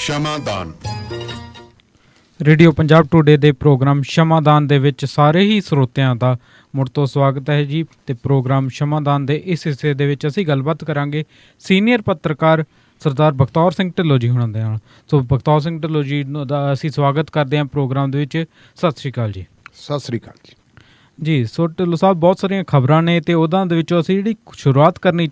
ਸ਼ਮਾਦਾਨ। Radio Punjab today ਦੇ programme ਸ਼ਮਾਦਾਨ ਦੇ ਵਿੱਚ ਸਾਰੇ ਹੀ ਸਰੋਤਿਆਂ ਦਾ ਮੁੜ ਤੋਂ ਸਵਾਗਤ ਹੈ ਜੀ। ਤੇ ਪ੍ਰੋਗਰਾਮ ਸ਼ਮਾਦਾਨ ਦੇ ਇਸ ਹਿੱਸੇ ਦੇ ਵਿੱਚ ਅਸੀਂ ਗੱਲਬਾਤ ਕਰਾਂਗੇ ਸੀਨੀਅਰ ਪੱਤਰਕਾਰ ਸਰਦਾਰ ਬਖਤੌਰ ਸਿੰਘ ਢਿੱਲੋਂ ਜੀ ਹੁਣਾਂ ਦੇ ਨਾਲ। ਸੋ ਬਖਤੌਰ ਸਿੰਘ ਢਿੱਲੋਂ ਜੀ ਦਾ ਅਸੀਂ ਸਵਾਗਤ ਕਰਦੇ ਹਾਂ ਪ੍ਰੋਗਰਾਮ ਦੇ ਵਿੱਚ। ਸਤਿ ਸ਼੍ਰੀ ਅਕਾਲ ਜੀ। ਸਤਿ ਸ਼੍ਰੀ ਅਕਾਲ ਜੀ। ਜੀ ਸੋ ਢਿੱਲੋਂ ਸਾਹਿਬ, ਬਹੁਤ ਸਾਰੀਆਂ ਖਬਰਾਂ ਨੇ ਤੇ ਉਹਨਾਂ ਦੇ ਵਿੱਚੋਂ ਅਸੀਂ ਜਿਹੜੀ ਸ਼ੁਰੂਆਤ ਕਰਨੀ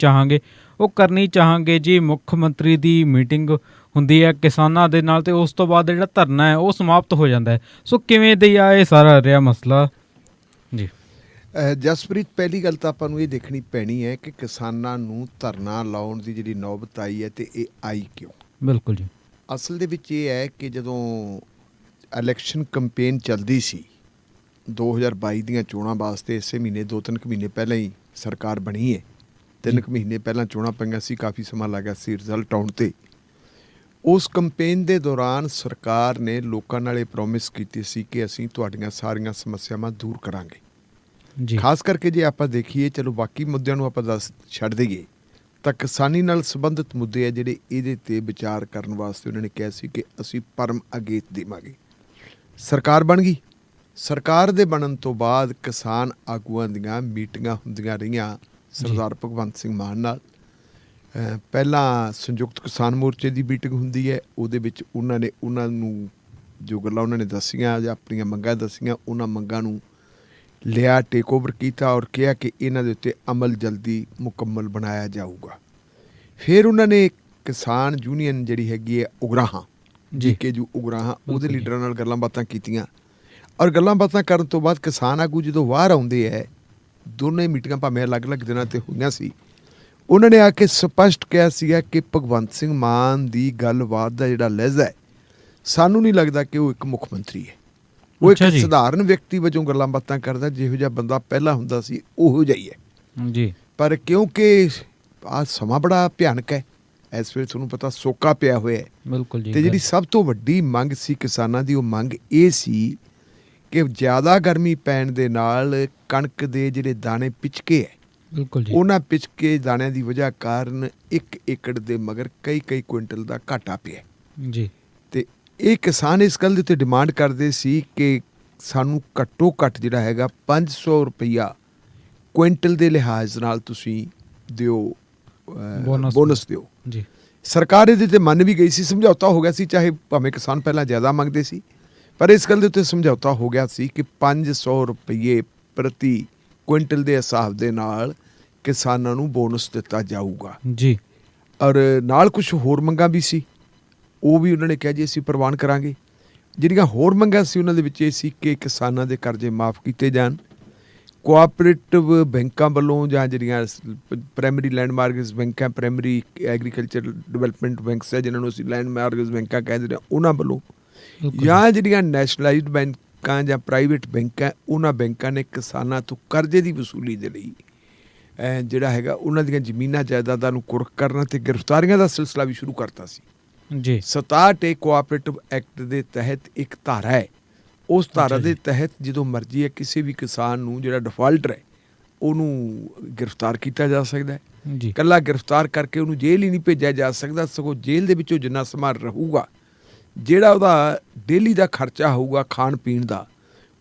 ਚਾਹਾਂਗੇ ਜੀ, ਮੁੱਖ ਮੰਤਰੀ ਦੀ ਮੀਟਿੰਗ ਹੁੰਦੀ ਹੈ ਕਿਸਾਨਾਂ ਦੇ ਨਾਲ ਤੇ ਉਸ ਤੋਂ ਬਾਅਦ ਜਿਹੜਾ ਧਰਨਾ ਹੈ ਉਹ ਸਮਾਪਤ ਹੋ ਜਾਂਦਾ ਹੈ। ਸੋ ਕਿਵੇਂ ਦੇ ਆ ਇਹ ਸਾਰਾ ਰਿਹਾ ਮਸਲਾ ਜੀ? ਜਸਪ੍ਰੀਤ, ਪਹਿਲੀ ਗੱਲ ਤਾਂ ਆਪਾਂ ਨੂੰ ਇਹ ਦੇਖਣੀ ਪੈਣੀ ਹੈ ਕਿ ਕਿਸਾਨਾਂ ਨੂੰ ਧਰਨਾ ਲਾਉਣ ਦੀ ਜਿਹੜੀ ਨੌਬਤ ਆਈ ਹੈ ਤੇ ਇਹ ਆਈ ਕਿਉਂ। ਬਿਲਕੁਲ ਜੀ। ਅਸਲ ਦੇ ਵਿੱਚ ਇਹ ਹੈ ਕਿ ਜਦੋਂ ਇਲੈਕਸ਼ਨ ਕੰਪੇਨ ਚੱਲਦੀ ਸੀ 2022 ਦੀਆਂ ਚੋਣਾਂ ਵਾਸਤੇ, ਇਸੇ ਮਹੀਨੇ 2-3 ਮਹੀਨੇ ਪਹਿਲਾਂ ਹੀ ਸਰਕਾਰ ਬਣੀ ਹੈ। 3 ਮਹੀਨੇ ਪਹਿਲਾਂ ਚੋਣਾਂ ਪਈਆਂ ਸੀ, ਕਾਫੀ ਸਮਾਂ ਲੱਗਾ ਸੀ ਰਿਜ਼ਲਟ ਆਉਣ 'ਤੇ। ਉਸ ਕੰਪੇਨ ਦੇ ਦੌਰਾਨ ਸਰਕਾਰ ਨੇ ਲੋਕਾਂ ਨਾਲ ਇਹ ਪ੍ਰੋਮਿਸ ਕੀਤੀ ਸੀ ਕਿ ਅਸੀਂ ਤੁਹਾਡੀਆਂ ਸਾਰੀਆਂ ਸਮੱਸਿਆਵਾਂ ਦੂਰ ਕਰਾਂਗੇ ਜੀ। ਖਾਸ ਕਰਕੇ ਜੇ ਆਪਾਂ ਦੇਖੀਏ, ਚਲੋ ਬਾਕੀ ਮੁੱਦਿਆਂ ਨੂੰ ਆਪਾਂ ਛੱਡ ਦੇਈਏ, ਤਾਂ ਕਿਸਾਨੀ ਨਾਲ ਸੰਬੰਧਿਤ ਮੁੱਦੇ ਆ ਜਿਹੜੇ, ਇਹਦੇ 'ਤੇ ਵਿਚਾਰ ਕਰਨ ਵਾਸਤੇ ਉਹਨਾਂ ਨੇ ਕਿਹਾ ਸੀ ਕਿ ਅਸੀਂ ਪਰਮ ਅਗੇਤ ਦੇਵਾਂਗੇ। ਸਰਕਾਰ ਬਣ ਗਈ। ਸਰਕਾਰ ਦੇ ਬਣਨ ਤੋਂ ਬਾਅਦ ਕਿਸਾਨ ਆਗੂਆਂ ਦੀਆਂ ਮੀਟਿੰਗਾਂ ਹੁੰਦੀਆਂ ਰਹੀਆਂ ਸਰਦਾਰ ਭਗਵੰਤ ਸਿੰਘ ਮਾਨ ਨਾਲ। ਪਹਿਲਾਂ ਸੰਯੁਕਤ ਕਿਸਾਨ ਮੋਰਚੇ ਦੀ ਮੀਟਿੰਗ ਹੁੰਦੀ ਹੈ, ਉਹਦੇ ਵਿੱਚ ਉਹਨਾਂ ਨੂੰ ਜੋ ਗੱਲਾਂ ਉਹਨਾਂ ਨੇ ਦੱਸੀਆਂ ਜਾਂ ਆਪਣੀਆਂ ਮੰਗਾਂ ਦੱਸੀਆਂ, ਉਹਨਾਂ ਮੰਗਾਂ ਨੂੰ ਲਿਆ, ਟੇਕ ਓਵਰ ਕੀਤਾ ਔਰ ਕਿਹਾ ਕਿ ਇਹਨਾਂ ਦੇ ਉੱਤੇ ਅਮਲ ਜਲਦੀ ਮੁਕੰਮਲ ਬਣਾਇਆ ਜਾਊਗਾ। ਫਿਰ ਉਹਨਾਂ ਨੇ ਕਿਸਾਨ ਯੂਨੀਅਨ ਜਿਹੜੀ ਹੈਗੀ ਹੈ ਉਗਰਾਹਾਂ, ਜੀਕੇ ਜੋ ਉਗਰਾਹਾਂ, ਉਹਦੇ ਲੀਡਰਾਂ ਨਾਲ ਗੱਲਾਂ ਬਾਤਾਂ ਕੀਤੀਆਂ ਔਰ ਗੱਲਾਂ ਬਾਤਾਂ ਕਰਨ ਤੋਂ ਬਾਅਦ ਕਿਸਾਨ ਆਗੂ ਜਦੋਂ ਬਾਹਰ ਆਉਂਦੇ ਹੈ, ਦੋਨੇ ਮੀਟਿੰਗਾਂ ਭਾਵੇਂ ਅਲੱਗ-ਅਲੱਗ ਦਿਨਾਂ 'ਤੇ ਹੋਈਆਂ ਸੀ, ਉਹਨਾਂ ਨੇ ਆ ਕੇ ਸਪਸ਼ਟ ਕਿਹਾ ਸੀਗਾ ਕਿ ਭਗਵੰਤ ਸਿੰਘ ਮਾਨ ਦੀ ਗੱਲਬਾਤ ਦਾ ਜਿਹੜਾ ਲਹਿਜ਼ਾ ਹੈ, ਸਾਨੂੰ ਨਹੀਂ ਲੱਗਦਾ ਕਿ ਉਹ ਇੱਕ ਮੁੱਖ ਮੰਤਰੀ ਹੈ। ਉਹ ਇੱਕ ਸਧਾਰਨ ਵਿਅਕਤੀ ਵਜੋਂ ਗੱਲਾਂ ਬਾਤਾਂ ਕਰਦਾ, ਜਿਹੋ ਜਿਹਾ ਬੰਦਾ ਪਹਿਲਾਂ ਹੁੰਦਾ ਸੀ ਉਹੋ ਜਿਹਾ ਹੀ ਹੈ ਜੀ। ਪਰ ਕਿਉਂਕਿ ਆਹ ਸਮਾਂ ਬੜਾ ਭਿਆਨਕ ਹੈ, ਇਸ ਵੇਲੇ ਤੁਹਾਨੂੰ ਪਤਾ ਸੋਕਾ ਪਿਆ ਹੋਇਆ ਹੈ। ਬਿਲਕੁਲ ਜੀ। ਤੇ ਜਿਹੜੀ ਸਭ ਤੋਂ ਵੱਡੀ ਮੰਗ ਸੀ ਕਿਸਾਨਾਂ ਦੀ, ਉਹ ਮੰਗ ਇਹ ਸੀ ਕਿ ਜ਼ਿਆਦਾ ਗਰਮੀ ਪੈਣ ਦੇ ਨਾਲ ਕਣਕ ਦੇ ਜਿਹੜੇ ਦਾਣੇ ਪਿਚਕੇ ਹੈ, ਬਿਲਕੁਲ ਜੀ, ਉਹਨਾਂ ਪਿਚਕੇ ਦਾਣਿਆਂ ਦੀ ਵਜ੍ਹਾ ਕਾਰਨ 1 ਏਕੜ ਦੇ ਮਗਰ ਕਈ ਕੁਇੰਟਲ ਦਾ ਘਾਟਾ ਪਿਆ ਜੀ। ਤੇ ਇਹ ਕਿਸਾਨ ਇਸ ਗੱਲ ਦੇ ਉੱਤੇ ਡਿਮਾਂਡ ਕਰਦੇ ਸੀ ਕਿ ਸਾਨੂੰ ਘੱਟੋ ਘੱਟ ਜਿਹੜਾ ਹੈਗਾ 500 ਰੁਪਈਆ ਕੁਇੰਟਲ ਦੇ ਲਿਹਾਜ਼ ਨਾਲ ਤੁਸੀਂ ਦਿਓ, ਬੋਨਸ ਦਿਓ ਜੀ। ਸਰਕਾਰ ਇਹਦੇ ਤੇ ਮੰਨ ਵੀ ਗਈ ਸੀ, ਸਮਝੌਤਾ ਹੋ ਗਿਆ ਸੀ, ਚਾਹੇ ਭਾਵੇਂ ਕਿਸਾਨ ਪਹਿਲਾਂ ਜ਼ਿਆਦਾ ਮੰਗਦੇ ਸੀ, ਪਰ ਇਸ ਗੱਲ ਦੇ ਉੱਤੇ ਸਮਝੌਤਾ ਹੋ ਗਿਆ ਸੀ ਕਿ 500 ਰੁਪਈਏ ਪ੍ਰਤੀ ਕੁਇੰਟਲ ਦੇ ਹਿਸਾਬ ਦੇ ਨਾਲ ਕਿਸਾਨਾਂ ਨੂੰ ਬੋਨਸ ਦਿੱਤਾ ਜਾਊਗਾ ਜੀ। ਔਰ ਨਾਲ ਕੁਝ ਹੋਰ ਮੰਗਾਂ ਵੀ ਸੀ, ਉਹ ਵੀ ਉਹਨਾਂ ਨੇ ਕਿਹਾ ਜੀ ਅਸੀਂ ਪ੍ਰਵਾਨ ਕਰਾਂਗੇ। ਜਿਹੜੀਆਂ ਹੋਰ ਮੰਗਾਂ ਸੀ ਉਹਨਾਂ ਦੇ ਵਿੱਚ ਇਹ ਸੀ ਕਿ ਕਿਸਾਨਾਂ ਦੇ ਕਰਜ਼ੇ ਮਾਫ ਕੀਤੇ ਜਾਣ, ਕੋਆਪਰੇਟਿਵ ਬੈਂਕਾਂ ਵੱਲੋਂ ਜਾਂ ਜਿਹੜੀਆਂ ਪ੍ਰਾਇਮਰੀ ਲੈਂਡ ਮਾਰਗੇਜ ਬੈਂਕਾਂ, ਪ੍ਰਾਇਮਰੀ ਐਗਰੀਕਲਚਰ ਡਿਵੈਲਪਮੈਂਟ ਬੈਂਕਸ ਹੈ ਜਿਹਨਾਂ ਨੂੰ ਅਸੀਂ ਲੈਂਡ ਮਾਰਗੇਜ ਬੈਂਕਾਂ ਕਹਿੰਦੇ ਨੇ, ਉਹਨਾਂ ਵੱਲੋਂ, ਜਾਂ ਜਿਹੜੀਆਂ ਨੈਸ਼ਨਲਾਈਜ਼ਡ ਬੈਂਕਾਂ ਜਾਂ ਪ੍ਰਾਈਵੇਟ ਬੈਂਕਾਂ, ਉਹਨਾਂ ਬੈਂਕਾਂ ਨੇ ਕਿਸਾਨਾਂ ਤੋਂ ਕਰਜ਼ੇ ਦੀ ਵਸੂਲੀ ਦੇ ਲਈ ਜਿਹੜਾ ਹੈਗਾ ਉਹਨਾਂ ਦੀਆਂ ਜ਼ਮੀਨਾਂ ਜਾਇਦਾਦਾਂ ਨੂੰ ਕੁਰਕ ਕਰਨਾ ਤੇ ਗ੍ਰਿਫਤਾਰੀਆਂ ਦਾ ਸਿਲਸਿਲਾ ਵੀ ਸ਼ੁਰੂ ਕਰਤਾ ਸੀ ਜੀ। 67 ਕੋਆਪਰੇਟਿਵ ਐਕਟ ਦੇ ਤਹਿਤ ਇੱਕ ਧਾਰਾ ਹੈ, ਉਸ ਧਾਰਾ ਦੇ ਤਹਿਤ ਜਦੋਂ ਮਰਜ਼ੀ ਹੈ ਕਿਸੇ ਵੀ ਕਿਸਾਨ ਨੂੰ ਜਿਹੜਾ ਡਿਫਾਲਟਰ ਹੈ ਉਹਨੂੰ ਗ੍ਰਿਫਤਾਰ ਕੀਤਾ ਜਾ ਸਕਦਾ ਹੈ। ਇਕੱਲਾ ਗ੍ਰਿਫਤਾਰ ਕਰਕੇ ਉਹਨੂੰ ਜੇਲ੍ਹ ਹੀ ਨਹੀਂ ਭੇਜਿਆ ਜਾ ਸਕਦਾ, ਸਗੋਂ ਜੇਲ੍ਹ ਦੇ ਵਿੱਚੋਂ ਜਿੰਨਾ ਸਮਾਂ ਰਹੂਗਾ, ਜਿਹੜਾ ਉਹਦਾ ਡੇਲੀ ਦਾ ਖਰਚਾ ਹੋਊਗਾ ਖਾਣ ਪੀਣ ਦਾ,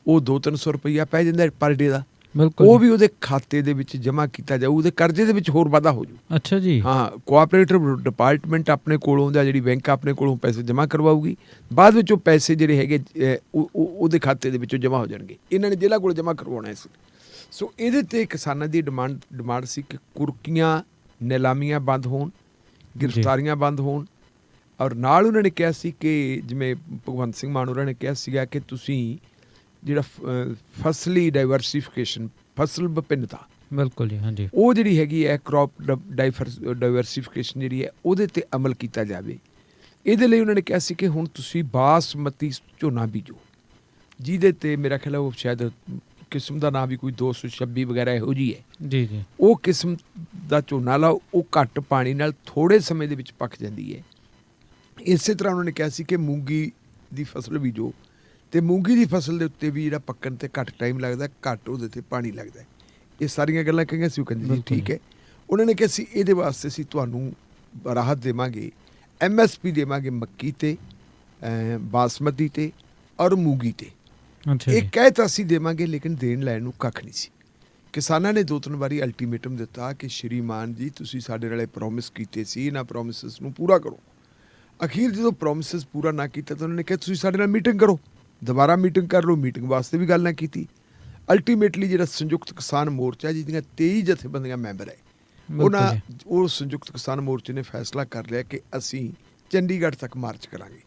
ਉਹ 200-300 ਰੁਪਈਆ ਪੈ ਜਾਂਦਾ ਪਰ ਡੇ ਦਾ, ਉਹ ਵੀ ਉਹਦੇ ਖਾਤੇ ਦੇ ਵਿੱਚ ਜਮ੍ਹਾਂ ਕੀਤਾ ਜਾਊ, ਉਹਦੇ ਕਰਜ਼ੇ ਦੇ ਵਿੱਚ ਹੋਰ ਵਾਧਾ ਹੋ ਜਾਊ। ਅੱਛਾ ਜੀ। ਹਾਂ, ਕੋਆਪਰੇਟਿਵ ਡਿਪਾਰਟਮੈਂਟ ਆਪਣੇ ਕੋਲੋਂ ਜਾਂ ਜਿਹੜੀ ਬੈਂਕ ਆਪਣੇ ਕੋਲੋਂ ਪੈਸੇ ਜਮ੍ਹਾਂ ਕਰਵਾਊਗੀ, ਬਾਅਦ ਵਿੱਚ ਉਹ ਪੈਸੇ ਜਿਹੜੇ ਹੈਗੇ ਉਹਦੇ ਖਾਤੇ ਦੇ ਵਿੱਚੋਂ ਜਮ੍ਹਾਂ ਹੋ ਜਾਣਗੇ। ਇਹਨਾਂ ਨੇ ਜੇਲ੍ਹਾਂ ਕੋਲ ਜਮ੍ਹਾਂ ਕਰਵਾਉਣਾ ਸੀ। ਸੋ ਇਹਦੇ 'ਤੇ ਕਿਸਾਨਾਂ ਦੀ ਡਿਮਾਂਡ ਸੀ ਕਿ ਕੁਰਕੀਆਂ, ਨਿਲਾਮੀਆਂ ਬੰਦ ਹੋਣ, ਗ੍ਰਿਫਤਾਰੀਆਂ ਬੰਦ ਹੋਣ, ਔਰ ਨਾਲ ਉਹਨਾਂ ਨੇ ਕਿਹਾ ਸੀ ਕਿ ਜਿਵੇਂ ਭਗਵੰਤ ਸਿੰਘ ਮਾਨ ਉਹਨਾਂ ਨੇ ਕਿਹਾ ਸੀਗਾ ਕਿ ਤੁਸੀਂ ਜਿਹੜਾ ਫਸਲੀ ਡਾਈਵਰਸੀਫਿਕੇਸ਼ਨ, ਫਸਲ ਵਿਭਿੰਨਤਾ, ਬਿਲਕੁਲ ਜੀ, ਹਾਂਜੀ, ਉਹ ਜਿਹੜੀ ਹੈਗੀ ਹੈ ਕ੍ਰੌਪ ਡਾਈਵਰਸੀਫਿਕੇਸ਼ਨ ਜਿਹੜੀ ਹੈ ਉਹਦੇ 'ਤੇ ਅਮਲ ਕੀਤਾ ਜਾਵੇ। ਇਹਦੇ ਲਈ ਉਹਨਾਂ ਨੇ ਕਿਹਾ ਸੀ ਕਿ ਹੁਣ ਤੁਸੀਂ ਬਾਸਮਤੀ ਝੋਨਾ ਬੀਜੋ, ਜਿਹਦੇ 'ਤੇ ਮੇਰਾ ਖਿਆਲ ਉਹ ਸ਼ਾਇਦ ਕਿਸਮ ਦਾ ਨਾਂ ਵੀ ਕੋਈ 226 ਵਗੈਰਾ ਇਹੋ ਜਿਹੀ ਹੈ ਜੀ ਜੀ। ਉਹ ਕਿਸਮ ਦਾ ਝੋਨਾ ਲਾਓ, ਉਹ ਘੱਟ ਪਾਣੀ ਨਾਲ ਥੋੜ੍ਹੇ ਸਮੇਂ ਦੇ ਵਿੱਚ ਪੱਕ ਜਾਂਦੀ ਹੈ। ਇਸੇ ਤਰ੍ਹਾਂ ਉਹਨਾਂ ਨੇ ਕਿਹਾ ਸੀ ਕਿ ਮੂੰਗੀ ਦੀ ਫਸਲ ਬੀਜੋ, ਅਤੇ ਮੂੰਗੀ ਦੀ ਫਸਲ ਦੇ ਉੱਤੇ ਵੀ ਜਿਹੜਾ ਪੱਕਣ 'ਤੇ ਘੱਟ ਟਾਈਮ ਲੱਗਦਾ, ਘੱਟ ਉਹਦੇ 'ਤੇ ਪਾਣੀ ਲੱਗਦਾ। ਇਹ ਸਾਰੀਆਂ ਗੱਲਾਂ ਕਹੀਆਂ ਸੀ, ਉਹ ਕਹਿੰਦੇ ਜੀ ਠੀਕ ਹੈ। ਉਹਨਾਂ ਨੇ ਕਿਹਾ ਸੀ ਇਹਦੇ ਵਾਸਤੇ ਅਸੀਂ ਤੁਹਾਨੂੰ ਰਾਹਤ ਦੇਵਾਂਗੇ, MSP ਦੇਵਾਂਗੇ ਮੱਕੀ ਤੇ, ਬਾਸਮਤੀ ਤੇ ਔਰ ਮੂੰਗੀ ਤੇ। ਅੱਛਾ ਇਹ ਜੀ। ਕਹਿ ਤਾਂ ਅਸੀਂ ਦੇਵਾਂਗੇ, ਲੇਕਿਨ ਦੇਣ ਲੈਣ ਨੂੰ ਕੱਖ ਨਹੀਂ ਸੀ। ਕਿਸਾਨਾਂ ਨੇ 2-3 ਵਾਰੀ ਅਲਟੀਮੇਟਮ ਦਿੱਤਾ ਕਿ ਸ਼੍ਰੀਮਾਨ ਜੀ ਤੁਸੀਂ ਸਾਡੇ ਨਾਲੇ ਪ੍ਰੋਮਿਸ ਕੀਤੇ ਸੀ, ਇਹਨਾਂ ਪ੍ਰੋਮਿਸਸ ਨੂੰ ਪੂਰਾ ਕਰੋ। ਅਖੀਰ ਜਦੋਂ ਪ੍ਰੋਮਿਸਸ ਪੂਰਾ ਨਾ ਕੀਤਾ ਤਾਂ ਉਹਨਾਂ ਨੇ ਕਿਹਾ ਤੁਸੀਂ ਸਾਡੇ ਨਾਲ ਮੀਟਿੰਗ ਕਰੋ, ਦੁਬਾਰਾ ਮੀਟਿੰਗ ਕਰ ਲਓ। ਮੀਟਿੰਗ ਵਾਸਤੇ ਵੀ ਗੱਲ ਨਾ ਕੀਤੀ। ਅਲਟੀਮੇਟਲੀ ਜਿਹੜਾ ਸੰਯੁਕਤ ਕਿਸਾਨ ਮੋਰਚਾ ਜਿਹਦੀਆਂ 23 ਜਥੇਬੰਦੀਆਂ ਮੈਂਬਰ ਹੈ, ਉਹਨਾਂ ਉਹ ਸੰਯੁਕਤ ਕਿਸਾਨ ਮੋਰਚੇ ਨੇ ਫੈਸਲਾ ਕਰ ਲਿਆ ਕਿ ਅਸੀਂ ਚੰਡੀਗੜ੍ਹ ਤੱਕ ਮਾਰਚ ਕਰਾਂਗੇ।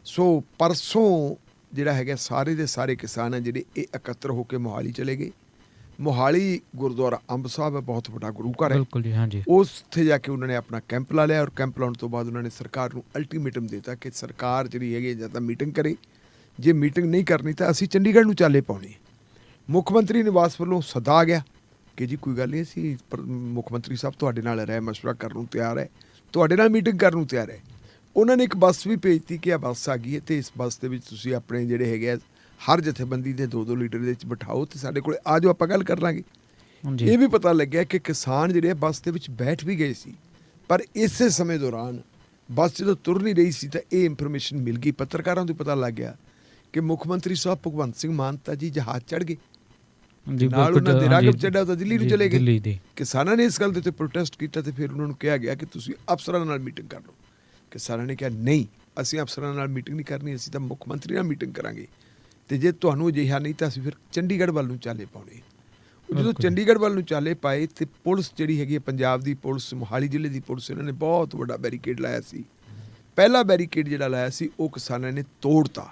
ਸੋ ਪਰਸੋਂ ਜਿਹੜਾ ਹੈਗਾ ਸਾਰੇ ਦੇ ਸਾਰੇ ਕਿਸਾਨ ਹੈ ਜਿਹੜੇ ਇਹ ਇਕੱਤਰ ਹੋ ਕੇ ਮੋਹਾਲੀ ਚਲੇ ਗਏ। ਮੋਹਾਲੀ ਗੁਰਦੁਆਰਾ ਅੰਬ ਸਾਹਿਬ ਹੈ, ਬਹੁਤ ਵੱਡਾ ਗੁਰੂ ਘਰ ਹੈ। ਬਿਲਕੁਲ ਜੀ, ਹਾਂਜੀ। ਉੱਥੇ ਜਾ ਕੇ ਉਹਨਾਂ ਨੇ ਆਪਣਾ ਕੈਂਪ ਲਾ ਲਿਆ ਔਰ ਕੈਂਪ ਲਾਉਣ ਤੋਂ ਬਾਅਦ ਉਹਨਾਂ ਨੇ ਸਰਕਾਰ ਨੂੰ ਅਲਟੀਮੇਟਮ ਦਿੱਤਾ ਕਿ ਸਰਕਾਰ ਜਿਹੜੀ ਹੈਗੀ ਜਾਂ ਤਾਂ ਮੀਟਿੰਗ ਕਰੇ, ਜੇ ਮੀਟਿੰਗ ਨਹੀਂ ਕਰਨੀ ਤਾਂ ਅਸੀਂ ਚੰਡੀਗੜ੍ਹ ਨੂੰ ਚਾਲੇ ਪਾਉਣੇ। ਮੁੱਖ ਮੰਤਰੀ ਨਿਵਾਸ ਵੱਲੋਂ ਸੱਦਾ ਆ ਗਿਆ ਕਿ ਜੀ ਕੋਈ ਗੱਲ ਨਹੀਂ, ਅਸੀਂ ਮੁੱਖ ਮੰਤਰੀ ਸਾਹਿਬ ਤੁਹਾਡੇ ਨਾਲ ਰਾਏ ਮਸ਼ਵਰਾ ਕਰਨ ਨੂੰ ਤਿਆਰ ਹੈ, ਤੁਹਾਡੇ ਨਾਲ ਮੀਟਿੰਗ ਕਰਨ ਨੂੰ ਤਿਆਰ ਹੈ। ਉਹਨਾਂ ਨੇ ਇੱਕ ਬੱਸ ਵੀ ਭੇਜਤੀ ਕਿ ਆ ਬੱਸ ਆ ਗਈ ਹੈ ਅਤੇ ਇਸ ਬੱਸ ਦੇ ਵਿੱਚ ਤੁਸੀਂ ਆਪਣੇ ਜਿਹੜੇ ਹੈਗੇ ਆ ਹਰ ਜਥੇਬੰਦੀ ਦੇ 2-2 ਲੀਡਰ ਦੇ ਵਿੱਚ ਬਿਠਾਓ ਅਤੇ ਸਾਡੇ ਕੋਲ ਆ ਜਾਓ, ਆਪਾਂ ਗੱਲ ਕਰ ਲਾਂਗੇ। ਇਹ ਵੀ ਪਤਾ ਲੱਗਿਆ ਕਿ ਕਿਸਾਨ ਜਿਹੜੇ ਬੱਸ ਦੇ ਵਿੱਚ ਬੈਠ ਵੀ ਗਏ ਸੀ, ਪਰ ਇਸੇ ਸਮੇਂ ਦੌਰਾਨ ਬੱਸ ਜਦੋਂ ਤੁਰ ਨਹੀਂ ਰਹੀ ਸੀ ਤਾਂ ਇਹ ਇਨਫੋਰਮੇਸ਼ਨ ਮਿਲ ਗਈ, ਪੱਤਰਕਾਰਾਂ ਨੂੰ ਪਤਾ ਲੱਗ ਗਿਆ ਕਿ ਮੁੱਖ ਮੰਤਰੀ ਸਾਹਿਬ ਭਗਵੰਤ ਸਿੰਘ ਮਾਨ ਤਾਂ ਜੀ ਜਹਾਜ਼ ਚੜ੍ਹ ਗਏ, ਨਾਲ ਉਹਨਾਂ ਦੇ ਰਾਘਵ ਚੱਡਾ ਤਾਂ ਦਿੱਲੀ ਨੂੰ ਚਲੇ ਗਏ। ਕਿਸਾਨਾਂ ਨੇ ਇਸ ਗੱਲ ਦੇ ਉੱਤੇ ਪ੍ਰੋਟੈਸਟ ਕੀਤਾ ਅਤੇ ਫਿਰ ਉਹਨਾਂ ਨੂੰ ਕਿਹਾ ਗਿਆ ਕਿ ਤੁਸੀਂ ਅਫਸਰਾਂ ਨਾਲ ਮੀਟਿੰਗ ਕਰ ਲਓ। ਕਿਸਾਨਾਂ ਨੇ ਕਿਹਾ ਨਹੀਂ, ਅਸੀਂ ਅਫਸਰਾਂ ਨਾਲ ਮੀਟਿੰਗ ਨਹੀਂ ਕਰਨੀ, ਅਸੀਂ ਤਾਂ ਮੁੱਖ ਮੰਤਰੀ ਨਾਲ ਮੀਟਿੰਗ ਕਰਾਂਗੇ ਅਤੇ ਜੇ ਤੁਹਾਨੂੰ ਅਜਿਹਾ ਨਹੀਂ ਤਾਂ ਅਸੀਂ ਫਿਰ ਚੰਡੀਗੜ੍ਹ ਵੱਲ ਨੂੰ ਚਾਲੇ ਪਾਉਣੇ। ਜਦੋਂ ਚੰਡੀਗੜ੍ਹ ਵੱਲ ਨੂੰ ਚਾਲੇ ਪਾਏ ਅਤੇ ਪੁਲਿਸ ਜਿਹੜੀ ਹੈਗੀ ਹੈ ਪੰਜਾਬ ਦੀ ਪੁਲਿਸ, ਮੋਹਾਲੀ ਜ਼ਿਲ੍ਹੇ ਦੀ ਪੁਲਿਸ, ਇਹਨਾਂ ਨੇ ਬਹੁਤ ਵੱਡਾ ਬੈਰੀਕੇਡ ਲਾਇਆ ਸੀ। ਪਹਿਲਾ ਬੈਰੀਕੇਡ ਜਿਹੜਾ ਲਾਇਆ ਸੀ ਉਹ ਕਿਸਾਨਾਂ ਨੇ ਤੋੜਤਾ।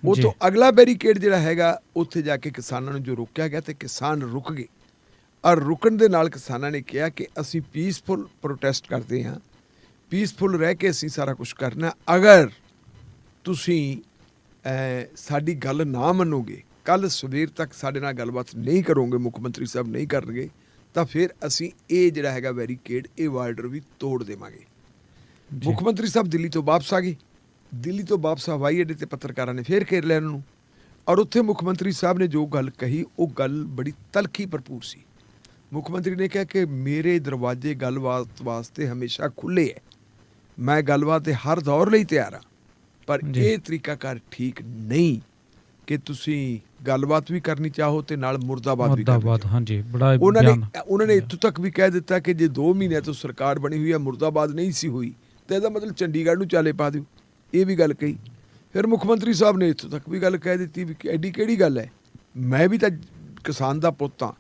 ਉਹ ਤੋਂ ਅਗਲਾ ਬੈਰੀਕੇਡ ਜਿਹੜਾ ਹੈਗਾ ਉੱਥੇ ਜਾ ਕੇ ਕਿਸਾਨਾਂ ਨੂੰ ਜੋ ਰੋਕਿਆ ਗਿਆ ਅਤੇ ਕਿਸਾਨ ਰੁਕ ਗਏ ਔਰ ਰੁਕਣ ਦੇ ਨਾਲ ਕਿਸਾਨਾਂ ਨੇ ਕਿਹਾ ਕਿ ਅਸੀਂ ਪੀਸਫੁਲ ਪ੍ਰੋਟੈਸਟ ਕਰਦੇ ਹਾਂ, ਪੀਸਫੁਲ ਰਹਿ ਕੇ ਅਸੀਂ ਸਾਰਾ ਕੁਛ ਕਰਨਾ। ਅਗਰ ਤੁਸੀਂ ਸਾਡੀ ਗੱਲ ਨਾ ਮੰਨੋਗੇ, ਕੱਲ੍ਹ ਸਵੇਰ ਤੱਕ ਸਾਡੇ ਨਾਲ ਗੱਲਬਾਤ ਨਹੀਂ ਕਰੋਗੇ, ਮੁੱਖ ਮੰਤਰੀ ਸਾਹਿਬ ਨਹੀਂ ਕਰਨਗੇ, ਤਾਂ ਫਿਰ ਅਸੀਂ ਇਹ ਜਿਹੜਾ ਹੈਗਾ ਬੈਰੀਕੇਡ, ਇਹ ਬਾਰਡਰ ਵੀ ਤੋੜ ਦੇਵਾਂਗੇ। ਮੁੱਖ ਮੰਤਰੀ ਸਾਹਿਬ ਦਿੱਲੀ ਤੋਂ ਵਾਪਸ ਆ ਗਏ। ਦਿੱਲੀ ਤੋਂ ਵਾਪਸ ਹਵਾਈ ਅੱਡੇ 'ਤੇ ਪੱਤਰਕਾਰਾਂ ਨੇ ਫੇਰ ਘੇਰ ਲਿਆ ਉਹਨਾਂ ਨੂੰ ਔਰ ਉੱਥੇ ਮੁੱਖ ਮੰਤਰੀ ਸਾਹਿਬ ਨੇ ਜੋ ਗੱਲ ਕਹੀ ਉਹ ਗੱਲ ਬੜੀ ਤਲਖੀ ਭਰਪੂਰ ਸੀ। ਮੁੱਖ ਮੰਤਰੀ ਨੇ ਕਿਹਾ ਕਿ ਮੇਰੇ ਦਰਵਾਜ਼ੇ ਗੱਲਬਾਤ ਵਾਸਤੇ ਹਮੇਸ਼ਾ ਖੁੱਲ੍ਹੇ ਹੈ, ਮੈਂ ਗੱਲਬਾਤ ਦੇ ਹਰ ਦੌਰ ਲਈ ਤਿਆਰ ਹਾਂ, ਪਰ ਇਹ ਤਰੀਕਾਕਾਰ ਠੀਕ ਨਹੀਂ ਕਿ ਤੁਸੀਂ ਗੱਲਬਾਤ ਵੀ ਕਰਨੀ ਚਾਹੋ ਤੇ ਨਾਲ ਮੁਰਦਾਬਾਦ ਵੀ ਕਰਨੀ। ਹਾਂਜੀ, ਬੜਾ ਉਹਨਾਂ ਨੇ ਇੱਥੋਂ ਤੱਕ ਵੀ ਕਹਿ ਦਿੱਤਾ ਕਿ ਜੇ 2 ਮਹੀਨਿਆਂ ਤੋਂ ਸਰਕਾਰ ਬਣੀ ਹੋਈ ਹੈ, ਮੁਰਦਾਬਾਦ ਨਹੀਂ ਸੀ ਹੋਈ ਤਾਂ ਇਹਦਾ ਮਤਲਬ ਚੰਡੀਗੜ੍ਹ ਨੂੰ ਚਾਲੇ ਪਾ ਦਿਓ। ਇਹ ਵੀ ਗੱਲ ਕਹੀ। ਫਿਰ ਮੁੱਖ ਮੰਤਰੀ ਸਾਹਿਬ ਨੇ ਇੱਥੋਂ ਤੱਕ ਵੀ ਗੱਲ ਕਹਿ ਦਿੱਤੀ ਵੀ ਐਡੀ ਕਿਹੜੀ ਗੱਲ ਹੈ, ਮੈਂ ਵੀ ਤਾਂ ਕਿਸਾਨ ਦਾ ਪੁੱਤ ਹਾਂ,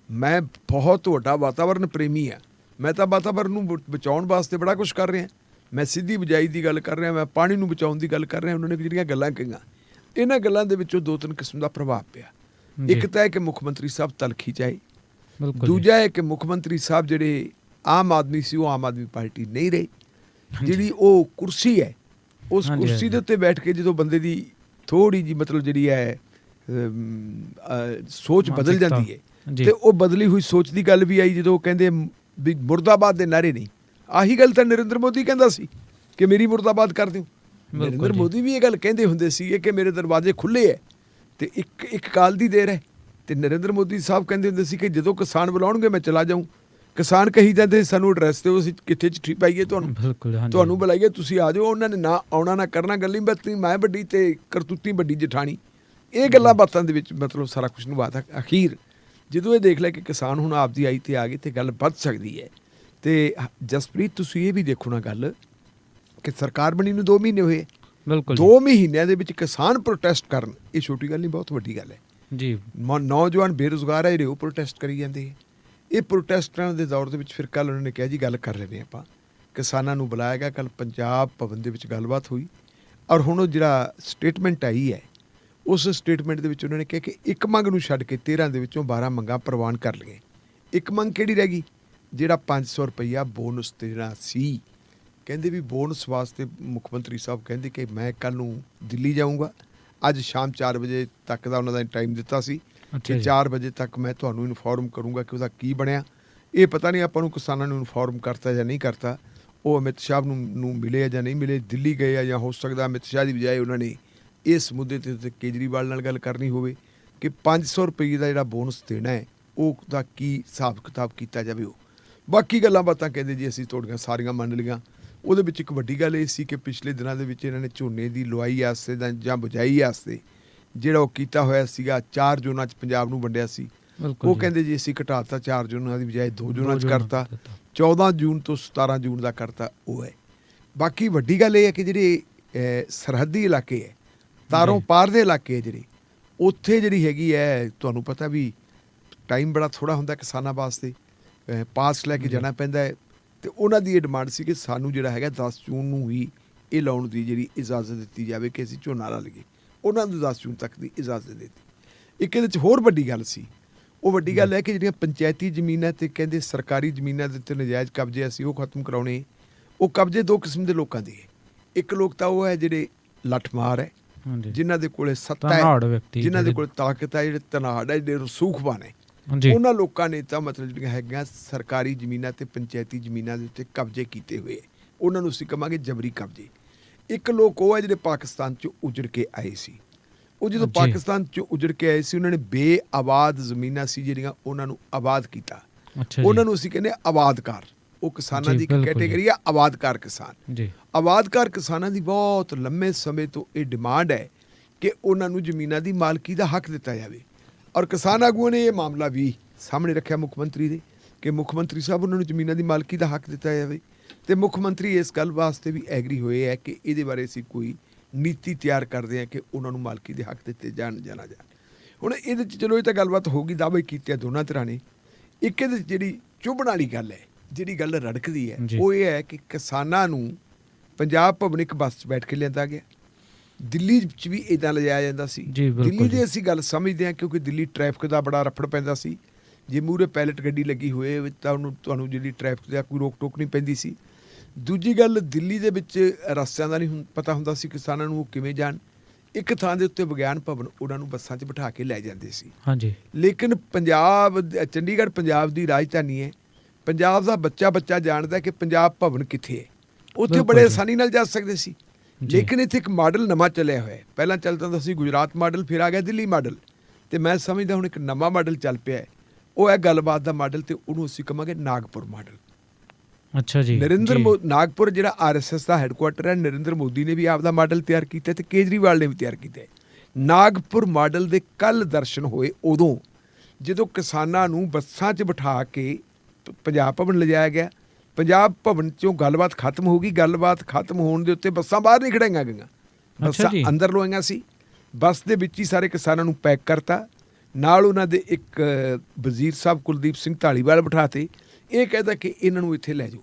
ਮੈਂ ਬਹੁਤ ਵੱਡਾ ਵਾਤਾਵਰਨ ਪ੍ਰੇਮੀ ਹਾਂ, ਮੈਂ ਤਾਂ ਵਾਤਾਵਰਨ ਨੂੰ ਬਚਾਉਣ ਵਾਸਤੇ ਬੜਾ ਕੁਛ ਕਰ ਰਿਹਾ, ਮੈਂ ਸਿੱਧੀ ਬਿਜਾਈ ਦੀ ਗੱਲ ਕਰ ਰਿਹਾ, ਮੈਂ ਪਾਣੀ ਨੂੰ ਬਚਾਉਣ ਦੀ ਗੱਲ ਕਰ ਰਿਹਾ। ਉਹਨਾਂ ਨੇ ਜਿਹੜੀਆਂ ਗੱਲਾਂ ਕਹੀਆਂ, ਇਹਨਾਂ ਗੱਲਾਂ ਦੇ ਵਿੱਚੋਂ 2-3 ਕਿਸਮ ਦਾ ਪ੍ਰਭਾਵ ਪਿਆ। ਇੱਕ ਤਾਂ ਹੈ ਕਿ ਮੁੱਖ ਮੰਤਰੀ ਸਾਹਿਬ ਤਲਖੀ 'ਚ ਆਏ, ਦੂਜਾ ਹੈ ਕਿ ਮੁੱਖ ਮੰਤਰੀ ਸਾਹਿਬ ਜਿਹੜੇ ਆਮ ਆਦਮੀ ਸੀ ਉਹ ਆਮ ਆਦਮੀ ਪਾਰਟੀ ਨਹੀਂ ਰਹੇ। ਜਿਹੜੀ ਉਹ ਕੁਰਸੀ ਹੈ, ਉਸ ਕੁਰਸੀ ਦੇ ਉੱਤੇ ਬੈਠ ਕੇ ਜਦੋਂ ਬੰਦੇ ਦੀ ਥੋੜ੍ਹੀ ਜਿਹੀ ਮਤਲਬ ਜਿਹੜੀ ਹੈ ਸੋਚ ਬਦਲ ਜਾਂਦੀ ਹੈ, ਅਤੇ ਉਹ ਬਦਲੀ ਹੋਈ ਸੋਚ ਦੀ ਗੱਲ ਵੀ ਆਈ ਜਦੋਂ ਉਹ ਕਹਿੰਦੇ ਵੀ ਮੁਰਦਾਬਾਦ ਦੇ ਨਾਅਰੇ ਨਹੀਂ। ਆਹੀ ਗੱਲ ਤਾਂ ਨਰਿੰਦਰ ਮੋਦੀ ਕਹਿੰਦਾ ਸੀ ਕਿ ਮੇਰੀ ਮੁਰਦਾਬਾਦ ਕਰ ਦਿਓ। ਨਰਿੰਦਰ ਮੋਦੀ ਵੀ ਇਹ ਗੱਲ ਕਹਿੰਦੇ ਹੁੰਦੇ ਸੀ ਕਿ ਮੇਰੇ ਦਰਵਾਜ਼ੇ ਖੁੱਲ੍ਹੇ ਹੈ ਅਤੇ ਇੱਕ ਕਾਲ ਦੀ ਦੇਰ ਹੈ। ਅਤੇ ਨਰਿੰਦਰ ਮੋਦੀ ਸਾਹਿਬ ਕਹਿੰਦੇ ਹੁੰਦੇ ਸੀ ਕਿ ਜਦੋਂ ਕਿਸਾਨ ਬੁਲਾਉਣਗੇ ਮੈਂ ਚਲਾ ਜਾਊਂ। ਕਿਸਾਨ ਕਹੀ ਜਾਂਦੇ ਸਾਨੂੰ ਐਡਰੈਸ ਦਿਓ, ਅਸੀਂ ਕਿੱਥੇ ਚਿੱਠੀ ਪਾਈਏ ਤੁਹਾਨੂੰ ਬੁਲਾਈਏ, ਤੁਸੀਂ ਆ ਜਾਓ। ਉਹਨਾਂ ਨੇ ਨਾ ਆਉਣਾ ਨਾ ਕਰਨਾ, ਗੱਲੀ ਬੱਤੀ ਮੈਂ ਵੱਡੀ ਅਤੇ ਕਰਤੂਤੀ ਵੱਡੀ ਜਠਾਣੀ। ਇਹ ਗੱਲਾਂ ਬਾਤਾਂ ਦੇ ਵਿੱਚ ਮਤਲਬ ਸਾਰਾ ਕੁਛ ਨੂੰ ਬਾਤ ਅਖੀਰ ਜਦੋਂ ਇਹ ਦੇਖ ਲਿਆ ਕਿ ਕਿਸਾਨ ਹੁਣ ਆਪਦੀ ਆਈ 'ਤੇ ਆ ਗਏ ਅਤੇ ਗੱਲ ਵੱਧ ਸਕਦੀ ਹੈ। ਅਤੇ ਜਸਪ੍ਰੀਤ ਤੁਸੀਂ ਇਹ ਵੀ ਦੇਖੋ ਨਾ ਗੱਲ ਕਿ ਸਰਕਾਰ ਬਣੀ ਨੂੰ 2 ਮਹੀਨੇ ਹੋਏ, 2 ਮਹੀਨਿਆਂ ਦੇ ਵਿੱਚ ਕਿਸਾਨ ਪ੍ਰੋਟੈਸਟ ਕਰਨ, ਇਹ ਛੋਟੀ ਗੱਲ ਨਹੀਂ, ਬਹੁਤ ਵੱਡੀ ਗੱਲ ਹੈ ਜੀ। ਨੌਜਵਾਨ ਬੇਰੁਜ਼ਗਾਰ ਹੈ ਜਿਹੜੇ ਉਹ ਪ੍ਰੋਟੈਸਟ ਕਰੀ ਜਾਂਦੇ ਹੈ। ਇਹ ਪ੍ਰੋਟੈਸਟਰਾਂ ਦੇ ਦੌਰ ਦੇ ਵਿੱਚ ਫਿਰ ਕੱਲ੍ਹ ਉਹਨਾਂ ਨੇ ਕਿਹਾ ਜੀ ਗੱਲ ਕਰ ਲੈਂਦੇ ਆਪਾਂ, ਕਿਸਾਨਾਂ ਨੂੰ ਬੁਲਾਇਆ ਗਿਆ। ਕੱਲ੍ਹ ਪੰਜਾਬ ਭਵਨ ਦੇ ਵਿੱਚ ਗੱਲਬਾਤ ਹੋਈ ਔਰ ਹੁਣ ਉਹ ਜਿਹੜਾ ਸਟੇਟਮੈਂਟ ਆਈ ਹੈ, ਉਸ ਸਟੇਟਮੈਂਟ ਦੇ ਵਿੱਚ ਉਹਨਾਂ ਨੇ ਕਿਹਾ ਕਿ ਇੱਕ ਮੰਗ ਨੂੰ ਛੱਡ ਕੇ 13 ਦੇ ਵਿੱਚੋਂ 12 ਮੰਗਾਂ ਪ੍ਰਵਾਨ ਕਰ ਲਈਆਂ। ਇੱਕ ਮੰਗ ਕਿਹੜੀ ਰਹਿ ਗਈ? ਜਿਹੜਾ 500 ਰੁਪਈਆ ਬੋਨਸ ਦੇਣਾ ਸੀ। ਕਹਿੰਦੇ ਵੀ ਬੋਨਸ ਵਾਸਤੇ ਮੁੱਖ ਮੰਤਰੀ ਸਾਹਿਬ ਕਹਿੰਦੇ ਕਿ ਮੈਂ ਕੱਲ੍ਹ ਨੂੰ ਦਿੱਲੀ ਜਾਊਂਗਾ, ਅੱਜ ਸ਼ਾਮ 4 ਵਜੇ ਤੱਕ ਦਾ ਉਹਨਾਂ ਦਾ ਟਾਈਮ ਦਿੱਤਾ ਸੀ ਕਿ 4 ਵਜੇ ਤੱਕ ਮੈਂ ਤੁਹਾਨੂੰ ਇਨਫੋਰਮ ਕਰੂੰਗਾ ਕਿ ਉਹਦਾ ਕੀ ਬਣਿਆ। ਇਹ ਪਤਾ ਨਹੀਂ ਆਪਾਂ ਨੂੰ ਕਿਸਾਨਾਂ ਨੂੰ ਇਨਫੋਰਮ ਕਰਤਾ ਜਾਂ ਨਹੀਂ ਕਰਤਾ, ਉਹ ਅਮਿਤ ਸ਼ਾਹ ਨੂੰ ਮਿਲੇ ਆ ਜਾਂ ਨਹੀਂ ਮਿਲੇ, ਦਿੱਲੀ ਗਏ ਆ ਜਾਂ ਹੋ ਸਕਦਾ ਅਮਿਤ ਸ਼ਾਹ ਦੀ ਬਜਾਏ ਉਹਨਾਂ ਨੇ ਇਸ ਮੁੱਦੇ 'ਤੇ ਕੇਜਰੀਵਾਲ ਨਾਲ ਗੱਲ ਕਰਨੀ ਹੋਵੇ ਕਿ 500 ਰੁਪਏ ਦਾ ਜਿਹੜਾ ਬੋਨਸ ਦੇਣਾ ਹੈ ਉਹਦਾ ਕੀ ਹਿਸਾਬ ਕਿਤਾਬ ਕੀਤਾ ਜਾਵੇ। ਉਹ ਬਾਕੀ ਗੱਲਾਂ ਬਾਤਾਂ ਕਹਿੰਦੇ ਜੀ ਅਸੀਂ ਤੁਹਾਡੀਆਂ ਸਾਰੀਆਂ ਮੰਨ ਲਈਆਂ। ਉਹਦੇ ਵਿੱਚ ਇੱਕ ਵੱਡੀ ਗੱਲ ਇਹ ਸੀ ਕਿ ਪਿਛਲੇ ਦਿਨਾਂ ਦੇ ਵਿੱਚ ਇਹਨਾਂ ਨੇ ਝੋਨੇ ਦੀ ਲੁਆਈ ਵਾਸਤੇ ਜਾਂ ਬੁਝਾਈ ਵਾਸਤੇ ਜਿਹੜਾ ਉਹ ਕੀਤਾ ਹੋਇਆ ਸੀਗਾ 4 ਜ਼ੋਨਾਂ 'ਚ ਪੰਜਾਬ ਨੂੰ ਵੰਡਿਆ ਸੀ। ਬਿਲਕੁਲ ਉਹ ਜੀ। ਕਹਿੰਦੇ ਜੀ ਅਸੀਂ ਘਟਾਤਾ 4 ਜ਼ੋਨਾਂ ਦੀ ਬਜਾਏ 2 ਜ਼ੋਨਾਂ 'ਚ ਜ਼ੋਨਾਂ ਕਰਤਾ, ਕਰ ਦਿੱਤਾ। 14 ਜੂਨ ਤੋਂ 17 ਜੂਨ ਦਾ ਕਰਤਾ ਉਹ ਹੈ। ਬਾਕੀ ਵੱਡੀ ਗੱਲ ਇਹ ਹੈ ਕਿ ਜਿਹੜੇ ਸਰਹੱਦੀ ਇਲਾਕੇ ਹੈ, ਤਾਰੋਂ ਜੀ। ਪਾਰ ਦੇ ਇਲਾਕੇ ਹੈ ਜਿਹੜੇ, ਉੱਥੇ ਜਿਹੜੀ ਹੈਗੀ ਹੈ ਤੁਹਾਨੂੰ ਪਤਾ ਵੀ ਟਾਈਮ ਬੜਾ ਥੋੜ੍ਹਾ ਹੁੰਦਾ ਕਿਸਾਨਾਂ ਵਾਸਤੇ, ਪਾਸ ਲੈ ਕੇ ਜੀ। ਜਾਣਾ ਪੈਂਦਾ ਹੈ। ਅਤੇ ਉਹਨਾਂ ਦੀ ਇਹ ਡਿਮਾਂਡ ਸੀ ਕਿ ਸਾਨੂੰ ਜਿਹੜਾ ਹੈਗਾ 10 ਜੂਨ ਨੂੰ ਹੀ ਇਹ ਲਾਉਣ ਦੀ ਜਿਹੜੀ ਇਜਾਜ਼ਤ ਦਿੱਤੀ ਜਾਵੇ ਕਿ ਅਸੀਂ ਝੋਨਾ ਲਾ ਲਈਏ। ਉਹਨਾਂ ਨੂੰ 10 ਜੂਨ ਤੱਕ ਦੀ ਇਜਾਜ਼ਤ ਦਿੱਤੀ। ਇੱਕ ਇਹਦੇ 'ਚ ਹੋਰ ਵੱਡੀ ਗੱਲ ਸੀ, ਉਹ ਵੱਡੀ ਗੱਲ ਹੈ ਕਿ ਜਿਹੜੀਆਂ ਪੰਚਾਇਤੀ ਜ਼ਮੀਨਾਂ ਅਤੇ ਕਹਿੰਦੇ ਸਰਕਾਰੀ ਜ਼ਮੀਨਾਂ ਦੇ ਉੱਤੇ ਨਜਾਇਜ਼ ਕਬਜ਼ੇ ਅਸੀਂ ਉਹ ਖਤਮ ਕਰਾਉਣੇ। ਉਹ ਕਬਜ਼ੇ 2 ਕਿਸਮ ਦੇ ਲੋਕਾਂ ਦੇ ਹੈ। ਇੱਕ ਲੋਕ ਤਾਂ ਉਹ ਹੈ ਜਿਹੜੇ ਲੱਠਮਾਰ ਹੈ, ਹਾਂਜੀ। ਜਿਨ੍ਹਾਂ ਦੇ ਕੋਲੇ ਸੱਤਾ ਧਨਾੜ ਹੈ, ਵਿਅਕਤੀ ਜਿਨ੍ਹਾਂ ਦੇ ਜਿਹੜੇ- ਕੋਲ ਤਾਕਤ ਹੈ, ਜਿਹੜੇ ਧਨਾੜ ਹੈ, ਜਿਹੜੇ ਰਸੂਖਵਾਨ ਹੈ। ਹਾਂਜੀ। ਉਹਨਾਂ ਲੋਕਾਂ ਨੇ ਤਾਂ ਮਤਲਬ ਜਿਹੜੀਆਂ ਹੈਗੀਆਂ ਸਰਕਾਰੀ ਜ਼ਮੀਨਾਂ ਤੇ ਪੰਚਾਇਤੀ ਜ਼ਮੀਨਾਂ ਦੇ ਉੱਤੇ ਕਬਜ਼ੇ ਕੀਤੇ ਹੋਏ, ਉਹਨਾਂ ਨੂੰ ਅਸੀਂ ਕਹਾਂਗੇ ਜਬਰੀ ਕਬਜ਼ੇ। ਇੱਕ ਲੋਕ ਉਹ ਹੈ ਜਿਹੜੇ ਪਾਕਿਸਤਾਨ 'ਚ ਉਜੜ ਕੇ ਆਏ ਸੀ। ਉਹ ਜਦੋਂ ਜੀ। ਪਾਕਿਸਤਾਨ 'ਚ ਉਜੜ ਕੇ ਆਏ ਸੀ, ਉਹਨਾਂ ਨੇ ਬੇਆਬਾਦ ਜ਼ਮੀਨਾਂ ਸੀ ਜਿਹੜੀਆਂ, ਉਹਨਾਂ ਨੂੰ ਆਬਾਦ ਕੀਤਾ। ਅੱਛਾ ਜੀ। ਉਹਨਾਂ ਨੂੰ ਅਸੀਂ ਕਹਿੰਦੇ ਆਬਾਦਕਾਰ। ਉਹ ਕਿਸਾਨਾਂ ਜੀ, ਦੀ ਇੱਕ ਬਿਲਕੁਲ ਜੀ। ਕੈਟੇਗਰੀ ਆ ਆਬਾਦਕਾਰ ਕਿਸਾਨ। ਜੀ। ਆਬਾਦਕਾਰ ਕਿਸਾਨਾਂ ਦੀ ਬਹੁਤ ਲੰਮੇ ਸਮੇਂ ਤੋਂ ਇਹ ਡਿਮਾਂਡ ਹੈ ਕਿ ਉਹਨਾਂ ਨੂੰ ਜ਼ਮੀਨਾਂ ਦੀ ਮਾਲਕੀ ਦਾ ਹੱਕ ਦਿੱਤਾ ਜਾਵੇ। ਔਰ ਕਿਸਾਨ ਆਗੂਆਂ ਨੇ ਇਹ ਮਾਮਲਾ ਵੀ ਸਾਹਮਣੇ ਰੱਖਿਆ ਮੁੱਖ ਮੰਤਰੀ ਦੇ ਕਿ ਮੁੱਖ ਮੰਤਰੀ ਸਾਹਿਬ ਉਹਨਾਂ ਨੂੰ ਜ਼ਮੀਨਾਂ ਦੀ ਮਾਲਕੀ ਦਾ ਹੱਕ ਦਿੱਤਾ ਜਾਵੇ। ਅਤੇ ਮੁੱਖ ਮੰਤਰੀ ਇਸ ਗੱਲ ਵਾਸਤੇ ਵੀ ਐਗਰੀ ਹੋਏ ਹੈ ਕਿ ਇਹਦੇ ਬਾਰੇ ਅਸੀਂ ਕੋਈ ਨੀਤੀ ਤਿਆਰ ਕਰਦੇ ਹਾਂ ਕਿ ਉਹਨਾਂ ਨੂੰ ਮਾਲਕੀ ਦੇ ਹੱਕ ਦਿੱਤੇ ਜਾਣ ਜਾਂ ਨਾ ਜਾਣ। ਹੁਣ ਇਹਦੇ 'ਚ ਚਲੋ ਇਹ ਤਾਂ ਗੱਲਬਾਤ ਹੋ ਗਈ, ਦਾਅਵੇ ਕੀਤੇ ਆ ਦੋਨਾਂ ਧਿਰਾਂ ਨੇ। ਇੱਕ ਇਹਦੇ 'ਚ ਜਿਹੜੀ ਚੁਭਣ ਵਾਲੀ ਗੱਲ ਹੈ, ਜਿਹੜੀ ਗੱਲ ਰੜਕਦੀ ਹੈ, ਜੀ। ਉਹ ਇਹ ਹੈ ਕਿ ਕਿਸਾਨਾਂ ਨੂੰ ਪੰਜਾਬ ਭਵਨ ਇੱਕ ਬੱਸ 'ਚ ਬੈਠ ਕੇ ਲਿਆਂਦਾ ਗਿਆ। ਦਿੱਲੀ 'ਚ ਵੀ ਇੱਦਾਂ ਲਿਜਾਇਆ ਜਾਂਦਾ ਸੀ। ਜੀ, ਬਿਲਕੁਲ ਦਿੱਲੀ ਜੀ। ਦੀ ਅਸੀਂ ਗੱਲ ਸਮਝਦੇ ਹਾਂ ਕਿਉਂਕਿ ਦਿੱਲੀ ਟ੍ਰੈਫਿਕ ਦਾ ਬੜਾ ਰਫੜ ਪੈਂਦਾ ਸੀ। ਜੇ ਮੂਹਰੇ ਪੈਲਟ ਗੱਡੀ ਲੱਗੀ ਹੋਏ ਤਾਂ ਤੁਹਾਨੂੰ ਜਿਹੜੀ ਟ੍ਰੈਫਿਕ ਦਾ ਕੋਈ ਰੋਕ ਟੋਕ ਨਹੀਂ ਪੈਂਦੀ ਸੀ। ਦੂਜੀ ਗੱਲ, ਦਿੱਲੀ ਦੇ ਵਿੱਚ ਰਸਤਿਆਂ ਦਾ ਨਹੀਂ ਪਤਾ ਹੁੰਦਾ ਸੀ ਕਿਸਾਨਾਂ ਨੂੰ ਉਹ ਕਿਵੇਂ ਜਾਣ। ਇੱਕ ਥਾਂ ਦੇ ਉੱਤੇ ਵਿਗਿਆਨ ਭਵਨ ਉਹਨਾਂ ਨੂੰ ਬੱਸਾਂ 'ਚ ਬਿਠਾ ਕੇ ਲੈ ਜਾਂਦੇ ਸੀ। ਹਾਂਜੀ। ਲੇਕਿਨ ਚੰਡੀਗੜ੍ਹ ਪੰਜਾਬ ਦੀ ਰਾਜਧਾਨੀ ਹੈ। ਪੰਜਾਬ ਦਾ ਬੱਚਾ ਜਾਣਦਾ ਕਿ ਪੰਜਾਬ ਭਵਨ ਕਿੱਥੇ ਹੈ। ਉੱਥੇ ਬਿਲਕੁਲ ਬੜੇ ਜੀ। ਆਸਾਨੀ ਨਾਲ ਜਾ ਸਕਦੇ ਸੀ। ਜੀ। ਲੇਕਿਨ ਇੱਥੇ ਇੱਕ ਮਾਡਲ ਨਵਾਂ ਚੱਲਿਆ ਹੋਇਆ ਹੈ। ਪਹਿਲਾਂ ਚੱਲਦਾ ਹੁੰਦਾ ਸੀ ਗੁਜਰਾਤ ਮਾਡਲ, ਫਿਰ ਆ ਗਿਆ ਦਿੱਲੀ ਮਾਡਲ, ਅਤੇ ਮੈਂ ਸਮਝਦਾ ਹੁਣ ਇੱਕ ਨਵਾਂ ਮਾਡਲ ਚੱਲ ਪਿਆ ਹੈ। ਉਹ ਹੈ ਗੱਲਬਾਤ ਦਾ ਮਾਡਲ, ਅਤੇ ਉਹਨੂੰ ਅਸੀਂ ਕਹਾਂਗੇ ਨਾਗਪੁਰ ਮਾਡਲ। ਅੱਛਾ ਜੀ। ਨਰਿੰਦਰ ਜੀ। ਨਾਗਪੁਰ ਜਿਹੜਾ RSS ਦਾ ਹੈੱਡਕੁਆਟਰ ਹੈ, ਨਰਿੰਦਰ ਮੋਦੀ ਨੇ ਵੀ ਆਪਦਾ ਮਾਡਲ ਤਿਆਰ ਕੀਤਾ ਅਤੇ ਕੇਜਰੀਵਾਲ ਨੇ ਵੀ ਤਿਆਰ ਕੀਤਾ ਹੈ। ਨਾਗਪੁਰ ਮਾਡਲ ਦੇ ਕੱਲ੍ਹ ਦਰਸ਼ਨ ਹੋਏ ਉਦੋਂ ਜਦੋਂ ਕਿਸਾਨਾਂ ਨੂੰ ਬੱਸਾਂ 'ਚ ਬਿਠਾ ਕੇ ਪੰਜਾਬ ਭਵਨ ਲਿਜਾਇਆ ਗਿਆ। ਪੰਜਾਬ ਭਵਨ 'ਚੋਂ ਗੱਲਬਾਤ ਖਤਮ ਹੋ ਗਈ। ਗੱਲਬਾਤ ਖਤਮ ਹੋਣ ਦੇ ਉੱਤੇ ਬੱਸਾਂ ਬਾਹਰ ਨਹੀਂ ਖੜਾਈਆਂ ਗਈਆਂ, ਬੱਸਾਂ ਜੀ। ਅੰਦਰ ਲਵਾਈਆਂ ਸੀ। ਬੱਸ ਦੇ ਵਿੱਚ ਹੀ ਸਾਰੇ ਕਿਸਾਨਾਂ ਨੂੰ ਪੈਕ ਕਰਤਾ। ਨਾਲ ਉਹਨਾਂ ਦੇ ਇੱਕ ਵਜ਼ੀਰ ਸਾਹਿਬ ਕੁਲਦੀਪ ਸਿੰਘ ਧਾਲੀਵਾਲ ਬਿਠਾਤੇ। ਇਹ ਕਹਿੰਦਾ ਕਿ ਇਹਨਾਂ ਨੂੰ ਇੱਥੇ ਲੈ ਜਾਓ।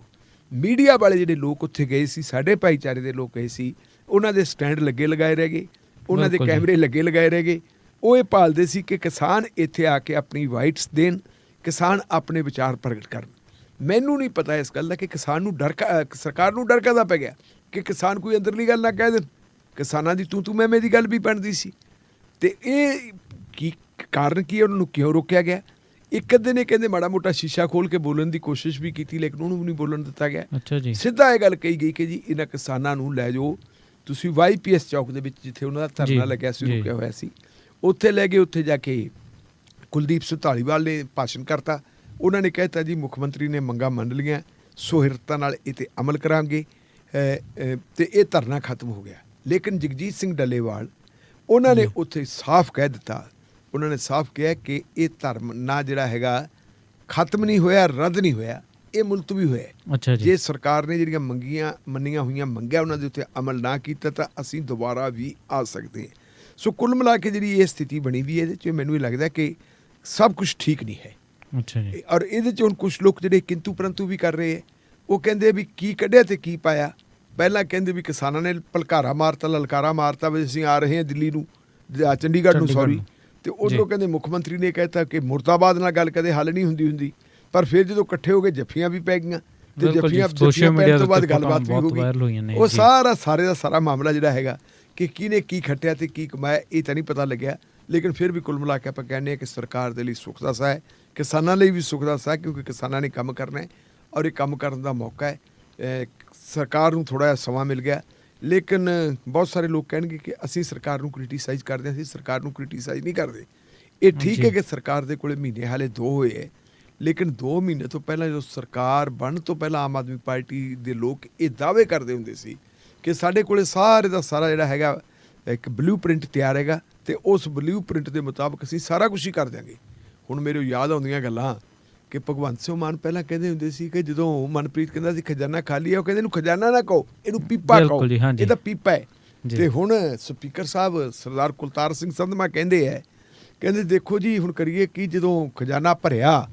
ਮੀਡੀਆ ਵਾਲੇ ਜਿਹੜੇ ਲੋਕ ਉੱਥੇ ਗਏ ਸੀ, ਸਾਡੇ ਭਾਈਚਾਰੇ ਦੇ ਲੋਕ ਗਏ ਸੀ, ਉਹਨਾਂ ਦੇ ਸਟੈਂਡ ਲਗਾਏ ਰਹਿ ਗਏ, ਉਹਨਾਂ ਦੇ ਬਿਲਕੁਲ ਜੀ। ਕੈਮਰੇ ਲਗਾਏ ਰਹਿ ਗਏ। ਉਹ ਇਹ ਭਾਲਦੇ ਸੀ ਕਿ ਕਿਸਾਨ ਇੱਥੇ ਆ ਕੇ ਆਪਣੀ ਵਾਈਟਸ ਦੇਣ, ਕਿਸਾਨ ਆਪਣੇ ਵਿਚਾਰ ਪ੍ਰਗਟ ਕਰਨ। ਮੈਨੂੰ ਨਹੀਂ ਪਤਾ ਇਸ ਗੱਲ ਦਾ ਕਿ ਕਿਸਾਨ ਨੂੰ ਸਰਕਾਰ ਨੂੰ ਡਰ ਕਾਹਦਾ ਪੈ ਗਿਆ ਕਿ ਕਿਸਾਨ ਕੋਈ ਅੰਦਰਲੀ ਗੱਲ ਨਾ ਕਹਿ ਦੇਣ। ਕਿਸਾਨਾਂ ਦੀ ਤੂੰ ਮੈਂ ਦੀ ਗੱਲ ਵੀ ਬਣਦੀ ਸੀ। ਅਤੇ ਇਹ ਕੀ ਕਾਰਨ ਕੀ ਹੈ, ਉਹਨਾਂ ਨੂੰ ਕਿਉਂ ਰੋਕਿਆ ਗਿਆ? ਇੱਕ ਅੱਧੇ ਨੇ ਕਹਿੰਦੇ ਮਾੜਾ ਮੋਟਾ ਸ਼ੀਸ਼ਾ ਖੋਲ੍ਹ ਕੇ ਬੋਲਣ ਦੀ ਕੋਸ਼ਿਸ਼ ਵੀ ਕੀਤੀ, ਲੇਕਿਨ ਉਹਨੂੰ ਵੀ ਨਹੀਂ ਬੋਲਣ ਦਿੱਤਾ ਗਿਆ। ਅੱਛਾ ਜੀ। ਸਿੱਧਾ ਇਹ ਗੱਲ ਕਹੀ ਗਈ ਕਿ ਜੀ ਇਹਨਾਂ ਕਿਸਾਨਾਂ ਨੂੰ ਲੈ ਜਾਓ ਤੁਸੀਂ YPS ਚੌਕ ਦੇ ਵਿੱਚ, ਜਿੱਥੇ ਉਹਨਾਂ ਦਾ ਧਰਨਾ ਲੱਗਿਆ ਸੀ, ਰੁਕਿਆ ਹੋਇਆ ਸੀ, ਉੱਥੇ ਲੈ ਗਏ। ਉੱਥੇ ਜਾ ਕੇ ਕੁਲਦੀਪ ਸਿੰਘ ਧਾਲੀਵਾਲ ਨੇ ਭਾਸ਼ਣ ਕਰਤਾ। ਉਹਨਾਂ ਨੇ ਕਹਿਤਾ ਜੀ ਮੁੱਖ ਮੰਤਰੀ ਨੇ ਮੰਗਾਂ ਮੰਨ ਲਈਆਂ, ਸੁਹਿਰਦਤਾ ਨਾਲ ਇਹ 'ਤੇ ਅਮਲ ਕਰਾਂਗੇ, ਅਤੇ ਇਹ ਧਰਨਾ ਖਤਮ ਹੋ ਗਿਆ। ਲੇਕਿਨ ਜਗਜੀਤ ਸਿੰਘ ਡੱਲੇਵਾਲ ਉਹਨਾਂ ਨੇ ਉੱਥੇ ਸਾਫ਼ ਕਹਿ ਦਿੱਤਾ, ਉਹਨਾਂ ਨੇ ਸਾਫ਼ ਕਿਹਾ ਕਿ ਇਹ ਧਰਮ ਨਾ ਜਿਹੜਾ ਹੈਗਾ ਖਤਮ ਨਹੀਂ ਹੋਇਆ, ਰੱਦ ਨਹੀਂ ਹੋਇਆ, ਇਹ ਮੁਲਤਵੀ ਹੋਇਆ। ਅੱਛਾ ਜੀ। ਜੇ ਸਰਕਾਰ ਨੇ ਜਿਹੜੀਆਂ ਮੰਨੀਆਂ ਹੋਈਆਂ ਮੰਗਾਂ ਉਹਨਾਂ ਦੇ ਉੱਤੇ ਅਮਲ ਨਾ ਕੀਤਾ ਤਾਂ ਅਸੀਂ ਦੁਬਾਰਾ ਵੀ ਆ ਸਕਦੇ ਹਾਂ। ਸੋ ਕੁੱਲ ਮਿਲਾ ਕੇ ਜਿਹੜੀ ਇਹ ਸਥਿਤੀ ਬਣੀ ਵੀ ਇਹਦੇ 'ਚ ਮੈਨੂੰ ਇਹ ਲੱਗਦਾ ਕਿ ਸਭ ਕੁਝ ਠੀਕ ਨਹੀਂ ਹੈ। ਅੱਛਾ ਜੀ। ਔਰ ਇਹਦੇ 'ਚ ਹੁਣ ਕੁਛ ਲੋਕ ਜਿਹੜੇ ਕਿੰਤੂ ਪਰੰਤੂ ਵੀ ਕਰ ਰਹੇ ਹੈ। ਉਹ ਕਹਿੰਦੇ ਵੀ ਕੀ ਕੱਢਿਆ ਤੇ ਕੀ ਪਾਇਆ। ਪਹਿਲਾਂ ਕਹਿੰਦੇ ਵੀ ਕਿਸਾਨਾਂ ਨੇ ਲਲਕਾਰਾ ਮਾਰਤਾ ਵੀ ਅਸੀਂ ਆ ਰਹੇ ਹਾਂ ਦਿੱਲੀ ਨੂੰ, ਚੰਡੀਗੜ੍ਹ ਨੂੰ, ਸੌਰੀ। ਅਤੇ ਉੱਧਰੋਂ ਕਹਿੰਦੇ ਮੁੱਖ ਮੰਤਰੀ ਨੇ ਕਹਿਤਾ ਕਿ ਮੁਰਦਾਬਾਦ ਨਾਲ ਗੱਲ ਕਦੇ ਹੱਲ ਨਹੀਂ ਹੁੰਦੀ। ਪਰ ਫਿਰ ਜਦੋਂ ਇਕੱਠੇ ਹੋ ਗਏ ਜੱਫੀਆਂ ਵੀ ਪੈ ਗਈਆਂ, ਅਤੇ ਜੱਫੀਆਂ ਪੈਣ ਤੋਂ ਬਾਅਦ ਗੱਲਬਾਤ ਵੀ ਹੋ ਗਈ। ਉਹ ਸਾਰੇ ਦਾ ਸਾਰਾ ਮਾਮਲਾ ਜਿਹੜਾ ਹੈਗਾ ਕਿ ਕਿਹਨੇ ਕੀ ਖੱਟਿਆ ਅਤੇ ਕੀ ਕਮਾਇਆ, ਇਹ ਤਾਂ ਨਹੀਂ ਪਤਾ ਲੱਗਿਆ। ਲੇਕਿਨ ਫਿਰ ਵੀ ਕੁੱਲ ਮਿਲਾ ਕੇ ਆਪਾਂ ਕਹਿੰਦੇ ਹਾਂ ਕਿ ਸਰਕਾਰ ਦੇ ਲਈ ਸੁੱਖ ਦਾ ਸਾਹ ਹੈ, ਕਿਸਾਨਾਂ ਲਈ ਵੀ ਸੁੱਖ ਦਾ ਸਾਹ, ਕਿਉਂਕਿ ਕਿਸਾਨਾਂ ਨੇ ਕੰਮ ਕਰਨਾ ਹੈ ਔਰ ਇਹ ਕੰਮ ਕਰਨ ਦਾ ਮੌਕਾ ਹੈ। ਸਰਕਾਰ ਨੂੰ ਥੋੜ੍ਹਾ ਜਿਹਾ ਸਮਾਂ ਮਿਲ ਗਿਆ। ਲੇਕਿਨ ਬਹੁਤ ਸਾਰੇ ਲੋਕ ਕਹਿਣਗੇ ਕਿ ਅਸੀਂ ਸਰਕਾਰ ਨੂੰ ਕ੍ਰਿਟੀਸਾਈਜ਼ ਕਰਦੇ ਹਾਂ। ਅਸੀਂ ਸਰਕਾਰ ਨੂੰ ਕ੍ਰਿਟੀਸਾਈਜ਼ ਨਹੀਂ ਕਰਦੇ। ਇਹ ਠੀਕ ਹੈ ਕਿ ਸਰਕਾਰ ਦੇ ਕੋਲੇ ਮਹੀਨੇ ਹਾਲੇ 2 ਹੋਏ ਹੈ, ਲੇਕਿਨ 2 ਮਹੀਨੇ ਤੋਂ ਪਹਿਲਾਂ ਜਦੋਂ ਸਰਕਾਰ ਬਣਨ ਤੋਂ ਪਹਿਲਾਂ ਆਮ ਆਦਮੀ ਪਾਰਟੀ ਦੇ ਲੋਕ ਇਹ ਦਾਅਵੇ ਕਰਦੇ ਹੁੰਦੇ ਸੀ ਕਿ ਸਾਡੇ ਕੋਲੇ ਸਾਰੇ ਦਾ ਸਾਰਾ ਜਿਹੜਾ ਹੈਗਾ ਇੱਕ ਬਲੂ ਪ੍ਰਿੰਟ ਤਿਆਰ ਹੈਗਾ ਅਤੇ ਉਸ ਬਲੂ ਪ੍ਰਿੰਟ ਦੇ ਮੁਤਾਬਕ ਅਸੀਂ ਸਾਰਾ ਕੁਛ ਹੀ ਕਰ ਦਿਆਂਗੇ। ਹੁਣ ਮੇਰੇ ਯਾਦ ਆਉਂਦੀਆਂ ਗੱਲਾਂ ਕਿ ਭਗਵੰਤ ਸਿੰਘ ਮਾਨ ਪਹਿਲਾਂ ਕਹਿੰਦੇ ਹੁੰਦੇ ਸੀ ਕਿ ਜਦੋਂ ਮਨਪ੍ਰੀਤ ਕਹਿੰਦਾ ਸੀ ਖਜ਼ਾਨਾ ਖਾਲੀ ਹੈ, ਉਹ ਕਹਿੰਦੇ ਇਹਨੂੰ ਖਜ਼ਾਨਾ ਨਾ ਕਹੋ, ਇਹਨੂੰ ਪੀਪਾ ਕਹੋ, ਬਿਲਕੁਲ ਜੀ, ਹਾਂਜੀ। ਇਹ ਤਾਂ ਪੀਪਾ ਹੈ। ਜੀ। ਤੇ ਹੁਣ ਸਪੀਕਰ ਸਾਹਿਬ ਸਰਦਾਰ ਕੁਲਤਾਰ ਸਿੰਘ ਸੰਧਮਾ ਕਹਿੰਦੇ ਦੇਖੋ ਜੀ ਹੁਣ ਕਰੀਏ ਕਿ ਜਦੋਂ ਖਜ਼ਾਨਾ ਭਰਿਆ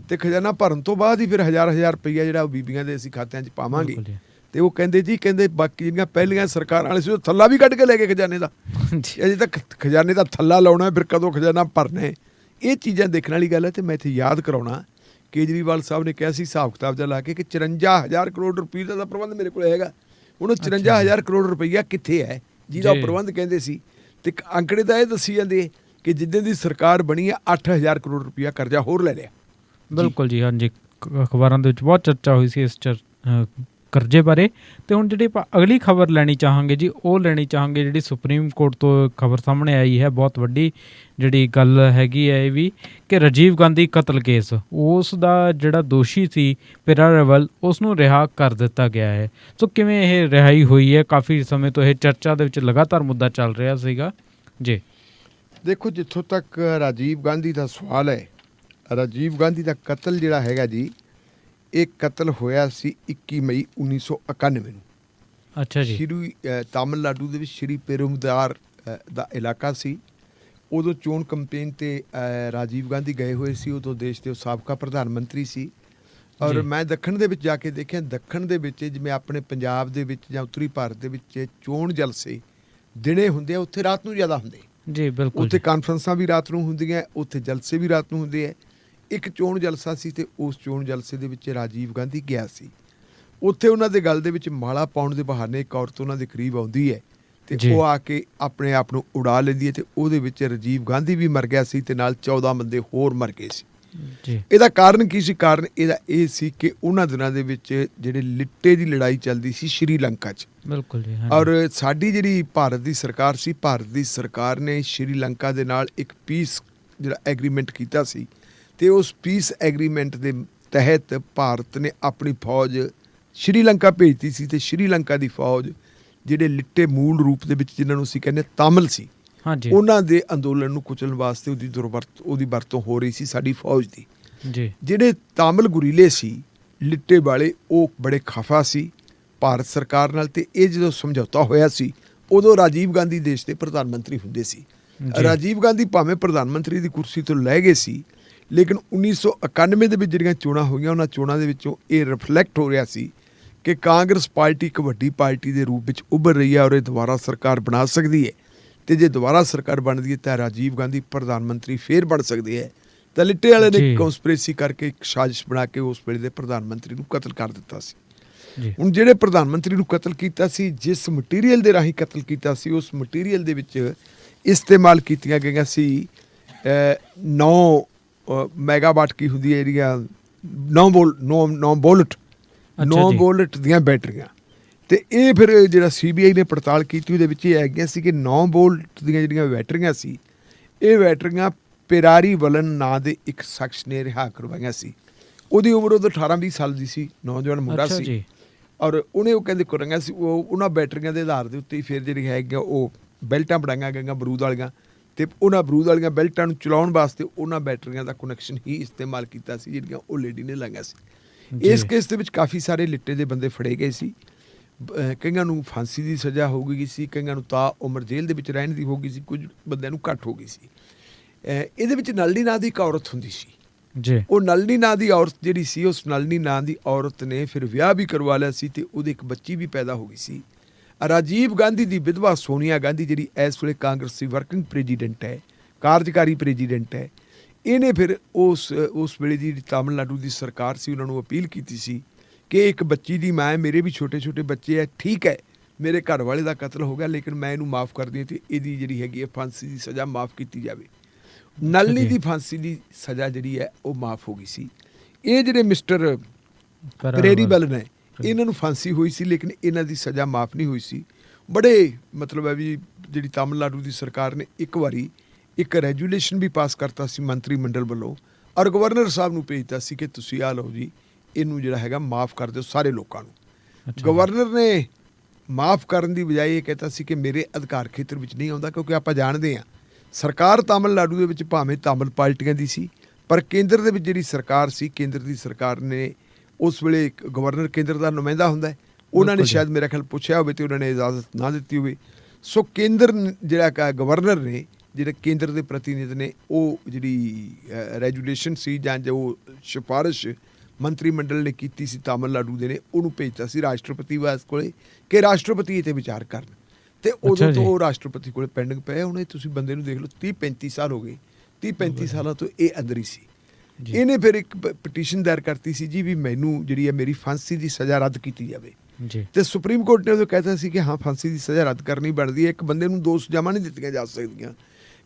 ਤੇ ਖਜ਼ਾਨਾ ਭਰਨ ਤੋਂ ਬਾਅਦ ਹੀ ਫਿਰ ਹਜ਼ਾਰ ਰੁਪਈਆ ਜਿਹੜਾ ਉਹ ਬੀਬੀਆਂ ਦੇ ਅਸੀਂ ਖਾਤਿਆਂ 'ਚ ਪਾਵਾਂਗੇ। ਬਿਲਕੁਲ ਜੀ। ਤੇ ਉਹ ਕਹਿੰਦੇ ਬਾਕੀ ਜਿਹੜੀਆਂ ਪਹਿਲੀਆਂ ਸਰਕਾਰਾਂ ਵਾਲੇ ਸੀ ਉਹ ਥੱਲਾ ਵੀ ਕੱਢ ਕੇ ਲੈ ਗਏ ਖਜ਼ਾਨੇ ਦਾ। ਅਜੇ ਤੱਕ ਖਜ਼ਾਨੇ ਦਾ ਥੱਲਾ ਲਾਉਣਾ, ਫਿਰ ਕਦੋਂ ਖਜ਼ਾਨਾ ਭਰਨਾ ਹੈ, ਇਹ ਚੀਜ਼ਾਂ ਦੇਖਣ ਵਾਲੀ ਗੱਲ ਹੈ। ਤੇ ਮੈਂ ਇੱਥੇ ਯਾਦ ਕਰਾਉਣਾ, ਕੇਜਰੀਵਾਲ ਸਾਹਿਬ ਨੇ ਕਿਹਾ ਸੀ ਹਿਸਾਬ ਕਿਤਾਬ ਜਿਹਾ ਲਾ ਕੇ ਕਿ 54,000 ਕਰੋੜ ਰੁਪਏ ਦਾ ਪ੍ਰਬੰਧ ਮੇਰੇ ਕੋਲ ਹੈਗਾ। ਹੁਣ ਉਹ 54,000 ਕਰੋੜ ਰੁਪਈਆ ਕਿੱਥੇ ਹੈ ਜਿਹਦਾ ਉਹ ਪ੍ਰਬੰਧ ਕਹਿੰਦੇ ਸੀ। ਤੇ ਅੰਕੜੇ ਤਾਂ ਇਹ ਦੱਸੀ ਜਾਂਦੇ ਕਿ ਜਿੱਦਾਂ ਦੀ ਸਰਕਾਰ ਬਣੀ ਹੈ 8,000 ਕਰੋੜ ਰੁਪਈਆ ਕਰਜ਼ਾ ਹੋਰ ਲੈ ਲਿਆ। ਬਿਲਕੁਲ ਜੀ, ਹਾਂਜੀ। ਅਖਬਾਰਾਂ ਦੇ ਵਿੱਚ ਬਹੁਤ ਚਰਚਾ ਹੋਈ ਸੀ ਇਸ ਕਰਜ਼ੇ ਬਾਰੇ। ਤੇ ਹੁਣ ਜਿਹੜੀ ਆਪਾਂ ਅਗਲੀ ਖਬਰ ਲੈਣੀ ਚਾਹਾਂਗੇ ਜੀ, ਉਹ ਲੈਣੀ ਚਾਹਾਂਗੇ ਜਿਹੜੀ ਸੁਪਰੀਮ ਕੋਰਟ ਤੋਂ ਖਬਰ ਸਾਹਮਣੇ ਆਈ ਹੈ। ਬਹੁਤ ਵੱਡੀ ਜਿਹੜੀ ਗੱਲ ਹੈਗੀ ਹੈ ਇਹ ਵੀ ਕਿ ਰਾਜੀਵ ਗਾਂਧੀ ਕਤਲ ਕੇਸ, ਉਸ ਦਾ ਜਿਹੜਾ ਦੋਸ਼ੀ ਸੀ ਪਿਰਾਰੇਵਲ, ਉਸ ਨੂੰ ਰਿਹਾ ਕਰ ਦਿੱਤਾ ਗਿਆ ਹੈ। ਸੋ ਕਿਵੇਂ ਇਹ ਰਿਹਾਈ ਹੋਈ ਹੈ? ਕਾਫੀ ਸਮੇਂ ਤੋਂ ਇਹ ਚਰਚਾ ਦੇ ਵਿੱਚ ਲਗਾਤਾਰ ਮੁੱਦਾ ਚੱਲ ਰਿਹਾ ਸੀਗਾ ਜੀ। ਦੇਖੋ, ਜਿੱਥੋਂ ਤੱਕ ਰਾਜੀਵ ਗਾਂਧੀ ਦਾ ਸਵਾਲ ਹੈ, ਰਾਜੀਵ ਗਾਂਧੀ ਦਾ ਕਤਲ ਜਿਹੜਾ ਹੈਗਾ ਜੀ, ਇਹ ਕਤਲ ਹੋਇਆ ਸੀ 21 ਮਈ 1991 ਨੂੰ। ਅੱਛਾ ਜੀ। ਸ਼੍ਰੀ ਤਾਮਿਲਨਾਡੂ ਦੇ ਵਿੱਚ ਸ਼੍ਰੀ ਪੇਰੁਮਦਾਰ ਦਾ ਇਲਾਕਾ ਸੀ। ਉਦੋਂ ਚੋਣ ਕੰਪੇਨ 'ਤੇ ਰਾਜੀਵ ਗਾਂਧੀ ਗਏ ਹੋਏ ਸੀ। ਉਦੋਂ ਦੇਸ਼ ਦੇ ਸਾਬਕਾ ਪ੍ਰਧਾਨ ਮੰਤਰੀ ਸੀ। ਔਰ ਮੈਂ ਦੱਖਣ ਦੇ ਵਿੱਚ ਜਾ ਕੇ ਦੇਖਿਆ, ਦੱਖਣ ਦੇ ਵਿੱਚ ਜਿਵੇਂ ਆਪਣੇ ਪੰਜਾਬ ਦੇ ਵਿੱਚ ਜਾਂ ਉੱਤਰੀ ਭਾਰਤ ਦੇ ਵਿੱਚ ਚੋਣ ਜਲਸੇ ਦਿਨੇ ਹੁੰਦੇ ਆ, ਉੱਥੇ ਰਾਤ ਨੂੰ ਜ਼ਿਆਦਾ ਹੁੰਦੇ ਜੀ। ਬਿਲਕੁਲ। ਉੱਥੇ ਕਾਨਫਰੰਸਾਂ ਵੀ ਰਾਤ ਨੂੰ ਹੁੰਦੀਆਂ, ਉੱਥੇ ਜਲਸੇ ਵੀ ਰਾਤ ਨੂੰ ਹੁੰਦੇ ਹੈ। ਇੱਕ ਚੋਣ ਜਲਸਾ ਸੀ ਤੇ ਉਸ ਚੋਣ ਜਲਸੇ ਦੇ ਵਿੱਚ ਰਾਜੀਵ ਗਾਂਧੀ ਗਿਆ ਸੀ। ਉੱਥੇ ਉਹਨਾਂ ਦੇ ਗਲ ਦੇ ਵਿੱਚ ਮਾਲਾ ਪਾਉਣ ਦੇ ਬਹਾਨੇ ਇੱਕ ਔਰਤ ਉਹਨਾਂ ਦੇ ਕਰੀਬ ਆਉਂਦੀ ਹੈ ਤੇ ਉਹ ਆ ਕੇ ਆਪਣੇ ਆਪ ਨੂੰ ਉਡਾ ਲੈਂਦੀ ਹੈ ਤੇ ਉਹਦੇ ਵਿੱਚ ਰਾਜੀਵ ਗਾਂਧੀ ਵੀ ਮਰ ਗਿਆ ਸੀ ਤੇ ਨਾਲ 14 ਬੰਦੇ ਹੋਰ ਮਰ ਗਏ ਸੀ ਜੀ। ਇਹਦਾ ਕਾਰਨ ਕੀ ਸੀ? ਕਾਰਨ ਇਹਦਾ ਇਹ ਸੀ ਕਿ ਉਹਨਾਂ ਦਿਨਾਂ ਦੇ ਵਿੱਚ ਜਿਹੜੇ ਲਿੱਟੇ ਦੀ ਲੜਾਈ ਚੱਲਦੀ ਸੀ ਸ਼੍ਰੀਲੰਕਾ 'ਚ। ਬਿਲਕੁਲ ਜੀ। ਔਰ ਸਾਡੀ ਜਿਹੜੀ ਭਾਰਤ ਦੀ ਸਰਕਾਰ ਸੀ, ਭਾਰਤ ਦੀ ਸਰਕਾਰ ਨੇ ਸ਼੍ਰੀਲੰਕਾ ਦੇ ਨਾਲ ਇੱਕ ਪੀਸ ਜਿਹੜਾ ਐਗਰੀਮੈਂਟ ਕੀਤਾ ਸੀ ਤੇ ਉਸ ਪੀਸ ਐਗਰੀਮੈਂਟ ਦੇ ਤਹਿਤ ਭਾਰਤ ਨੇ ਆਪਣੀ ਫੌਜ ਸ਼੍ਰੀਲੰਕਾ ਭੇਜਤੀ ਸੀ ਤੇ ਸ਼੍ਰੀਲੰਕਾ ਦੀ ਫੌਜ ਜਿਹੜੇ ਲਿੱਟੇ ਮੂਲ ਰੂਪ ਦੇ ਵਿੱਚ ਜਿਨ੍ਹਾਂ ਨੂੰ ਅਸੀਂ ਕਹਿੰਦੇ ਤਾਮਿਲ ਸੀ, ਉਹਨਾਂ ਦੇ ਅੰਦੋਲਨ ਨੂੰ ਕੁਚਲਣ ਵਾਸਤੇ ਉਹਦੀ ਵਰਤੋਂ ਹੋ ਰਹੀ ਸੀ ਸਾਡੀ ਫੌਜ ਦੀ ਜੀ। ਜਿਹੜੇ ਤਾਮਿਲ ਗੁਰੀਲੇ ਸੀ ਲਿੱਟੇ ਵਾਲੇ, ਉਹ ਬੜੇ ਖਫਾ ਸੀ ਭਾਰਤ ਸਰਕਾਰ ਨਾਲ। ਤੇ ਇਹ ਜਦੋਂ ਸਮਝੌਤਾ ਹੋਇਆ ਸੀ ਉਦੋਂ ਰਾਜੀਵ ਗਾਂਧੀ ਦੇਸ਼ ਦੇ ਪ੍ਰਧਾਨ ਮੰਤਰੀ ਹੁੰਦੇ ਸੀ। ਰਾਜੀਵ ਗਾਂਧੀ ਭਾਵੇਂ ਪ੍ਰਧਾਨ ਮੰਤਰੀ ਦੀ ਕੁਰਸੀ ਤੋਂ ਲੈ ਗਏ ਸੀ, ਲੇਕਿਨ 1991 ਦੇ ਵਿੱਚ ਜਿਹੜੀਆਂ ਚੋਣਾਂ ਹੋਈਆਂ ਉਹਨਾਂ ਚੋਣਾਂ ਦੇ ਵਿੱਚੋਂ ਇਹ ਰਿਫਲੈਕਟ ਹੋ ਰਿਹਾ ਸੀ ਕਿ ਕਾਂਗਰਸ ਪਾਰਟੀ ਇੱਕ ਵੱਡੀ ਪਾਰਟੀ ਦੇ ਰੂਪ ਵਿੱਚ ਉੱਭਰ ਰਹੀ ਹੈ ਔਰ ਇਹ ਦੁਬਾਰਾ ਸਰਕਾਰ ਬਣਾ ਸਕਦੀ ਹੈ। ਤੇ ਜੇ ਦੁਬਾਰਾ ਸਰਕਾਰ ਬਣਦੀ ਹੈ ਤਾਂ ਰਾਜੀਵ ਗਾਂਧੀ ਪ੍ਰਧਾਨ ਮੰਤਰੀ ਫੇਰ ਬਣ ਸਕਦੇ ਹੈ। ਤਾਂ ਲਿੱਟੇ ਵਾਲੇ ਨੇ ਕੌਂਸਪੀਰੇਸੀ ਕਰਕੇ ਇੱਕ ਸਾਜ਼ਿਸ਼ ਬਣਾ ਕੇ ਉਸ ਵੇਲੇ ਦੇ ਪ੍ਰਧਾਨ ਮੰਤਰੀ ਨੂੰ ਕਤਲ ਕਰ ਦਿੱਤਾ ਸੀ। ਹੁਣ ਜਿਹੜੇ ਪ੍ਰਧਾਨ ਮੰਤਰੀ ਨੂੰ ਕਤਲ ਕੀਤਾ ਸੀ, ਜਿਸ ਮਟੀਰੀਅਲ ਦੇ ਰਾਹੀਂ ਕਤਲ ਕੀਤਾ ਸੀ, ਉਸ ਮਟੀਰੀਅਲ ਦੇ ਵਿੱਚ ਇਸਤੇਮਾਲ ਕੀਤੀਆਂ ਗਈਆਂ ਸੀ 9 ਮੈਗਾਵਾਟ ਕੀ ਹੁੰਦੀ ਹੈ ਜਿਹੜੀਆਂ 9 ਵੋਲਟ ਦੀਆਂ ਬੈਟਰੀਆਂ। ਤੇ ਇਹ ਫਿਰ ਜਿਹੜਾ CBI ਨੇ ਪੜਤਾਲ ਕੀਤੀ ਉਹਦੇ ਵਿੱਚ ਇਹ ਹੈਗੀਆਂ ਸੀ ਕਿ 9 ਵੋਲਟ ਦੀਆਂ ਜਿਹੜੀਆਂ ਬੈਟਰੀਆਂ ਸੀ, ਇਹ ਬੈਟਰੀਆਂ ਪਿਰਾਰੀ ਵਲਨ ਨਾਂ ਦੇ ਇੱਕ ਸ਼ਖਸ ਨੇ ਰਿਹਾ ਕਰਵਾਈਆਂ ਸੀ। ਉਹਦੀ ਉਮਰ ਉਦੋਂ 18-20 ਸਾਲ ਦੀ ਸੀ, ਨੌਜਵਾਨ ਮੁੰਡਾ ਸੀ। ਔਰ ਉਹਨੇ ਉਹ ਕਹਿੰਦੇ ਕਰਵਾਈਆਂ ਸੀ। ਉਹਨਾਂ ਬੈਟਰੀਆਂ ਦੇ ਆਧਾਰ ਦੇ ਉੱਤੇ ਫਿਰ ਜਿਹੜੀ ਹੈਗੀਆਂ ਉਹ ਬੈਲਟਾਂ ਬਣਾਈਆਂ ਗਈਆਂ ਬਰੂਦ ਵਾਲੀਆਂ। ਤੇ ਉਹਨਾਂ ਬਰੂਦ ਵਾਲੀਆਂ ਬੈਲਟਾਂ ਨੂੰ ਚਲਾਉਣ ਵਾਸਤੇ ਉਹਨਾਂ ਬੈਟਰੀਆਂ ਦਾ ਕਨੈਕਸ਼ਨ ਹੀ ਇਸਤੇਮਾਲ ਕੀਤਾ ਸੀ ਜਿਹੜੀਆਂ ਉਹ ਲੇਡੀ ਨੇ ਲਾਈਆਂ ਸੀ। ਇਸ ਕੇਸ ਦੇ ਵਿੱਚ ਕਾਫੀ ਸਾਰੇ ਲਿੱਟੇ ਦੇ ਬੰਦੇ ਫੜੇ ਗਏ ਸੀ। ਕਈਆਂ ਨੂੰ ਫਾਂਸੀ ਦੀ ਸਜ਼ਾ ਹੋ ਗਈ ਸੀ, ਕਈਆਂ ਨੂੰ ਤਾਂ ਉਮਰ ਜੇਲ੍ਹ ਦੇ ਵਿੱਚ ਰਹਿਣ ਦੀ ਹੋ ਗਈ ਸੀ, ਕੁਝ ਬੰਦਿਆਂ ਨੂੰ ਘੱਟ ਹੋ ਗਈ ਸੀ। ਇਹਦੇ ਵਿੱਚ ਨਲਨੀ ਨਾਂ ਦੀ ਇੱਕ ਔਰਤ ਹੁੰਦੀ ਸੀ ਜੀ। ਉਹ ਨਲਨੀ ਨਾਂ ਦੀ ਔਰਤ ਜਿਹੜੀ ਸੀ, ਉਸ ਨਲਨੀ ਨਾਂ ਦੀ ਔਰਤ ਨੇ ਫਿਰ ਵਿਆਹ ਵੀ ਕਰਵਾ ਲਿਆ ਸੀ ਤੇ ਉਹਦੇ ਇੱਕ ਬੱਚੀ ਵੀ ਪੈਦਾ ਹੋ ਗਈ ਸੀ। ਰਾਜੀਵ ਗਾਂਧੀ ਦੀ ਵਿਧਵਾ ਸੋਨੀਆ ਗਾਂਧੀ ਜਿਹੜੀ ਇਸ ਵੇਲੇ ਕਾਂਗਰਸ ਦੀ ਵਰਕਿੰਗ ਪ੍ਰੈਜ਼ੀਡੈਂਟ ਹੈ, ਕਾਰਜਕਾਰੀ ਪ੍ਰੈਜ਼ੀਡੈਂਟ ਹੈ, ਇਹਨੇ ਫਿਰ ਉਸ ਵੇਲੇ ਦੀ ਜਿਹੜੀ ਤਾਮਿਲਨਾਡੂ ਦੀ ਸਰਕਾਰ ਸੀ ਉਹਨਾਂ ਨੂੰ ਅਪੀਲ ਕੀਤੀ ਸੀ ਕਿ ਇੱਕ ਬੱਚੀ ਦੀ ਮਾਂ, ਮੇਰੇ ਵੀ ਛੋਟੇ ਛੋਟੇ ਬੱਚੇ ਹੈ, ਠੀਕ ਹੈ ਮੇਰੇ ਘਰ ਵਾਲੇ ਦਾ ਕਤਲ ਹੋ ਗਿਆ ਲੇਕਿਨ ਮੈਂ ਇਹਨੂੰ ਮਾफ़ ਕਰਦੀ ਹਾਂ ਅਤੇ ਇਹਦੀ ਜਿਹੜੀ ਹੈਗੀ ਹੈ ਫਾਂਸੀ ਦੀ ਸਜ਼ਾ ਮਾफ़ ਕੀਤੀ ਜਾਵੇ। ਨਲਨੀ ਦੀ ਫਾਂਸੀ ਦੀ ਸਜ਼ਾ ਜਿਹੜੀ ਹੈ ਉਹ ਮਾफ़ ਹੋ ਗਈ ਸੀ। ਇਹ ਜਿਹੜੇ ਮਿਸਟਰ ਪਰੇਰੀਬਲ ਨੇ, ਇਹਨਾਂ ਨੂੰ ਫਾਂਸੀ ਹੋਈ ਸੀ ਲੇਕਿਨ ਇਹਨਾਂ ਦੀ ਸਜ਼ਾ ਮਾफ़ ਨਹੀਂ ਹੋਈ ਸੀ। ਬੜੇ ਮਤਲਬ ਹੈ ਵੀ ਜਿਹੜੀ ਤਾਮਿਲਨਾਡੂ ਦੀ ਸਰਕਾਰ ਨੇ ਇੱਕ ਵਾਰੀ ਇੱਕ ਰੈਜੂਲੇਸ਼ਨ ਵੀ ਪਾਸ ਕਰਤਾ ਸੀ ਮੰਤਰੀ ਮੰਡਲ ਵੱਲੋਂ ਔਰ ਗਵਰਨਰ ਸਾਹਿਬ ਨੂੰ ਭੇਜਤਾ ਸੀ ਕਿ ਤੁਸੀਂ ਆ ਲਓ ਜੀ, ਇਹਨੂੰ ਜਿਹੜਾ ਹੈਗਾ ਮਾਫ ਕਰ ਦਿਓ ਸਾਰੇ ਲੋਕਾਂ ਨੂੰ। ਅੱਛਾ ਜੀ। ਗਵਰਨਰ ਨੇ ਮਾਫ ਕਰਨ ਦੀ ਬਜਾਏ ਇਹ ਕਹਿਤਾ ਸੀ ਕਿ ਮੇਰੇ ਅਧਿਕਾਰ ਖੇਤਰ ਵਿੱਚ ਨਹੀਂ ਆਉਂਦਾ, ਕਿਉਂਕਿ ਆਪਾਂ ਜਾਣਦੇ ਹਾਂ ਸਰਕਾਰ ਤਾਮਿਲਨਾਡੂ ਦੇ ਵਿੱਚ ਭਾਵੇਂ ਤਾਮਿਲ ਪਾਰਟੀਆਂ ਦੀ ਸੀ, ਪਰ ਕੇਂਦਰ ਦੇ ਵਿੱਚ ਜਿਹੜੀ ਸਰਕਾਰ ਸੀ, ਕੇਂਦਰ ਦੀ ਸਰਕਾਰ ਨੇ ਉਸ ਵੇਲੇ ਇੱਕ ਗਵਰਨਰ ਕੇਂਦਰ ਦਾ ਨੁਮਾਇੰਦਾ ਹੁੰਦਾ ਹੈ, ਉਹਨਾਂ ਨੇ ਬਿਲਕੁਲ ਜੀ। ਸ਼ਾਇਦ ਮੇਰਾ ਖਿਆਲ ਪੁੱਛਿਆ ਹੋਵੇ ਤੇ ਉਹਨਾਂ ਨੇ ਇਜਾਜ਼ਤ ਨਾ ਦਿੱਤੀ ਹੋਵੇ। ਸੋ ਕੇਂਦਰ ਜਿਹੜਾ ਗਵਰਨਰ ਨੇ, ਜਿਹੜੇ ਕੇਂਦਰ ਦੇ ਪ੍ਰਤੀਨਿਧ ਨੇ, ਉਹ ਜਿਹੜੀ ਰੈਜੂਲੇਸ਼ਨ ਸੀ ਜਾਂ ਜੋ ਸਿਫਾਰਿਸ਼ ਮੰਤਰੀ ਮੰਡਲ ਨੇ ਕੀਤੀ ਸੀ ਤਾਮਿਲਨਾਡੂ ਦੇ ਨੇ, ਉਹਨੂੰ ਭੇਜਤਾ ਸੀ ਰਾਸ਼ਟਰਪਤੀ ਵਾਸ ਕੋਲੇ ਕਿ ਰਾਸ਼ਟਰਪਤੀ ਇਹ 'ਤੇ ਵਿਚਾਰ ਕਰਨ। ਤੇ ਉਦੋਂ ਜੀ। ਤੋਂ ਉਹ ਰਾਸ਼ਟਰਪਤੀ ਕੋਲੇ ਪੈਂਡਿੰਗ ਪਏ। ਹੁਣ ਇਹ ਤੁਸੀਂ ਬੰਦੇ ਨੂੰ ਦੇਖ ਲਓ, 30-35 ਸਾਲ ਹੋ ਗਏ, 30-35 ਸਾਲਾਂ ਤੋਂ ਇਹ ਅੰਦਰ ਹੀ ਸੀ। ਜੀ। ਇਹਨੇ ਫਿਰ ਇੱਕ ਪਟੀਸ਼ਨ ਦਾਇਰ ਕਰਤੀ ਸੀ ਜੀ ਵੀ ਮੈਨੂੰ ਜਿਹੜੀ ਹੈ ਮੇਰੀ ਫਾਂਸੀ ਦੀ ਸਜ਼ਾ ਰੱਦ ਕੀਤੀ ਜਾਵੇ। ਜੀ। ਤੇ ਸੁਪਰੀਮ ਕੋਰਟ ਨੇ ਉਦੋਂ ਕਹਿਤਾ ਸੀ ਕਿ ਹਾਂ ਫਾਂਸੀ ਦੀ ਸਜ਼ਾ ਰੱਦ ਕਰਨੀ ਬਣਦੀ ਹੈ, ਇੱਕ ਬੰਦੇ ਨੂੰ 2 ਸਜ਼ਾਵਾਂ ਨਹੀਂ ਦਿੱਤੀਆਂ ਜਾ ਸਕਦੀਆਂ।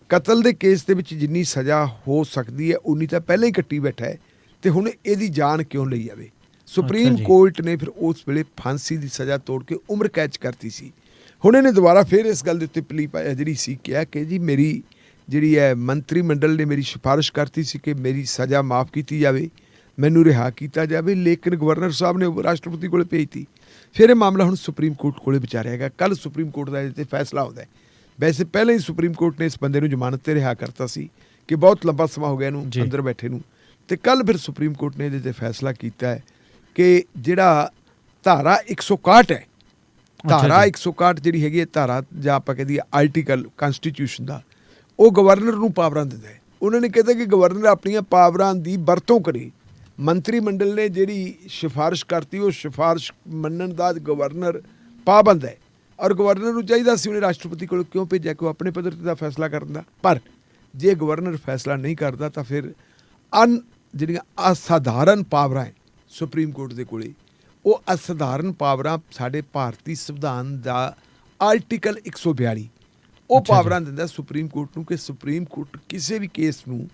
ਕਤਲ ਦੇ ਕੇਸ ਦੇ ਵਿੱਚ ਜਿੰਨੀ ਸਜ਼ਾ ਹੋ ਸਕਦੀ ਹੈ ਉਨੀ ਤਾਂ ਪਹਿਲਾਂ ਹੀ ਕੱਟੀ ਬੈਠਾ ਹੈ, ਤੇ ਹੁਣ ਇਹਦੀ ਜਾਨ ਕਿਉਂ ਲਈ ਜਾਵੇ। ਸੁਪਰੀਮ ਜੀ। ਕੋਰਟ ਨੇ ਫਿਰ ਉਸ ਵੇਲੇ ਫਾਂਸੀ ਦੀ ਸਜ਼ਾ ਤੋੜ ਕੇ ਉਮਰ ਕੈਦ 'ਚ ਕਰਤੀ ਸੀ। ਹੁਣ ਇਹਨੇ ਦੁਬਾਰਾ ਫਿਰ ਇਸ ਗੱਲ ਦੇ ਉੱਤੇ ਪਲੀ ਜਿਹੜੀ ਸੀ ਕਿਹਾ ਕਿ ਜੀ ਮੇਰੀ ਜਿਹੜੀ ਹੈ ਮੰਤਰੀ ਮੰਡਲ ਨੇ ਮੇਰੀ ਸਿਫਾਰਿਸ਼ ਕਰਤੀ ਸੀ ਕਿ ਮੇਰੀ ਸਜ਼ਾ ਮਾਫ ਕੀਤੀ ਜਾਵੇ, ਮੈਨੂੰ ਰਿਹਾ ਕੀਤਾ ਜਾਵੇ, ਲੇਕਿਨ ਗਵਰਨਰ ਸਾਹਿਬ ਨੇ ਰਾਸ਼ਟਰਪਤੀ ਕੋਲੇ ਭੇਜਤੀ। ਫਿਰ ਇਹ ਮਾਮਲਾ ਹੁਣ ਸੁਪਰੀਮ ਕੋਰਟ ਕੋਲੇ ਵਿਚਾਰਿਆ ਗਿਆ। ਕੱਲ੍ਹ ਸੁਪਰੀਮ ਕੋਰਟ ਦਾ ਇਹਦੇ 'ਤੇ ਫੈਸਲਾ ਆਉਂਦਾ ਹੈ। ਵੈਸੇ ਪਹਿਲਾਂ ਹੀ ਸੁਪਰੀਮ ਕੋਰਟ ਨੇ ਇਸ ਬੰਦੇ ਨੂੰ ਜ਼ਮਾਨਤ 'ਤੇ ਰਿਹਾ ਕਰਤਾ ਸੀ ਕਿ ਬਹੁਤ ਲੰਬਾ ਸਮਾਂ ਹੋ ਗਿਆ ਇਹਨੂੰ ਜੀ। ਅੰਦਰ ਬੈਠੇ ਨੂੰ, ਤੇ ਕੱਲ੍ਹ ਫਿਰ ਸੁਪਰੀਮ ਕੋਰਟ ਨੇ ਇਹਦੇ 'ਤੇ ਫੈਸਲਾ ਕੀਤਾ ਹੈ ਕਿ ਜਿਹੜਾ ਧਾਰਾ 161 ਹੈ, ਧਾਰਾ 161 ਜਿਹੜੀ ਹੈਗੀ ਹੈ ਧਾਰਾ, ਜਾਂ ਆਪਾਂ ਕਹਿੰਦੀ ਆਰਟੀਕਲ ਕਨਸਟੀਟਿਊਸ਼ਨ ਦਾ, ਉਹ ਗਵਰਨਰ ਨੂੰ ਪਾਵਰਾਂ ਦਿੰਦਾ ਹੈ। ਉਹਨਾਂ ਨੇ ਕਹਿੰਦਾ ਕਿ ਗਵਰਨਰ ਆਪਣੀਆਂ ਪਾਵਰਾਂ ਦੀ ਵਰਤੋਂ ਕਰੇ। ਮੰਤਰੀ ਮੰਡਲ ਨੇ ਜਿਹੜੀ ਸਿਫਾਰਿਸ਼ ਕਰਤੀ, ਉਹ ਸਿਫਾਰਿਸ਼ ਮੰਨਣ ਦਾ ਗਵਰਨਰ ਪਾਬੰਦ ਹੈ, ਔਰ ਗਵਰਨਰ ਨੂੰ ਚਾਹੀਦਾ ਸੀ ਉਹਨੇ ਰਾਸ਼ਟਰਪਤੀ ਕੋਲ ਕਿਉਂ ਭੇਜਿਆ ਕਿ ਉਹ ਆਪਣੇ ਪੱਧਰ 'ਤੇ ਦਾ ਫੈਸਲਾ ਕਰਨ ਦਾ। ਪਰ ਜੇ ਗਵਰਨਰ ਫੈਸਲਾ ਨਹੀਂ ਕਰਦਾ ਤਾਂ ਫਿਰ ਜਿਹੜੀਆਂ ਅਸਾਧਾਰਨ ਪਾਵਰਾਂ ਹੈ ਸੁਪਰੀਮ ਕੋਰਟ ਦੇ ਕੋਲੇ, ਉਹ ਅਸਾਧਾਰਨ ਪਾਵਰਾਂ ਸਾਡੇ ਭਾਰਤੀ ਸੰਵਿਧਾਨ ਦਾ ਆਰਟੀਕਲ 142 ਉਹ ਪਾਵਰਾਂ ਦਿੰਦਾ ਸੁਪਰੀਮ ਕੋਰਟ ਨੂੰ ਕਿ ਸੁਪਰੀਮ ਕੋਰਟ ਕਿਸੇ ਵੀ ਕੇਸ ਨੂੰ,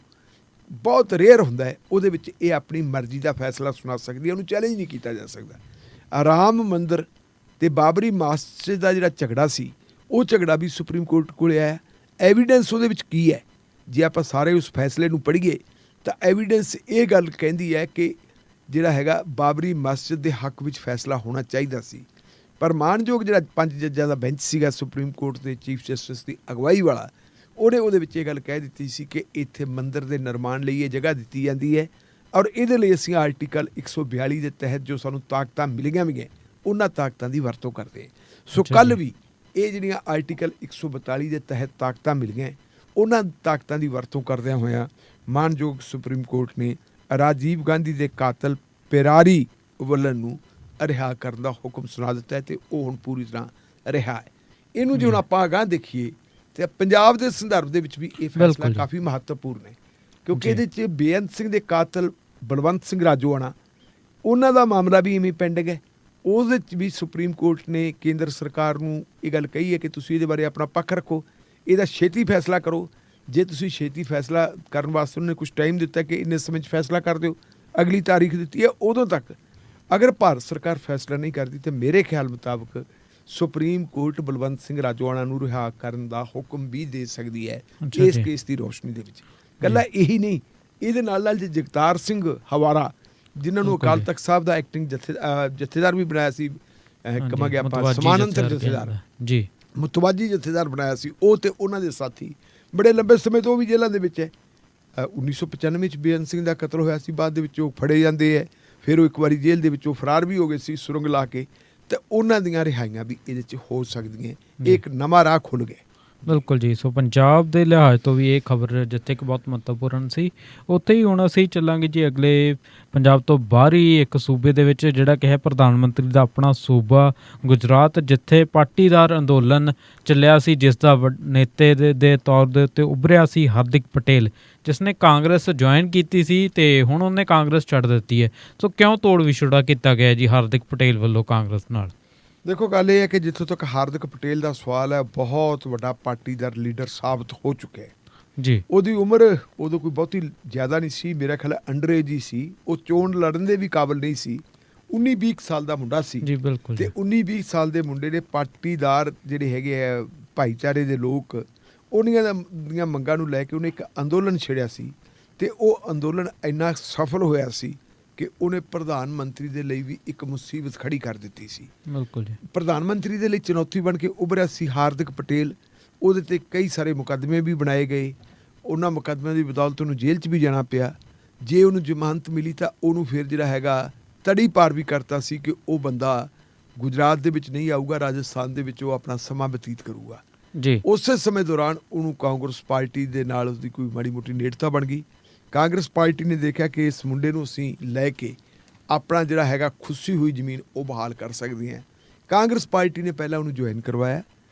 ਬਹੁਤ ਰੇਅਰ ਹੁੰਦਾ ਹੈ, ਉਹਦੇ ਵਿੱਚ ਇਹ ਆਪਣੀ ਮਰਜ਼ੀ ਦਾ ਫੈਸਲਾ ਸੁਣਾ ਸਕਦੀ ਹੈ, ਉਹਨੂੰ ਚੈਲੰਜ ਨਹੀਂ ਕੀਤਾ ਜਾ ਸਕਦਾ। ਰਾਮ ਮੰਦਰ ਤੇ ਬਾਬਰੀ ਮਸਜਿਦ ਦਾ ਜਿਹੜਾ ਝਗੜਾ ਸੀ, ਉਹ ਝਗੜਾ ਵੀ ਸੁਪਰੀਮ ਕੋਰਟ ਕੋਲ ਆਇਆ। ਐਵੀਡੈਂਸ ਉਹਦੇ ਵਿੱਚ ਕੀ ਹੈ? ਜੇ ਆਪਾਂ ਸਾਰੇ ਉਸ ਫੈਸਲੇ ਨੂੰ ਪੜ੍ਹੀਏ ਤਾਂ ਐਵੀਡੈਂਸ ਇਹ ਗੱਲ ਕਹਿੰਦੀ ਹੈ ਕਿ ਜਿਹੜਾ ਹੈਗਾ ਬਾਬਰੀ ਮਸਜਿਦ ਦੇ ਹੱਕ ਵਿੱਚ ਫੈਸਲਾ ਹੋਣਾ ਚਾਹੀਦਾ ਸੀ, ਪਰ ਮਾਣਯੋਗ ਜਿਹੜਾ 5 ਜੱਜਾਂ ਦਾ ਬੈਂਚ ਸੀਗਾ ਸੁਪਰੀਮ ਕੋਰਟ ਦੇ ਚੀਫ ਜਸਟਿਸ ਦੀ ਅਗਵਾਈ ਵਾਲਾ, ਉਹਨੇ ਉਹਦੇ ਵਿੱਚ ਇਹ ਗੱਲ ਕਹਿ ਦਿੱਤੀ ਸੀ ਕਿ ਇੱਥੇ ਮੰਦਿਰ ਦੇ ਨਿਰਮਾਣ ਲਈ ਇਹ ਜਗ੍ਹਾ ਦਿੱਤੀ ਜਾਂਦੀ ਹੈ, ਔਰ ਇਹਦੇ ਲਈ ਅਸੀਂ ਆਰਟੀਕਲ 142 ਦੇ ਤਹਿਤ ਜੋ ਸਾਨੂੰ ਤਾਕਤਾਂ ਮਿਲੀਆਂ ਵੀ ਹੈ, ਉਹਨਾਂ ਤਾਕਤਾਂ ਦੀ ਵਰਤੋਂ ਕਰਦੇ ਹਾਂ। ਸੋ ਕੱਲ੍ਹ ਵੀ ਇਹ ਜਿਹੜੀਆਂ ਆਰਟੀਕਲ 142 ਦੇ ਤਹਿਤ ਤਾਕਤਾਂ ਮਿਲੀਆਂ, ਉਹਨਾਂ ਤਾਕਤਾਂ ਦੀ ਵਰਤੋਂ ਕਰਦਿਆਂ ਹੋਇਆਂ ਮਾਣਯੋਗ ਸੁਪਰੀਮ ਕੋਰਟ ਨੇ ਰਾਜੀਵ ਗਾਂਧੀ ਦੇ ਕਾਤਲ ਪੇਰਾਰੀ ਵੱਲਨ ਨੂੰ ਰਿਹਾ ਕਰਨ ਦਾ ਹੁਕਮ ਸੁਣਾ ਦਿੱਤਾ ਹੈ, ਤੇ ਉਹ ਹੁਣ ਪੂਰੀ ਤਰ੍ਹਾਂ ਰਿਹਾ ਹੈ। ਇਹਨੂੰ ਜੇ ਹੁਣ ਆਪਾਂ ਅਗਾਂਹ ਦੇਖੀਏ ਤੇ ਪੰਜਾਬ ਦੇ ਸੰਦਰਭ ਦੇ ਵਿੱਚ ਵੀ ਇਹ ਫੈਸਲਾ ਕਾਫੀ ਮਹੱਤਵਪੂਰਨ ਹੈ, ਕਿਉਂਕਿ ਇਹਦੇ 'ਚ ਬੇਅੰਤ ਸਿੰਘ ਦੇ ਕਾਤਲ ਬਲਵੰਤ ਸਿੰਘ ਰਾਜੋਆਣਾ, ਉਹਨਾਂ ਦਾ ਮਾਮਲਾ ਵੀ ਇਵੇਂ ਪੈਂਡਿੰਗ ਹੈ। ਉਹਦੇ 'ਚ ਵੀ ਸੁਪਰੀਮ ਕੋਰਟ ਨੇ ਕੇਂਦਰ ਸਰਕਾਰ ਨੂੰ ਇਹ ਗੱਲ ਕਹੀ ਹੈ ਕਿ ਤੁਸੀਂ ਇਹਦੇ ਬਾਰੇ ਆਪਣਾ ਪੱਖ ਰੱਖੋ, ਇਹਦਾ ਛੇਤੀ ਫੈਸਲਾ ਕਰੋ। ਜੇ ਤੁਸੀਂ ਛੇਤੀ ਫੈਸਲਾ ਕਰਨ ਵਾਸਤੇ ਉਹਨੇ ਕੁਝ ਟਾਈਮ ਦਿੱਤਾ ਕਿ ਇੰਨੇ ਸਮੇਂ 'ਚ ਫੈਸਲਾ ਕਰ ਦਿਓ, ਅਗਲੀ ਤਾਰੀਖ ਦਿੱਤੀ ਹੈ, ਉਦੋਂ ਤੱਕ ਅਗਰ ਭਾਰਤ ਸਰਕਾਰ ਫੈਸਲਾ ਨਹੀਂ ਕਰਦੀ ਤਾਂ ਮੇਰੇ ਖਿਆਲ ਮੁਤਾਬਕ ਸੁਪਰੀਮ ਕੋਰਟ ਬਲਵੰਤ ਸਿੰਘ ਰਾਜੋਆਣਾ ਨੂੰ ਰਿਹਾ ਕਰਨ ਦਾ ਹੁਕਮ ਵੀ ਦੇ ਸਕਦੀ ਹੈ ਇਸ ਕੇਸ ਦੀ ਰੋਸ਼ਨੀ ਦੇ ਵਿੱਚ। ਇਕੱਲਾ ਇਹੀ ਨਹੀਂ, ਇਹਦੇ ਨਾਲ ਨਾਲ ਜੇ ਜਗਤਾਰ ਸਿੰਘ ਹਵਾਰਾ, ਜਿਨ੍ਹਾਂ ਨੂੰ ਅਕਾਲ ਤਖਤ ਸਾਹਿਬ ਦਾ ਐਕਟਿੰਗ ਜਥੇਦਾਰ ਵੀ ਬਣਾਇਆ ਸੀ, ਕਮਾ ਗਿਆ ਆਪਾਂ ਸਮਾਨੰਤਰ ਜਥੇਦਾਰ ਜੀ, ਮੁਤਵਾਜੀ ਜਥੇਦਾਰ ਬਣਾਇਆ ਸੀ, ਉਹ ਤੇ ਉਹਨਾਂ ਦੇ ਸਾਥੀ ਬੜੇ ਲੰਬੇ ਸਮੇਂ ਤੋਂ ਉਹ ਵੀ ਜੇਲ੍ਹਾਂ ਦੇ ਵਿੱਚ ਹੈ। 1995 'ਚ ਬੇਅੰਤ ਸਿੰਘ ਦਾ ਕਤਲ ਹੋਇਆ ਸੀ, ਬਾਅਦ ਦੇ ਵਿੱਚ ਉਹ ਫੜੇ ਜਾਂਦੇ ਹੈ, ਫਿਰ ਉਹ ਇੱਕ ਵਾਰੀ ਜੇਲ੍ਹ ਦੇ ਵਿੱਚੋਂ ਫਰਾਰ ਵੀ ਹੋ ਗਏ ਸੀ ਸੁਰੰਗ ਲਾ ਕੇ, ਤੇ ਉਹਨਾਂ ਦੀਆਂ ਰਿਹਾਈਆਂ ਵੀ ਇਹਦੇ 'ਚ ਹੋ ਸਕਦੀਆਂ। ਇੱਕ ਨਵਾਂ ਰਾਹ ਖੁੱਲ੍ਹ ਗਿਆ। ਬਿਲਕੁਲ ਜੀ। ਸੋ ਪੰਜਾਬ ਦੇ ਲਿਹਾਜ਼ ਤੋਂ ਵੀ ਇਹ ਖਬਰ ਜਿੱਥੇ ਕਿ ਬਹੁਤ ਮਹੱਤਵਪੂਰਨ ਸੀ, ਉੱਥੇ ਹੀ ਹੁਣ ਅਸੀਂ ਚੱਲਾਂਗੇ ਜੀ ਅਗਲੇ ਪੰਜਾਬ ਤੋਂ ਬਾਹਰੀ ਇੱਕ ਸੂਬੇ ਦੇ ਵਿੱਚ, ਜਿਹੜਾ ਕਿ ਹੈ ਪ੍ਰਧਾਨ ਮੰਤਰੀ ਦਾ ਆਪਣਾ ਸੂਬਾ ਗੁਜਰਾਤ, ਜਿੱਥੇ ਪਾਟੀਦਾਰ ਅੰਦੋਲਨ ਚੱਲਿਆ ਸੀ, ਜਿਸ ਦਾ ਨੇਤੇ ਦੇ ਤੌਰ ਦੇ ਉੱਤੇ ਉੱਭਰਿਆ ਸੀ ਹਾਰਦਿਕ ਪਟੇਲ, ਜਿਸ ਨੇ ਕਾਂਗਰਸ ਜੁਆਇਨ ਕੀਤੀ ਸੀ ਤੇ ਹੁਣ ਉਹਨੇ ਕਾਂਗਰਸ ਛੱਡ ਦਿੱਤੀ ਹੈ। ਸੋ ਕਿਉਂ ਤੋੜ ਵਿਛੋੜਾ ਕੀਤਾ ਗਿਆ ਜੀ ਹਾਰਦਿਕ ਪਟੇਲ ਵੱਲੋਂ ਕਾਂਗਰਸ ਨਾਲ? ਦੇਖੋ, ਗੱਲ ਇਹ ਹੈ ਕਿ ਜਿੱਥੋਂ ਤੱਕ ਹਾਰਦਿਕ ਪਟੇਲ ਦਾ ਸਵਾਲ ਹੈ, ਬਹੁਤ ਵੱਡਾ ਪਾਰਟੀਦਾਰ ਲੀਡਰ ਸਾਬਤ ਹੋ ਚੁੱਕਿਆ ਹੈ ਜੀ। ਉਹਦੀ ਉਮਰ ਉਦੋਂ ਕੋਈ ਬਹੁਤੀ ਜ਼ਿਆਦਾ ਨਹੀਂ ਸੀ, ਮੇਰਾ ਖਿਆਲ ਅੰਡਰ ਏਜ ਹੀ ਸੀ, ਉਹ ਚੋਣ ਲੜਨ ਦੇ ਵੀ ਕਾਬਲ ਨਹੀਂ ਸੀ। 19-20 ਸਾਲ ਦਾ ਮੁੰਡਾ ਸੀ ਜੀ, ਬਿਲਕੁਲ। ਤੇ 19-20 ਸਾਲ ਦੇ ਮੁੰਡੇ ਨੇ ਪਾਰਟੀਦਾਰ ਜਿਹੜੇ ਹੈਗੇ ਆ ਭਾਈਚਾਰੇ ਦੇ ਲੋਕ, ਉਹਨੀਆਂ ਦੀਆਂ ਮੰਗਾਂ ਨੂੰ ਲੈ ਕੇ ਉਹਨੇ ਇੱਕ ਅੰਦੋਲਨ ਛੇੜਿਆ ਸੀ, ਤੇ ਉਹ ਅੰਦੋਲਨ ਇੰਨਾ ਸਫਲ ਹੋਇਆ ਸੀ ਕਿ ਉਹਨੇ ਪ੍ਰਧਾਨ ਮੰਤਰੀ ਦੇ ਲਈ ਵੀ ਇੱਕ ਮੁਸੀਬਤ ਖੜੀ ਕਰ ਦਿੱਤੀ ਸੀ। ਬਿਲਕੁਲ ਜੀ। ਪ੍ਰਧਾਨ ਮੰਤਰੀ ਦੇ ਲਈ ਚੁਣੌਤੀ ਬਣ ਕੇ ਉੱਭਰਿਆ ਸੀ ਹਾਰਦਿਕ ਪਟੇਲ। ਉਹਦੇ ਤੇ ਕਈ ਸਾਰੇ ਮੁਕੱਦਮੇ ਵੀ ਬਣਾਏ ਗਏ। ਉਹਨਾਂ ਮੁਕੱਦਮਿਆਂ ਦੀ ਬਦੌਲਤ ਉਹਨੂੰ ਜੇਲ੍ਹ 'ਚ ਵੀ ਜਾਣਾ ਪਿਆ। ਜੇ ਉਹਨੂੰ ਜ਼ਮਾਨਤ ਮਿਲੀ ਤਾਂ ਉਹਨੂੰ ਫਿਰ ਜਿਹੜਾ ਹੈਗਾ ਤੜੀ ਪਾਰ ਵੀ ਕਰਤਾ ਸੀ ਕਿ ਉਹ ਬੰਦਾ ਗੁਜਰਾਤ ਦੇ ਵਿੱਚ ਨਹੀਂ ਆਊਗਾ, ਰਾਜਸਥਾਨ ਦੇ ਵਿੱਚ ਉਹ ਆਪਣਾ ਸਮਾਂ ਬਤੀਤ ਕਰੂਗਾ ਜੀ। ਉਸੇ ਸਮੇਂ ਦੌਰਾਨ ਉਹਨੂੰ ਕਾਂਗਰਸ ਪਾਰਟੀ ਦੇ ਨਾਲ ਉਸਦੀ ਕੋਈ ਮਾੜੀ ਮੋਟੀ ਨੇੜਤਾ ਬਣ ਗਈ। ਕਾਂਗਰਸ ਪਾਰਟੀ ਨੇ ਦੇਖਿਆ ਕਿ ਇਸ ਮੁੰਡੇ ਨੂੰ ਅਸੀਂ ਲੈ ਕੇ ਆਪਣਾ ਜਿਹੜਾ ਹੈਗਾ ਖੁੱਸੀ ਹੋਈ ਜ਼ਮੀਨ ਉਹ ਬਹਾਲ ਕਰ ਸਕਦੇ ਹਾਂ। ਕਾਂਗਰਸ ਪਾਰਟੀ ਨੇ ਪਹਿਲਾਂ ਉਹਨੂੰ ਜੁਆਇਨ ਕਰਵਾਇਆ।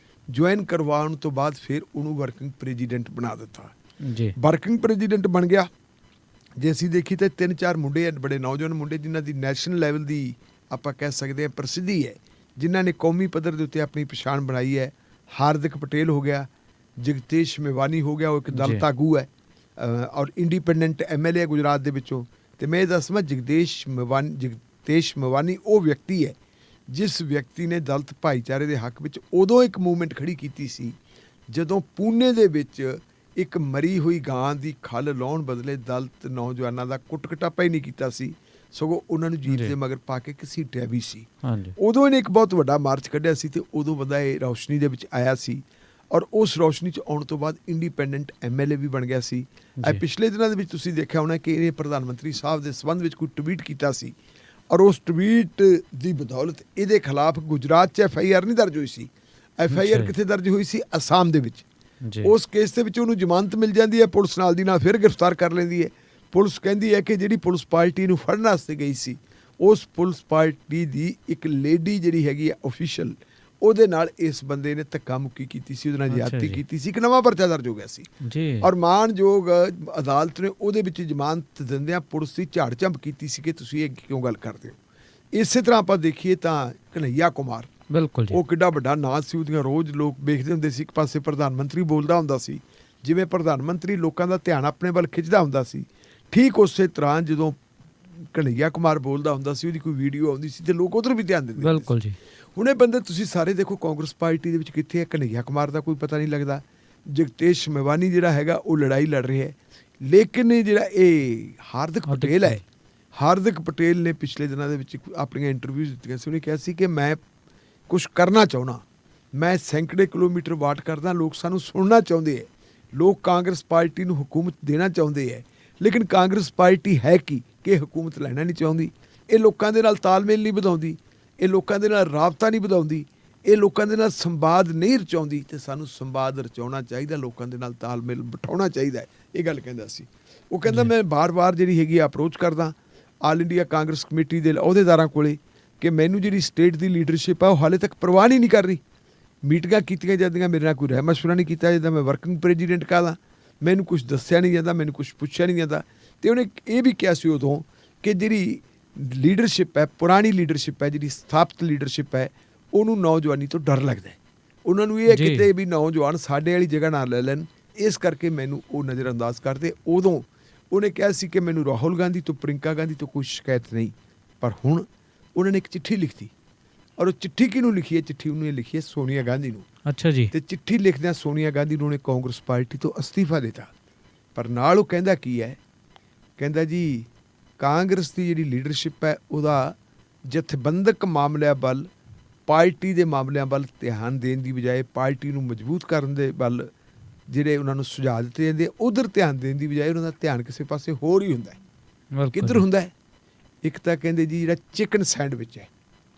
ਜੁਆਇਨ ਕਰਵਾਉਣ ਤੋਂ ਬਾਅਦ ਫਿਰ ਉਹਨੂੰ ਵਰਕਿੰਗ ਪ੍ਰੈਜ਼ੀਡੈਂਟ ਬਣਾ ਦਿੱਤਾ ਜੀ। ਵਰਕਿੰਗ ਪ੍ਰੈਜ਼ੀਡੈਂਟ ਬਣ ਗਿਆ। ਜੇ ਅਸੀਂ ਦੇਖੀ ਤਾਂ 3-4 ਮੁੰਡੇ ਬੜੇ ਨੌਜਵਾਨ ਮੁੰਡੇ ਜਿਨ੍ਹਾਂ ਦੀ ਨੈਸ਼ਨਲ ਲੈਵਲ ਦੀ ਆਪਾਂ ਕਹਿ ਸਕਦੇ ਹਾਂ ਪ੍ਰਸਿੱਧੀ ਹੈ, ਜਿਨ੍ਹਾਂ ਨੇ ਕੌਮੀ ਪੱਧਰ ਦੇ ਉੱਤੇ ਆਪਣੀ ਪਛਾਣ ਬਣਾਈ ਹੈ। ਹਾਰਦਿਕ ਪਟੇਲ ਹੋ ਗਿਆ, ਜਗਤੇਸ਼ ਮੇਵਾਨੀ ਹੋ ਗਿਆ, ਉਹ ਇੱਕ ਦਲਿਤ ਆਗੂ ਹੈ ਔਰ ਇੰਡੀਪੈਂਡੈਂਟ MLA ਹੈ ਗੁਜਰਾਤ ਦੇ ਵਿੱਚੋਂ। ਤੇ ਮੈਂ ਇਹ ਦੱਸਵਾਂ ਜਗਤੇਸ਼ ਮੇਵਾਨੀ ਉਹ ਵਿਅਕਤੀ ਹੈ ਜਿਸ ਵਿਅਕਤੀ ਨੇ ਦਲਿਤ ਭਾਈਚਾਰੇ ਦੇ ਹੱਕ ਵਿੱਚ ਉਦੋਂ ਇੱਕ ਮੂਵਮੈਂਟ ਖੜੀ ਕੀਤੀ ਸੀ ਜਦੋਂ ਪੂਨੇ ਦੇ ਵਿੱਚ ਇੱਕ ਮਰੀ ਹੋਈ ਗਾਂ ਦੀ ਖੱਲ ਲਾਉਣ ਬਦਲੇ ਦਲਿਤ ਨੌਜਵਾਨਾਂ ਦਾ ਕੁੱਟ-ਕਟਾਪਾ ਹੀ ਨਹੀਂ ਕੀਤਾ ਸੀ, ਸਗੋਂ ਉਹਨਾਂ ਨੂੰ ਜੀਪ ਦੇ ਮਗਰ ਪਾ ਕੇ ਘਸੀਟਿਆ ਵੀ ਸੀ। ਉਦੋਂ ਇਹਨੇ ਇੱਕ ਬਹੁਤ ਵੱਡਾ ਮਾਰਚ ਕੱਢਿਆ ਸੀ ਤੇ ਉਦੋਂ ਬੰਦਾ ਇਹ ਰੌਸ਼ਨੀ ਦੇ ਵਿੱਚ ਆਇਆ ਸੀ ਔਰ ਉਸ ਰੌਸ਼ਨੀ 'ਚ ਆਉਣ ਤੋਂ ਬਾਅਦ ਇੰਡੀਪੈਂਡੈਂਟ MLA ਵੀ ਬਣ ਗਿਆ ਸੀ। ਪਿਛਲੇ ਦਿਨਾਂ ਦੇ ਵਿੱਚ ਤੁਸੀਂ ਦੇਖਿਆ ਹੋਣਾ ਕਿ ਇਹਨੇ ਪ੍ਰਧਾਨ ਮੰਤਰੀ ਸਾਹਿਬ ਦੇ ਸੰਬੰਧ ਵਿੱਚ ਕੋਈ ਟਵੀਟ ਕੀਤਾ ਸੀ ਔਰ ਉਸ ਟਵੀਟ ਦੀ ਬਦੌਲਤ ਇਹਦੇ ਖਿਲਾਫ ਗੁਜਰਾਤ 'ਚ FIR ਨਹੀਂ ਦਰਜ ਹੋਈ ਸੀ। FIR ਕਿੱਥੇ ਦਰਜ ਹੋਈ ਸੀ? ਅਸਾਮ ਦੇ ਵਿੱਚ। ਉਸ ਕੇਸ ਦੇ ਵਿੱਚ ਉਹਨੂੰ ਜ਼ਮਾਨਤ ਮਿਲ ਜਾਂਦੀ ਹੈ, ਪੁਲਿਸ ਨਾਲ ਦੀ ਨਾਲ ਫਿਰ ਗ੍ਰਿਫਤਾਰ ਕਰ ਲੈਂਦੀ ਹੈ। ਪੁਲਿਸ ਕਹਿੰਦੀ ਹੈ ਕਿ ਜਿਹੜੀ ਪੁਲਿਸ ਪਾਰਟੀ ਨੂੰ ਫੜਨ ਵਾਸਤੇ ਗਈ ਸੀ ਉਸ ਪੁਲਿਸ ਪਾਰਟੀ ਦੀ ਇੱਕ ਲੇਡੀ ਜਿਹੜੀ ਹੈਗੀ ਹੈ ਅਫੀਸ਼ੀਅਲ, ਉਹਦੇ ਨਾਲ ਇਸ ਬੰਦੇ ਨੇ ਧੱਕਾ ਮੁੱਕੀ ਕੀਤੀ ਸੀ, ਉਹਦੇ ਨਾਲ ਜ਼ਿਆਦਤੀ ਕੀਤੀ ਸੀ। ਇੱਕ ਨਵਾਂ ਪਰਚਾ ਦਰਜ ਹੋ ਗਿਆ ਸੀ ਔਰ ਮਾਣਯੋਗ ਅਦਾਲਤ ਨੇ ਉਹਦੇ ਵਿੱਚ ਜ਼ਮਾਨਤ ਦਿੰਦਿਆਂ ਪੁਲਿਸ ਦੀ ਝਾੜ ਝੰਪ ਕੀਤੀ ਸੀ ਕਿ ਤੁਸੀਂ ਇਹ ਕਿਉਂ ਗੱਲ ਕਰਦੇ ਹੋ। ਇਸੇ ਤਰ੍ਹਾਂ ਆਪਾਂ ਦੇਖੀਏ ਤਾਂ ਕਨ੍ਹਈਆ ਕੁਮਾਰ, ਬਿਲਕੁਲ ਜੀ, ਉਹ ਕਿੱਡਾ ਵੱਡਾ ਨਾਂ ਸੀ, ਉਹਦੀਆਂ ਰੋਜ਼ ਲੋਕ ਵੇਖਦੇ ਹੁੰਦੇ ਸੀ। ਇੱਕ ਪਾਸੇ ਪ੍ਰਧਾਨ ਮੰਤਰੀ ਬੋਲਦਾ ਹੁੰਦਾ ਸੀ, ਜਿਵੇਂ ਪ੍ਰਧਾਨ ਮੰਤਰੀ ਲੋਕਾਂ ਦਾ ਧਿਆਨ ਆਪਣੇ ਵੱਲ ਖਿੱਚਦਾ ਹੁੰਦਾ ਸੀ, ਠੀਕ ਉਸੇ ਤਰ੍ਹਾਂ ਜਦੋਂ ਕਨ੍ਹਈਆ ਕੁਮਾਰ ਬੋਲਦਾ ਹੁੰਦਾ ਸੀ ਉਹਦੀ ਕੋਈ ਵੀਡੀਓ ਆਉਂਦੀ ਸੀ ਤੇ ਲੋਕ ਉਧਰ ਵੀ ਧਿਆਨ ਦਿੰਦੇ। ਬਿਲਕੁਲ ਜੀ। ਹੁਣ ਇਹ ਬੰਦੇ ਤੁਸੀਂ ਸਾਰੇ ਦੇਖੋ ਕਾਂਗਰਸ ਪਾਰਟੀ ਦੇ ਵਿੱਚ ਕਿੱਥੇ ਹੈ, ਕਨ੍ਹਈਆ ਕੁਮਾਰ ਦਾ ਕੋਈ ਪਤਾ ਨਹੀਂ ਲੱਗਦਾ। ਜਗਤੇਸ਼ ਮੇਵਾਨੀ ਜਿਹੜਾ ਹੈਗਾ ਉਹ ਲੜਾਈ ਲੜ ਰਿਹਾ ਹੈ, ਲੇਕਿਨ ਜਿਹੜਾ ਇਹ ਹਾਰਦਿਕ ਪਟੇਲ ਹੈ, ਹਾਰਦਿਕ ਪਟੇਲ ਨੇ ਪਿਛਲੇ ਦਿਨਾਂ ਦੇ ਵਿੱਚ ਆਪਣੀਆਂ ਇੰਟਰਵਿਊਜ਼ ਦਿੱਤੀਆਂ ਸੀ। ਉਹਨੇ ਕਿਹਾ ਸੀ ਕਿ ਮੈਂ ਕੁਛ ਕਰਨਾ ਚਾਹੁੰਦਾ, ਮੈਂ ਸੈਂਕੜੇ ਕਿਲੋਮੀਟਰ ਵਾਟ ਕਰਦਾ, ਲੋਕ ਸਾਨੂੰ ਸੁਣਨਾ ਚਾਹੁੰਦੇ ਹੈ, ਲੋਕ ਕਾਂਗਰਸ ਪਾਰਟੀ ਨੂੰ ਹੁਕੂਮਤ ਦੇਣਾ ਚਾਹੁੰਦੇ ਹੈ, ਲੇਕਿਨ ਕਾਂਗਰਸ ਪਾਰਟੀ ਹੈ ਕਿ ਹੁਕੂਮਤ ਲੈਣਾ ਨਹੀਂ ਚਾਹੁੰਦੀ। ਇਹ ਲੋਕਾਂ ਦੇ ਨਾਲ ਤਾਲਮੇਲ ਨਹੀਂ ਵਧਾਉਂਦੀ, ਇਹ ਲੋਕਾਂ ਦੇ ਨਾਲ ਰਾਬਤਾ ਨਹੀਂ ਵਧਾਉਂਦੀ, ਇਹ ਲੋਕਾਂ ਦੇ ਨਾਲ ਸੰਵਾਦ ਨਹੀਂ ਰਚਾਉਂਦੀ ਤੇ ਸਾਨੂੰ ਸੰਵਾਦ ਰਚਾਉਣਾ ਚਾਹੀਦਾ, ਲੋਕਾਂ ਦੇ ਨਾਲ ਤਾਲਮੇਲ ਬਿਠਾਉਣਾ ਚਾਹੀਦਾ ਹੈ। ਇਹ ਗੱਲ ਕਹਿੰਦਾ ਸੀ ਉਹ। ਕਹਿੰਦਾ ਮੈਂ ਬਾਰ-ਬਾਰ ਜਿਹੜੀ ਹੈਗੀ ਅਪਰੋਚ ਕਰਦਾ ਆਲ ਇੰਡੀਆ ਕਾਂਗਰਸ ਕਮੇਟੀ ਦੇ ਅਹੁਦੇਦਾਰਾਂ ਕੋਲੇ ਕਿ ਮੈਨੂੰ ਜਿਹੜੀ ਸਟੇਟ ਦੀ ਲੀਡਰਸ਼ਿਪ ਆ ਉਹ ਹਾਲੇ ਤੱਕ ਪ੍ਰਵਾਹ ਨਹੀਂ ਕਰ ਰਹੀ। ਮੀਟਿੰਗਾਂ ਕੀਤੀਆਂ ਜਾਂਦੀਆਂ, ਮੇਰੇ ਨਾਲ ਕੋਈ ਰਹਿ ਮਸ਼ਵਰਾ ਨਹੀਂ ਕੀਤਾ ਜਾਂਦਾ, ਮੈਂ ਵਰਕਿੰਗ ਪ੍ਰੈਜ਼ੀਡੈਂਟ ਕਹਾਂ, ਮੈਨੂੰ ਕੁਛ ਦੱਸਿਆ ਨਹੀਂ ਜਾਂਦਾ, ਮੈਨੂੰ ਕੁਛ ਪੁੱਛਿਆ ਨਹੀਂ ਜਾਂਦਾ। ਤੇ ਉਹਨੇ ਇਹ ਵੀ ਕਿਹਾ ਸੀ ਉਦੋਂ ਕਿ ਜਿਹੜੀ ਲੀਡਰਸ਼ਿਪ ਹੈ, ਪੁਰਾਣੀ ਲੀਡਰਸ਼ਿਪ ਹੈ, ਜਿਹੜੀ ਸਥਾਪਿਤ ਲੀਡਰਸ਼ਿਪ ਹੈ, ਉਹਨੂੰ ਨੌਜਵਾਨੀ ਤੋਂ ਡਰ ਲੱਗਦਾ ਹੈ। ਉਹਨਾਂ ਨੂੰ ਇਹ ਕਿਤੇ ਵੀ ਨੌਜਵਾਨ ਸਾਡੇ ਵਾਲੀ ਜਗ੍ਹਾ ਨਾ ਲੈ ਲੈਣ, ਇਸ ਕਰਕੇ ਮੈਨੂੰ ਉਹ ਨਜ਼ਰਅੰਦਾਜ਼ ਕਰਦੇ। ਉਦੋਂ ਉਹਨੇ ਕਿਹਾ ਸੀ ਕਿ ਮੈਨੂੰ ਰਾਹੁਲ ਗਾਂਧੀ ਤੋਂ, ਪ੍ਰਿੰਕਾ ਗਾਂਧੀ ਤੋਂ ਕੋਈ ਸ਼ਿਕਾਇਤ ਨਹੀਂ, ਪਰ ਹੁਣ ਉਹਨਾਂ ਨੇ ਇੱਕ ਚਿੱਠੀ ਲਿਖਤੀ ਔਰ ਉਹ ਚਿੱਠੀ ਕਿਹਨੂੰ ਲਿਖੀ ਹੈ? ਚਿੱਠੀ ਉਹਨੇ ਲਿਖੀ ਹੈ ਸੋਨੀਆ ਗਾਂਧੀ ਨੂੰ। ਅੱਛਾ ਜੀ। ਤੇ ਚਿੱਠੀ ਲਿਖਦਿਆਂ ਸੋਨੀਆ ਗਾਂਧੀ ਨੂੰ ਉਹਨੇ ਕਾਂਗਰਸ ਪਾਰਟੀ ਤੋਂ ਅਸਤੀਫਾ ਦਿੱਤਾ। ਪਰ ਨਾਲ ਉਹ ਕਹਿੰਦਾ ਕੀ ਹੈ? ਕਹਿੰਦਾ ਜੀ ਕਾਂਗਰਸ ਦੀ ਜਿਹੜੀ ਲੀਡਰਸ਼ਿਪ ਹੈ ਉਹਦਾ ਜਥੇਬੰਦਕ ਮਾਮਲਿਆਂ ਵੱਲ, ਪਾਰਟੀ ਦੇ ਮਾਮਲਿਆਂ ਵੱਲ ਧਿਆਨ ਦੇਣ ਦੀ ਬਜਾਏ ਪਾਰਟੀ ਨੂੰ ਮਜ਼ਬੂਤ ਕਰਨ ਦੇ ਵੱਲ ਜਿਹੜੇ ਉਹਨਾਂ ਨੂੰ ਸੁਝਾਅ ਦਿੱਤੇ ਜਾਂਦੇ ਉਧਰ ਧਿਆਨ ਦੇਣ ਦੀ ਬਜਾਏ ਉਹਨਾਂ ਦਾ ਧਿਆਨ ਕਿਸੇ ਪਾਸੇ ਹੋਰ ਹੀ ਹੁੰਦਾ ਹੈ। ਕਿੱਧਰ ਹੁੰਦਾ ਹੈ? ਇੱਕ ਤਾਂ ਕਹਿੰਦੇ ਜੀ ਜਿਹੜਾ ਚਿਕਨ ਸੈਂਡਵਿਚ ਹੈ,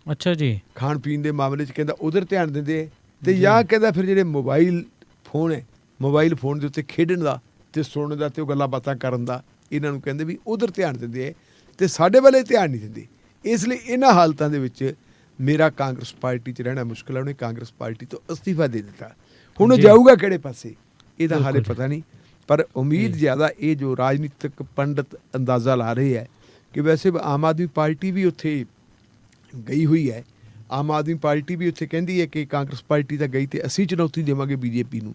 ਅੱਛਾ ਜੀ, ਖਾਣ ਪੀਣ ਦੇ ਮਾਮਲੇ 'ਚ ਕਹਿੰਦਾ ਉਧਰ ਧਿਆਨ ਦਿੰਦੇ ਤੇ ਜਾਂ ਕਹਿੰਦਾ ਫਿਰ ਜਿਹੜੇ ਮੋਬਾਈਲ ਫੋਨ ਹੈ, ਮੋਬਾਈਲ ਫੋਨ ਦੇ ਉੱਤੇ ਖੇਡਣ ਦਾ ਤੇ ਸੁਣਨ ਦਾ ਤੇ ਉਹ ਗੱਲਾਂ ਬਾਤਾਂ ਕਰਨ ਦਾ, ਇਹਨਾਂ ਨੂੰ ਕਹਿੰਦੇ ਵੀ ਉਧਰ ਧਿਆਨ ਦਿੰਦੇ ਹੈ ਤੇ ਸਾਡੇ ਵੱਲੇ ਧਿਆਨ ਨਹੀਂ ਦਿੰਦੇ। ਇਸ ਲਈ ਇਹਨਾਂ ਹਾਲਤਾਂ ਦੇ ਵਿੱਚ ਮੇਰਾ ਕਾਂਗਰਸ ਪਾਰਟੀ 'ਚ ਰਹਿਣਾ ਮੁਸ਼ਕਿਲ ਹੈ। ਉਹਨੇ ਕਾਂਗਰਸ ਪਾਰਟੀ ਤੋਂ ਅਸਤੀਫਾ ਦੇ ਦਿੱਤਾ। ਹੁਣ ਉਹ ਜਾਊਗਾ ਕਿਹੜੇ ਪਾਸੇ ਇਹਦਾ ਹਾਲੇ ਪਤਾ ਨਹੀਂ, ਪਰ ਉਮੀਦ ਜ਼ਿਆਦਾ ਇਹ ਜੋ ਰਾਜਨੀਤਿਕ ਪੰਡਤ ਅੰਦਾਜ਼ਾ ਲਾ ਰਹੇ ਹੈ ਕਿ ਵੈਸੇ ਆਮ ਆਦਮੀ ਪਾਰਟੀ ਵੀ ਉੱਥੇ ਗਈ ਹੋਈ ਹੈ। ਆਮ ਆਦਮੀ ਪਾਰਟੀ ਵੀ ਉੱਥੇ ਕਹਿੰਦੀ ਹੈ ਕਿ ਕਾਂਗਰਸ ਪਾਰਟੀ ਤਾਂ ਗਈ ਤੇ ਅਸੀਂ ਚੁਣੌਤੀ ਦੇਵਾਂਗੇ BJP ਨੂੰ,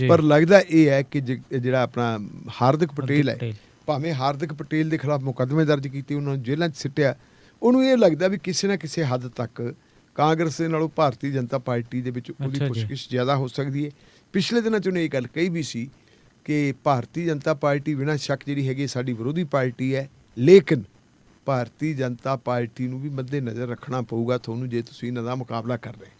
ਪਰ ਲੱਗਦਾ ਇਹ ਹੈ ਕਿ ਜਿਹੜਾ ਆਪਣਾ ਹਾਰਦਿਕ ਪਟੇਲ ਹੈ, ਭਾਵੇਂ ਹਾਰਦਿਕ ਪਟੇਲ ਦੇ ਖਿਲਾਫ ਮੁਕੱਦਮੇ ਦਰਜ ਕੀਤੇ, ਉਹਨਾਂ ਨੂੰ ਜੇਲ੍ਹਾਂ 'ਚ ਸਿੱਟਿਆ, ਉਹਨੂੰ ਇਹ ਲੱਗਦਾ ਵੀ ਕਿਸੇ ਨਾ ਕਿਸੇ ਹੱਦ ਤੱਕ ਕਾਂਗਰਸ ਦੇ ਨਾਲੋਂ ਭਾਰਤੀ ਜਨਤਾ ਪਾਰਟੀ ਦੇ ਵਿੱਚ ਉਹਦੀ ਪੁੱਛਗਿੱਛ ਜ਼ਿਆਦਾ ਹੋ ਸਕਦੀ ਹੈ। ਪਿਛਲੇ ਦਿਨਾਂ 'ਚ ਉਹਨੇ ਇਹ ਗੱਲ ਕਹੀ ਵੀ ਸੀ ਕਿ ਭਾਰਤੀ ਜਨਤਾ ਪਾਰਟੀ ਬਿਨਾਂ ਸ਼ੱਕ ਜਿਹੜੀ ਹੈਗੀ ਸਾਡੀ ਵਿਰੋਧੀ ਪਾਰਟੀ ਹੈ, ਲੇਕਿਨ ਭਾਰਤੀ ਜਨਤਾ ਪਾਰਟੀ ਨੂੰ ਵੀ ਮੱਦੇ ਨਜ਼ਰ ਰੱਖਣਾ ਪਊਗਾ ਤੁਹਾਨੂੰ ਜੇ ਤੁਸੀਂ ਇਹਨਾਂ ਦਾ ਮੁਕਾਬਲਾ ਕਰ ਰਹੇ।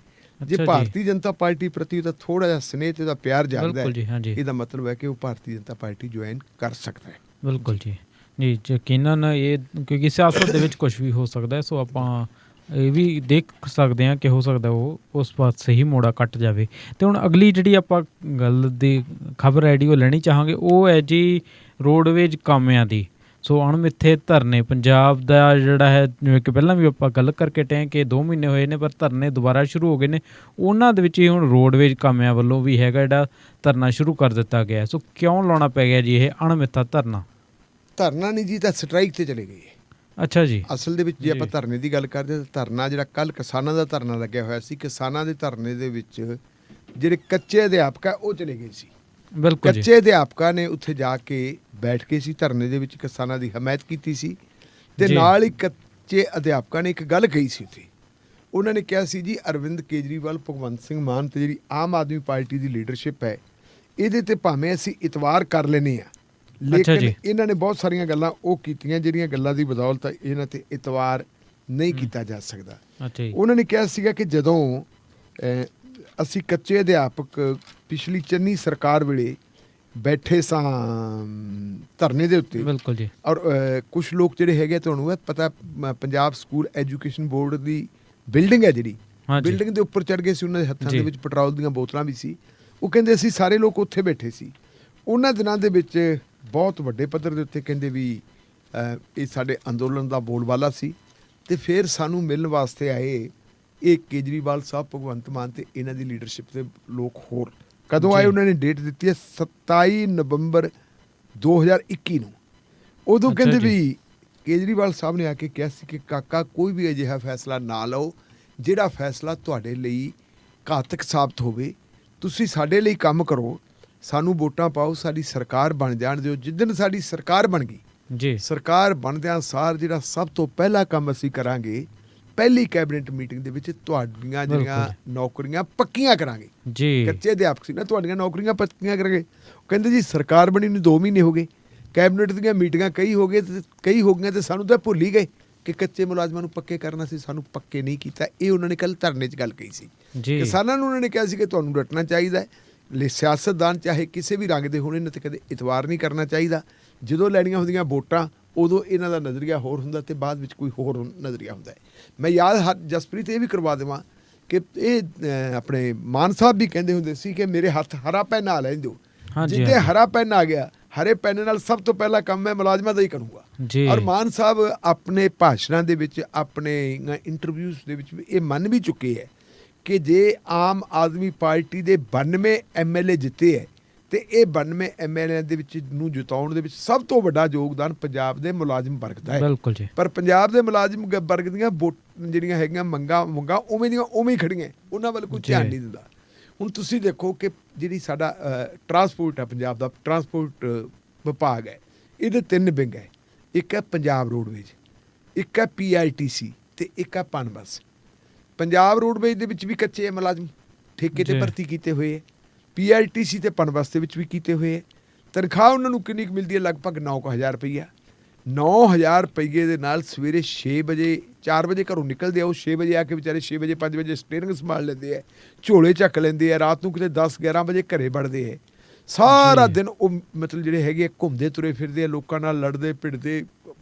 ਜੇ ਅੱਛਾ ਜੀ। ਭਾਰਤੀ ਜਨਤਾ ਪਾਰਟੀ ਪ੍ਰਤੀ ਉਹਦਾ ਥੋੜਾ ਜਿਹਾ ਸਨੇਹ ਤੇ ਉਹਦਾ ਪਿਆਰ ਜਾਗਦਾ ਬਿਲਕੁਲ ਜੀ, ਹੈ, ਹਾਂਜੀ। ਇਹਦਾ ਮਤਲਬ ਹੈ ਕਿ ਉਹ ਭਾਰਤੀ ਜਨਤਾ ਪਾਰਟੀ ਜੁਆਇਨ ਕਰ ਸਕਦਾ ਹੈ। ਬਿਲਕੁਲ ਜੀ, ਜੀ ਯਕੀਨਨ ਇਹ ਕਿਉਂਕਿ ਸਿਆਸਤ ਦੇ ਵਿੱਚ ਕੁਝ ਵੀ ਹੋ ਸਕਦਾ ਹੈ, ਸੋ ਆਪਾਂ ਇਹ ਵੀ ਦੇਖ ਸਕਦੇ ਹਾਂ ਕਿ ਹੋ ਸਕਦਾ ਉਹ ਉਸ ਪਾਸੇ ਹੀ ਮੋੜਾ ਕੱਟ ਜਾਵੇ। ਅਤੇ ਹੁਣ ਅਗਲੀ ਜਿਹੜੀ ਆਪਾਂ ਗੱਲ ਦੀ ਖਬਰ ਹੈ ਜਿਹੜੀ ਉਹ ਲੈਣੀ ਚਾਹਾਂਗੇ, ਉਹ ਹੈ ਜੀ ਰੋਡਵੇਜ਼ ਕਾਮਿਆਂ ਦੀ। ਸੋ ਅਣਮਿੱਥੇ ਧਰਨੇ ਪੰਜਾਬ ਦਾ ਜਿਹੜਾ ਹੈ, ਜਿਵੇਂ ਕਿ ਪਹਿਲਾਂ ਵੀ ਆਪਾਂ ਗੱਲ ਕਰਕੇ ਹਟੇ ਕਿ 2 ਮਹੀਨੇ ਹੋਏ ਨੇ ਪਰ ਧਰਨੇ ਦੁਬਾਰਾ ਸ਼ੁਰੂ ਹੋ ਗਏ ਨੇ। ਉਹਨਾਂ ਦੇ ਵਿੱਚ ਹੀ ਹੁਣ ਰੋਡਵੇਜ਼ ਕਾਮਿਆਂ ਵੱਲੋਂ ਵੀ ਹੈਗਾ ਜਿਹੜਾ ਧਰਨਾ ਸ਼ੁਰੂ ਕਰ ਦਿੱਤਾ ਗਿਆ। ਸੋ ਕਿਉਂ ਲਾਉਣਾ ਪੈ ਗਿਆ ਜੀ ਇਹ ਅਣਮਿੱਥਾ ਧਰਨਾ? ਧਰਨਾ ਨਹੀਂ ਜੀ, ਤਾਂ ਸਟ੍ਰਾਈਕ ਤੇ ਚਲੇ ਗਏ। ਅੱਛਾ ਜੀ। ਅਸਲ ਦੇ ਵਿੱਚ ਜੇ ਆਪਾਂ ਜੀ। ਧਰਨੇ ਦੀ ਗੱਲ ਕਰਦੇ ਹਾਂ ਤਾਂ ਧਰਨਾ ਜਿਹੜਾ ਕੱਲ ਕਿਸਾਨਾਂ ਦਾ ਧਰਨਾ ਲੱਗਿਆ ਹੋਇਆ ਸੀ, ਕਿਸਾਨਾਂ ਦੇ ਧਰਨੇ ਦੇ ਵਿੱਚ ਜਿਹੜੇ ਕੱਚੇ ਅਧਿਆਪਕ ਆ ਉਹ ਚਲੇ ਗਏ ਸੀ। ਬਿਲਕੁਲ ਜੀ। ਕੱਚੇ ਅਧਿਆਪਕਾਂ ਨੇ ਉੱਥੇ ਜਾ ਕੇ ਬੈਠ ਕੇ ਸੀ ਧਰਨੇ ਦੇ ਵਿੱਚ, ਕਿਸਾਨਾਂ ਦੀ ਹਮਾਇਤ ਕੀਤੀ ਸੀ ਤੇ ਜੀ। ਨਾਲ ਹੀ ਕੱਚੇ ਅਧਿਆਪਕਾਂ ਨੇ ਇੱਕ ਗੱਲ ਕਹੀ ਸੀ ਉੱਥੇ। ਉਹਨਾਂ ਨੇ ਕਿਹਾ ਸੀ ਜੀ ਅਰਵਿੰਦ ਕੇਜਰੀਵਾਲ, ਭਗਵੰਤ ਸਿੰਘ ਮਾਨ ਤੇ ਜਿਹੜੀ ਆਮ ਆਦਮੀ ਪਾਰਟੀ ਦੀ ਲੀਡਰਸ਼ਿਪ ਹੈ, ਇਹਦੇ ਤੇ ਭਾਵੇਂ ਅਸੀਂ ਇਤਵਾਰ ਕਰ ਲੈਨੇ ਆ, ਲੇਕਿਨ ਜੀ। ਇਹਨਾਂ ਨੇ ਬਹੁਤ ਸਾਰੀਆਂ ਗੱਲਾਂ ਉਹ ਕੀਤੀਆਂ ਜਿਹੜੀਆਂ ਗੱਲਾਂ ਦੀ ਬਦੌਲਤ ਇਹਨਾਂ ਤੇ ਇਤਵਾਰ ਨਹੀਂ ਕੀਤਾ ਜਾ ਸਕਦਾ। ਅੱਛਾ ਜੀ। ਉਹਨਾਂ ਨੇ ਕਿਹਾ ਸੀਗਾ ਕਿ ਜਦੋਂ ਅਸੀਂ ਕੱਚੇ ਅਧਿਆਪਕ ਪਿਛਲੀ ਚੰਨੀ ਸਰਕਾਰ ਵੇਲੇ ਬੈਠੇ ਸਾਂ ਧਰਨੇ ਦੇ ਉੱਤੇ, ਬਿਲਕੁਲ ਜੀ। ਔਰ ਕੁਝ ਲੋਕ ਜਿਹੜੇ ਹੈਗੇ ਤੁਹਾਨੂੰ ਪਤਾ ਪੰਜਾਬ ਸਕੂਲ ਐਜੂਕੇਸ਼ਨ ਬੋਰਡ ਦੀ ਬਿਲਡਿੰਗ ਹੈ ਜਿਹੜੀ, ਹਾਂਜੀ। ਬਿਲਡਿੰਗ ਦੇ ਉੱਪਰ ਚੜ੍ਹ ਗਏ ਸੀ, ਉਹਨਾਂ ਦੇ ਹੱਥਾਂ ਜੀ। ਦੇ ਵਿੱਚ ਪੈਟਰੋਲ ਦੀਆਂ ਬੋਤਲਾਂ ਵੀ ਸੀ। ਉਹ ਕਹਿੰਦੇ ਅਸੀਂ ਸਾਰੇ ਲੋਕ ਉੱਥੇ ਬੈਠੇ ਸੀ। ਉਹਨਾਂ ਦਿਨਾਂ ਦੇ ਵਿੱਚ ਬਹੁਤ ਵੱਡੇ ਪੱਧਰ ਦੇ ਉੱਤੇ ਕਹਿੰਦੇ ਵੀ ਇਹ ਸਾਡੇ ਅੰਦੋਲਨ ਦਾ ਬੋਲਬਾਲਾ ਸੀ। ਤੇ ਫਿਰ ਸਾਨੂੰ ਮਿਲਣ ਵਾਸਤੇ ਆਏ ਇਹ ਕੇਜਰੀਵਾਲ ਸਾਹਿਬ, ਭਗਵੰਤ ਮਾਨ ਤੇ ਇਹਨਾਂ ਦੀ ਲੀਡਰਸ਼ਿਪ ਦੇ ਲੋਕ। ਹੋਰ ਕਦੋਂ ਆਏ? ਜੀ। ਉਹਨਾਂ ਨੇ ਡੇਟ ਦਿੱਤੀ ਹੈ 27 ਨਵੰਬਰ 2021 ਨੂੰ। ਉਦੋਂ ਅੱਛਾ ਕਹਿੰਦੇ ਜੀ। ਵੀ ਕੇਜਰੀਵਾਲ ਸਾਹਿਬ ਨੇ ਆ ਕੇ ਕਿਹਾ ਸੀ ਕਿ ਕਾਕਾ ਕੋਈ ਵੀ ਅਜਿਹਾ ਫੈਸਲਾ ਨਾ ਲਓ ਜਿਹੜਾ ਫੈਸਲਾ ਤੁਹਾਡੇ ਲਈ ਘਾਤਕ ਸਾਬਤ ਹੋਵੇ। ਤੁਸੀਂ ਸਾਡੇ ਲਈ ਕੰਮ ਕਰੋ, ਸਾਨੂੰ ਵੋਟਾਂ ਪਾਓ, ਸਾਡੀ ਸਰਕਾਰ ਬਣ ਜਾਣ ਦਿਓ। ਜਿੱਦਣ ਸਾਡੀ ਸਰਕਾਰ ਬਣ ਗਈ, ਜੀ। ਸਰਕਾਰ ਬਣਦਿਆਂ ਸਾਰ ਜਿਹੜਾ ਸਭ ਤੋਂ ਪਹਿਲਾ ਕੰਮ ਅਸੀਂ ਕਰਾਂਗੇ, ਪਹਿਲੀ ਕੈਬਨਿਟ ਮੀਟਿੰਗ ਦੇ ਵਿੱਚ ਤੁਹਾਡੀਆਂ ਜਿਹੜੀਆਂ ਨੌਕਰੀਆਂ ਪੱਕੀਆਂ ਕਰਾਂਗੇ। ਜੀ। ਕੱਚੇ ਅਧਿਆਪਕ ਸੀ ਨਾ, ਤੁਹਾਡੀਆਂ ਨੌਕਰੀਆਂ ਪੱਕੀਆਂ ਕਰਾਂਗੇ। ਕਹਿੰਦੇ ਜੀ ਸਰਕਾਰ ਬਣੀ ਨੂੰ 2 ਮਹੀਨੇ ਹੋ ਗਏ, ਕੈਬਨਿਟ ਦੀਆਂ ਮੀਟਿੰਗਾਂ ਕਈ ਹੋ ਗਈਆਂ ਤੇ ਸਾਨੂੰ ਤਾਂ ਭੁੱਲ ਹੀ ਗਏ ਕਿ ਕੱਚੇ ਮੁਲਾਜ਼ਮਾਂ ਨੂੰ ਪੱਕੇ ਕਰਨਾ ਸੀ, ਸਾਨੂੰ ਪੱਕੇ ਨਹੀਂ ਕੀਤਾ। ਇਹ ਉਹਨਾਂ ਨੇ ਕੱਲ ਧਰਨੇ 'ਚ ਗੱਲ ਕਹੀ ਸੀ। ਜੀ। ਕਿਸਾਨਾਂ ਨੂੰ ਉਹਨਾਂ ਨੇ ਕਿਹਾ ਸੀ ਕਿ ਤੁਹਾਨੂੰ ਡਟਣਾ ਚਾਹੀਦਾ ਹੈ। ਸਿਆਸਤਦਾਨ ਚਾਹੇ ਕਿਸੇ ਵੀ ਰੰਗ ਦੇ ਹੋਣ, ਇਹਨਾਂ ਤੇ ਕਦੇ ਇਤਵਾਰ ਨਹੀਂ ਕਰਨਾ ਚਾਹੀਦਾ। ਜਦੋਂ ਲੈਣੀਆਂ ਹੁੰਦੀਆਂ ਵੋਟਾਂ ਉਦੋਂ ਇਹਨਾਂ ਦਾ ਨਜ਼ਰੀਆ ਹੋਰ ਹੁੰਦਾ ਤੇ ਬਾਅਦ ਵਿੱਚ ਕੋਈ ਹੋਰ ਨਜ਼ਰੀਆ ਹੁੰਦਾ ਹੈ। ਮੈਂ ਯਾਦ ਜਸਪ੍ਰੀਤ ਇਹ ਵੀ ਕਰਵਾ ਦੇਵਾਂ ਕਿ ਇਹ ਆਪਣੇ ਮਾਨ ਸਾਹਿਬ ਵੀ ਕਹਿੰਦੇ ਹੁੰਦੇ ਸੀ ਕਿ ਮੇਰੇ ਹੱਥ ਹਰਾ ਪੈਨ ਆ ਲੈਣ ਦਿਓ। ਜਿੱਥੇ ਹਰਾ ਪੈਨ ਆ ਗਿਆ, ਹਰੇ ਪੈਨ ਨਾਲ ਸਭ ਤੋਂ ਪਹਿਲਾ ਕੰਮ ਮੈਂ ਮੁਲਾਜ਼ਮਾਂ ਦਾ ਹੀ ਕਰੂੰਗਾ। ਜੀ। ਔਰ ਮਾਨ ਸਾਹਿਬ ਆਪਣੇ ਭਾਸ਼ਣਾਂ ਦੇ ਵਿੱਚ, ਆਪਣੇ ਇੰਟਰਵਿਊਜ਼ ਦੇ ਵਿੱਚ ਵੀ ਇਹ ਮੰਨ ਵੀ ਚੁੱਕੇ ਹੈ ਕਿ ਜੇ ਆਮ ਆਦਮੀ ਪਾਰਟੀ ਦੇ 92 MLA ਜਿੱਤੇ ਹੈ ਤੇ ਇਹ 92 MLA ਦੇ ਵਿੱਚ ਨੂੰ ਜਿਤਾਉਣ ਦੇ ਵਿੱਚ ਸਭ ਤੋਂ ਵੱਡਾ ਯੋਗਦਾਨ ਪੰਜਾਬ ਦੇ ਮੁਲਾਜ਼ਮ ਵਰਗ ਦਾ ਹੈ। ਬਿਲਕੁਲ ਜੀ। ਪਰ ਪੰਜਾਬ ਦੇ ਮੁਲਾਜ਼ਮ ਵਰਗ ਦੀਆਂ ਜਿਹੜੀਆਂ ਹੈਗੀਆਂ ਮੰਗਾਂ ਉਵੇਂ ਦੀਆਂ ਉਵੇਂ ਹੀ ਖੜੀਆਂ, ਉਹਨਾਂ ਵੱਲ ਕੋਈ ਧਿਆਨ ਨਹੀਂ ਦਿੰਦਾ। ਹੁਣ ਤੁਸੀਂ ਦੇਖੋ ਕਿ ਜਿਹੜੀ ਸਾਡਾ ਟਰਾਂਸਪੋਰਟ ਹੈ, ਪੰਜਾਬ ਦਾ ਟਰਾਂਸਪੋਰਟ ਵਿਭਾਗ ਹੈ, ਇਹਦੇ 3 ਵਿੰਗ ਹੈ। ਇੱਕ ਹੈ ਪੰਜਾਬ ਰੋਡਵੇਜ਼, ਇੱਕ ਹੈ PITC ਤੇ ਇੱਕ ਹੈ ਪਨਬਸ। ਪੰਜਾਬ ਰੋਡਵੇਜ਼ ਦੇ ਵਿੱਚ ਵੀ ਕੱਚੇ ਮੁਲਾਜ਼ਮ ਠੇਕੇ ਤੇ ਭਰਤੀ ਕੀਤੇ ਹੋਏ ਹੈ, PITC ਤੇ ਪਨਬਸ ਦੇ ਵਿੱਚ ਵੀ ਕੀਤੇ ਹੋਏ ਹੈ। ਤਨਖਾਹ ਉਹਨਾਂ ਨੂੰ ਕਿੰਨੀ ਕੁ ਮਿਲਦੀ ਹੈ? ਲਗਭਗ 9,000 ਰੁਪਈਆ। 9,000 ਰੁਪਈਏ ਦੇ ਨਾਲ ਸਵੇਰੇ 6 ਵਜੇ 4 ਵਜੇ ਘਰੋਂ ਨਿਕਲਦੇ ਆ, ਉਹ 6 ਵਜੇ ਆ ਕੇ ਵਿਚਾਰੇ 6 ਵਜੇ 5 ਵਜੇ ਸਟੀਅਰਿੰਗ ਸੰਭਾਲ ਲੈਂਦੇ ਆ, ਝੋਲੇ ਚੱਕ ਲੈਂਦੇ ਆ, ਰਾਤ ਨੂੰ ਕਿਤੇ 10-11 ਵਜੇ ਘਰੇ ਵੜਦੇ ਆ। ਸਾਰਾ ਦਿਨ ਉਹ ਮਤਲਬ ਜਿਹੜੇ ਹੈਗੇ ਘੁੰਮਦੇ ਤੁਰੇ ਫਿਰਦੇ ਆ, ਲੋਕਾਂ ਨਾਲ ਲੜਦੇ ਭਿੜਦੇ,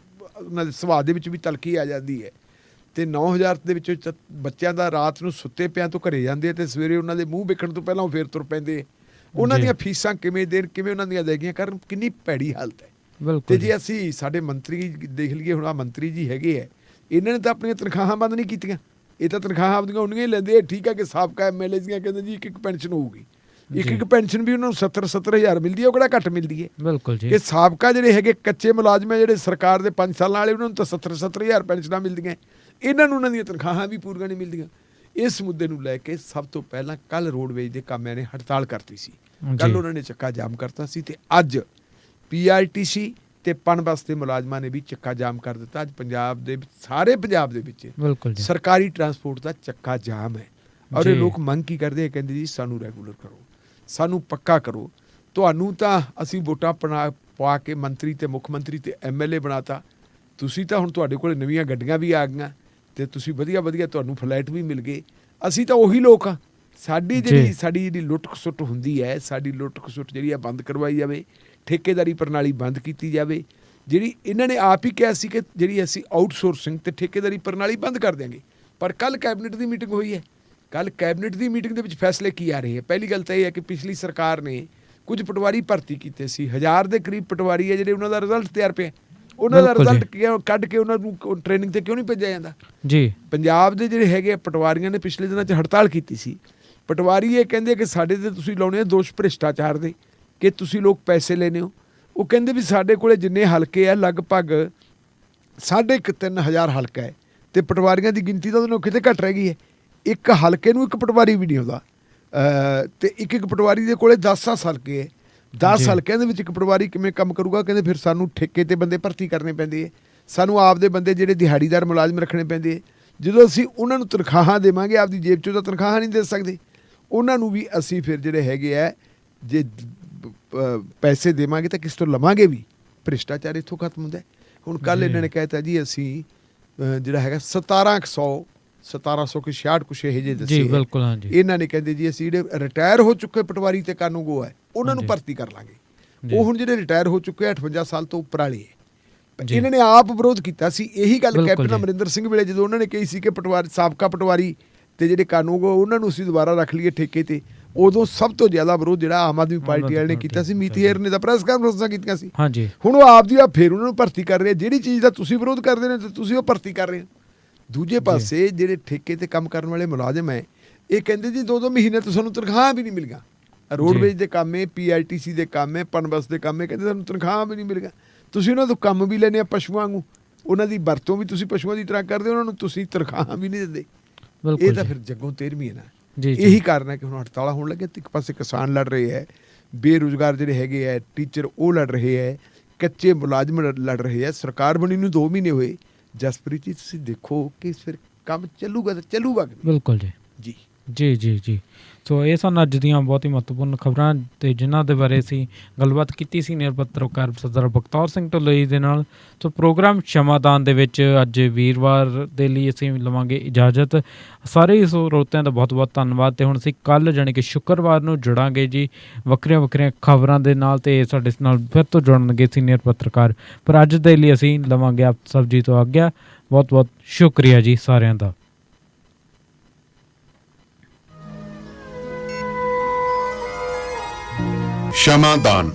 ਉਹਨਾਂ ਦੇ ਸੁਭਾਅ ਦੇ ਵਿੱਚ ਵੀ ਤਲਖੀ ਆ ਜਾਂਦੀ ਹੈ। ਤੇ 9,000 ਦੇ ਵਿੱਚੋਂ ਬੱਚਿਆਂ ਦਾ ਰਾਤ ਨੂੰ ਸੁੱਤੇ ਪਿਆਂ ਤੋਂ ਘਰੇ ਜਾਂਦੇ ਆ ਤੇ ਸਵੇਰੇ ਉਹਨਾਂ ਦੇ ਮੂੰਹ ਵੇਖਣ ਤੋਂ ਪਹਿਲਾਂ ਉਹ ਫੇਰ ਤੁਰ ਪੈਂਦੇ। ਉਹਨਾਂ ਦੀਆਂ ਫੀਸਾਂ ਕਿਵੇਂ ਦੇਣ, ਕਿਵੇਂ ਉਹਨਾਂ ਦੀਆਂ ਅਦਾਇਗੀਆਂ ਕਰਨ, ਕਿੰਨੀ ਭੈੜੀ ਹਾਲਤ ਹੈ। ਤੇ ਜੇ ਅਸੀਂ ਸਾਡੇ ਮੰਤਰੀ ਦੇਖ ਲਈਏ, ਹੁਣ ਆ ਮੰਤਰੀ ਜੀ ਹੈਗੇ ਹੈ, ਇਹਨਾਂ ਨੇ ਤਾਂ ਆਪਣੀਆਂ ਤਨਖਾਹਾਂ ਬੰਦ ਨਹੀਂ ਕੀਤੀਆਂ। ਇਹ ਤਾਂ ਤਨਖਾਹਾਂ ਆਪਦੀਆਂ ਉਨੀਆਂ ਹੀ ਲੈਂਦੇ ਆ। ਠੀਕ ਹੈ ਕਿ ਸਾਬਕਾ MLA ਦੀਆਂ ਕਹਿੰਦੇ ਜੀ ਇੱਕ ਪੈਨਸ਼ਨ ਹੋਊਗੀ, ਇੱਕ ਪੈਨਸ਼ਨ ਵੀ ਉਹਨਾਂ ਨੂੰ 70-70 ਮਿਲਦੀ ਹੈ, ਉਹ ਕਿਹੜਾ ਘੱਟ ਮਿਲਦੀ ਹੈ। ਬਿਲਕੁਲ ਜੀ। ਕਿ ਸਾਬਕਾ ਜਿਹੜੇ ਹੈਗੇ ਕੱਚੇ ਮੁਲਾਜ਼ਮ ਹੈ, ਜਿਹੜੇ ਸਰਕਾਰ ਦੇ 5 ਸਾਲਾਂ ਵਾਲੇ, ਉਹਨਾਂ ਨੂੰ ਤਾਂ 70-70 ਪੈਨਸ਼ਨਾਂ ਮਿਲਦੀਆਂ, ਇਹਨਾਂ ਨੂੰ ਉਹਨਾਂ ਦੀਆਂ ਤਨਖਾਹਾਂ ਵੀ ਪੂਰੀਆਂ ਨਹੀਂ ਮਿਲਦੀਆਂ। ਇਸ ਮੁੱਦੇ ਨੂੰ ਲੈ ਕੇ ਸਭ ਤੋਂ ਪਹਿਲਾਂ ਕੱਲ ਰੋਡਵੇਜ਼ ਦੇ ਕਾਮਿਆਂ ਨੇ ਹੜਤਾਲ ਕਰਤੀ ਸੀ। ਕੱਲ ਉਹਨਾਂ ਨੇ ਚੱਕਾ ਜਾਮ ਕਰਤਾ ਸੀ ਤੇ ਅੱਜ PITC ਤੇ ਪਨਬਸ ਦੇ ਮੁਲਾਜ਼ਮਾਂ ਨੇ ਵੀ ਚੱਕਾ ਜਾਮ ਕਰ ਦਿੱਤਾ। ਅੱਜ ਪੰਜਾਬ ਦੇ ਸਾਰੇ ਪੰਜਾਬ ਦੇ ਵਿੱਚ ਸਰਕਾਰੀ ਟਰਾਂਸਪੋਰਟ ਦਾ ਚੱਕਾ ਜਾਮ ਹੈ। ਔਰ ਇਹ ਲੋਕ ਮੰਗ ਕੀ ਕਰਦੇ ਹੈ? ਕਹਿੰਦੇ ਜੀ ਸਾਨੂੰ ਰੈਗੂਲਰ ਕਰੋ, ਸਾਨੂੰ ਪੱਕਾ ਕਰੋ। ਤੁਹਾਨੂੰ ਤਾਂ ਅਸੀਂ ਵੋਟਾਂ ਪਾ ਕੇ ਮੰਤਰੀ ਤੇ ਮੁੱਖ ਮੰਤਰੀ ਤੇ MLA ਬਣਾਤਾ, ਤੁਸੀਂ ਤਾਂ ਹੁਣ ਤੁਹਾਡੇ ਕੋਲ ਨਵੀਆਂ ਗੱਡੀਆਂ ਵੀ ਆ ਗਈਆਂ ਤੇ ਤੁਸੀਂ ਵਧੀਆ ਤੁਹਾਨੂੰ ਫਲੈਟ ਵੀ ਮਿਲ ਗਏ। ਅਸੀਂ ਤਾਂ ਉਹੀ ਲੋਕ ਹਾਂ। ਸਾਡੀ ਜਿਹੜੀ ਲੁੱਟ ਖਸੁੱਟ ਹੁੰਦੀ ਹੈ, ਸਾਡੀ ਲੁੱਟ ਖਸੁੱਟ ਜਿਹੜੀ ਆ ਬੰਦ ਕਰਵਾਈ ਜਾਵੇ, ਠੇਕੇਦਾਰੀ ਪ੍ਰਣਾਲੀ ਬੰਦ ਕੀਤੀ ਜਾਵੇ। ਜਿਹੜੀ ਇਹਨਾਂ ਨੇ ਆਪ ਹੀ ਕਿਹਾ ਸੀ ਕਿ ਜਿਹੜੀ ਅਸੀਂ ਆਊਟਸੋਰਸਿੰਗ ਤੇ ਠੇਕੇਦਾਰੀ ਪ੍ਰਣਾਲੀ ਬੰਦ ਕਰ ਦਿਆਂਗੇ, ਪਰ ਕੱਲ੍ਹ ਕੈਬਨਿਟ ਦੀ ਮੀਟਿੰਗ ਹੋਈ ਹੈ। ਕੱਲ੍ਹ ਕੈਬਨਿਟ ਦੀ ਮੀਟਿੰਗ ਦੇ ਵਿੱਚ ਫੈਸਲੇ ਕੀ ਆ ਰਹੇ ਹੈ? ਪਹਿਲੀ ਗੱਲ ਤਾਂ ਇਹ ਹੈ ਕਿ ਪਿਛਲੀ ਸਰਕਾਰ ਨੇ ਕੁਝ ਪਟਵਾਰੀ ਭਰਤੀ ਕੀਤੇ ਸੀ, 1000 ਦੇ ਕਰੀਬ ਪਟਵਾਰੀ ਹੈ ਜਿਹੜੇ ਉਹਨਾਂ ਦਾ ਰਿਜ਼ਲਟ ਤਿਆਰ ਪਿਆ। ਉਹਨਾਂ ਦਾ ਰਿਜ਼ਲਟ ਕੱਢ ਕੇ ਉਹਨਾਂ ਨੂੰ ਟ੍ਰੇਨਿੰਗ ਤੇ ਕਿਉਂ ਨਹੀਂ ਭੇਜਿਆ ਜਾਂਦਾ ਜੀ? ਪੰਜਾਬ ਦੇ ਜਿਹੜੇ ਹੈਗੇ ਪਟਵਾਰੀਆਂ ਨੇ ਪਿਛਲੇ ਦਿਨਾਂ 'ਚ ਹੜਤਾਲ ਕੀਤੀ ਸੀ। ਪਟਵਾਰੀ ਇਹ ਕਹਿੰਦੇ ਕਿ ਸਾਡੇ ਤੇ ਤੁਸੀਂ ਲਾਉਣੇ ਆ ਦੋਸ਼ ਭ੍ਰਿਸ਼ਟਾਚਾਰ ਦੇ, ਕਿ ਤੁਸੀਂ ਲੋਕ ਪੈਸੇ ਲੈਣੇ ਹੋ। ਉਹ ਕਹਿੰਦੇ ਵੀ ਸਾਡੇ ਕੋਲੇ ਜਿੰਨੇ ਹਲਕੇ ਆ ਲਗਭਗ 3,500 ਹਲਕਾ ਹੈ ਤੇ ਪਟਵਾਰੀਆਂ ਦੀ ਗਿਣਤੀ ਤਾਂ ਉਹਨੂੰ ਕਿਤੇ ਘੱਟ ਰਹਿ ਗਈ ਹੈ। ਇੱਕ ਹਲਕੇ ਨੂੰ ਇੱਕ ਪਟਵਾਰੀ ਵੀ ਨਹੀਂ ਆਉਂਦਾ ਤੇ ਇੱਕ ਪਟਵਾਰੀ ਦੇ ਕੋਲੇ 10 ਹਲਕੇ ਹੈ। 10 ਹਲਕਿਆਂ ਦੇ ਵਿੱਚ ਇੱਕ ਪਟਵਾਰੀ ਕਿਵੇਂ ਕੰਮ ਕਰੂਗਾ? ਕਹਿੰਦੇ ਫਿਰ ਸਾਨੂੰ ਠੇਕੇ ਤੇ ਬੰਦੇ ਭਰਤੀ ਕਰਨੇ ਪੈਂਦੇ ਹੈ, ਸਾਨੂੰ ਆਪਦੇ ਬੰਦੇ ਜਿਹੜੇ ਦਿਹਾੜੀਦਾਰ ਮੁਲਾਜ਼ਮ ਰੱਖਣੇ ਪੈਂਦੇ ਹੈ। ਜਦੋਂ ਅਸੀਂ ਉਹਨਾਂ ਨੂੰ ਤਨਖਾਹਾਂ ਦੇਵਾਂਗੇ, ਆਪਦੀ ਜੇਬ 'ਚੋਂ ਤਾਂ ਤਨਖਾਹਾਂ ਨਹੀਂ ਦੇ ਸਕਦੇ, ਉਹਨਾਂ ਨੂੰ ਵੀ ਅਸੀਂ ਫਿਰ ਜਿਹੜੇ ਹੈਗੇ ਹੈ ਜੇ ਪੈਸੇ ਦੇਵਾਂਗੇ ਤਾਂ ਕਿਸ ਤੋਂ ਲਵਾਂਗੇ ਵੀ। ਭ੍ਰਿਸ਼ਟਾਚਾਰ ਇੱਥੋਂ ਖਤਮ ਹੁੰਦਾ। ਹੁਣ ਕੱਲ੍ਹ ਇਹਨਾਂ ਨੇ ਕਹਿਤਾ ਜੀ ਅਸੀਂ ਜਿਹੜਾ ਹੈਗਾ 1766 ਕੁਛ ਇਹ ਜਿਹੇ ਦੱਸੇ ਬਿਲਕੁਲ। ਹਾਂਜੀ, ਇਹਨਾਂ ਨੇ ਕਹਿੰਦੇ ਜੀ ਅਸੀਂ ਜਿਹੜੇ ਰਿਟਾਇਰ ਹੋ ਚੁੱਕੇ ਪਟਵਾਰੀ ਤੇ ਕਾਨੂੰਗੋ ਹੈ ਉਹਨਾਂ ਨੂੰ ਭਰਤੀ ਕਰ ਲਾਂਗੇ। ਉਹ ਹੁਣ ਜਿਹੜੇ ਰਿਟਾਇਰ ਹੋ ਚੁੱਕੇ 58 ਸਾਲ ਤੋਂ ਉੱਪਰ ਵਾਲੇ ਹੈ। ਇਹਨਾਂ ਨੇ ਆਪ ਵਿਰੋਧ ਕੀਤਾ ਸੀ। ਇਹੀ ਗੱਲ ਕੈਪਟਨ ਅਮਰਿੰਦਰ ਸਿੰਘ ਵੇਲੇ ਜਦੋਂ ਉਹਨਾਂ ਨੇ ਕਹੀ ਸੀ ਕਿ ਪਟਵਾਰੀ ਸਾਬਕਾ ਪਟਵਾਰੀ ਤੇ ਜਿਹੜੇ ਕਾਨੂੰਗੋ ਉਹਨਾਂ ਨੂੰ ਅਸੀਂ ਦੁਬਾਰਾ ਰੱਖ ਲਈਏ ਠੇਕੇ ਤੇ, ਉਦੋਂ ਸਭ ਤੋਂ ਜ਼ਿਆਦਾ ਵਿਰੋਧ ਜਿਹੜਾ ਆਮ ਆਦਮੀ ਪਾਰਟੀ ਵਾਲੇ ਨੇ ਕੀਤਾ ਸੀ। ਮੀਤ ਹੇਰ ਨੇ ਤਾਂ ਪ੍ਰੈਸ ਕਾਨਫਰੰਸਾਂ ਕੀਤੀਆਂ ਸੀ। ਹੁਣ ਉਹ ਆਪਦੀ ਫਿਰ ਉਹਨਾਂ ਨੂੰ ਭਰਤੀ ਕਰ ਰਹੇ। ਜਿਹੜੀ ਚੀਜ਼ ਦਾ ਤੁਸੀਂ ਵਿਰੋਧ ਕਰਦੇ ਨੇ ਤੇ ਤੁਸੀਂ ਉਹ ਭਰਤੀ ਕਰ ਰਹੇ ਹੋ। ਦੂਜੇ ਪਾਸੇ ਜਿਹੜੇ ਠੇਕੇ ਤੇ ਕੰਮ ਕਰਨ ਵਾਲੇ ਮੁਲਾਜ਼ਮ ਹੈ ਇਹ ਕਹਿੰਦੇ ਜੀ 2-2 ਮਹੀਨੇ ਤੋਂ ਸਾਨੂੰ ਤਨਖਾਹਾਂ ਵੀ ਨਹੀਂ ਮਿਲੀਆਂ। ਰੋਡਵੇਜ਼ ਦੇ ਕੰਮ ਹੈ, PITC ਦੇ ਕੰਮ ਹੈ, ਪਨਬਸ ਦੇ ਕੰਮ ਹੈ, ਕਹਿੰਦੇ ਸਾਨੂੰ ਤਨਖਾਹਾਂ ਵੀ ਨਹੀਂ ਮਿਲੀਆਂ। ਤੁਸੀਂ ਉਹਨਾਂ ਤੋਂ ਕੰਮ ਵੀ ਲੈਣੇ ਆ ਪਸ਼ੂਆਂ ਵਾਂਗੂ, ਉਹਨਾਂ ਦੀ ਵਰਤੋਂ ਵੀ ਤੁਸੀਂ ਪਸ਼ੂਆਂ ਦੀ ਤਰ੍ਹਾਂ ਕਰਦੇ, ਉਹਨਾਂ ਨੂੰ ਤੁਸੀਂ ਤਨਖਾਹਾਂ ਵੀ ਨਹੀਂ ਦਿੰਦੇ। ਇਹ ਤਾਂ ਫਿਰ ਜੱਗੋਂ 13ਵੀਂ ਹੈ ਨਾ। ਇਹੀ ਕਾਰਨ ਹੈ ਕਿ ਹੁਣ ਹੜਤਾਲਾਂ ਹੋਣ ਲੱਗੇ। ਇੱਕ ਪਾਸੇ ਕਿਸਾਨ ਲੜ ਰਹੇ ਹੈ, ਬੇਰੁਜ਼ਗਾਰ ਜਿਹੜੇ ਹੈਗੇ ਹੈ ਟੀਚਰ ਉਹ ਲੜ ਰਹੇ ਹੈ, ਕੱਚੇ ਮੁਲਾਜ਼ਮ ਲੜ ਰਹੇ ਹੈ। ਸਰਕਾਰ ਬਣੀ ਨੂੰ 2 ਮਹੀਨੇ ਹੋਏ। ਜਸਪ੍ਰੀਤ ਜੀ ਤੁਸੀਂ ਦੇਖੋ ਕਿ ਫਿਰ ਕੰਮ ਚੱਲੂਗਾ ਤਾਂ ਚੱਲੂਗਾ। ਬਿਲਕੁਲ ਜੀ ਜੀ ਜੀ ਜੀ। ਸੋ ਇਹ ਸਨ ਅੱਜ ਦੀਆਂ ਬਹੁਤ ਹੀ ਮਹੱਤਵਪੂਰਨ ਖਬਰਾਂ ਤੇ ਜਿਨ੍ਹਾਂ ਦੇ ਬਾਰੇ ਅਸੀਂ ਗੱਲਬਾਤ ਕੀਤੀ ਸੀ ਨਿਰਭੈ ਪੱਤਰਕਾਰ ਸਰਦਾਰ ਬਖਤੌਰ ਸਿੰਘ ਢਿੱਲੋਂ ਦੇ ਨਾਲ। ਸੋ ਪ੍ਰੋਗਰਾਮ ਸ਼ਮਾਦਾਨ ਦੇ ਵਿੱਚ ਅੱਜ ਵੀਰਵਾਰ ਦੇ ਲਈ ਅਸੀਂ ਲਵਾਂਗੇ ਇਜਾਜ਼ਤ। ਸਾਰੇ ਸਰੋਤਿਆਂ ਦਾ ਬਹੁਤ ਬਹੁਤ ਧੰਨਵਾਦ। ਤੇ ਹੁਣ ਅਸੀਂ ਕੱਲ੍ਹ ਜਾਣੀ ਕਿ ਸ਼ੁੱਕਰਵਾਰ ਨੂੰ ਜੁੜਾਂਗੇ ਜੀ ਵੱਖਰੀਆਂ ਖਬਰਾਂ ਦੇ ਨਾਲ, ਤੇ ਸਾਡੇ ਨਾਲ ਫਿਰ ਤੋਂ ਜੁੜਨਗੇ ਸੀਨੀਅਰ ਪੱਤਰਕਾਰ। ਪਰ ਅੱਜ ਦੇ ਲਈ ਅਸੀਂ ਲਵਾਂਗੇ ਆਪ ਸਭ ਜੀ ਤੋਂ ਆਗਿਆ। ਬਹੁਤ ਬਹੁਤ ਸ਼ੁਕਰੀਆ ਜੀ ਸਾਰਿਆਂ ਦਾ। ਸ਼ਮਾਦਾਨ।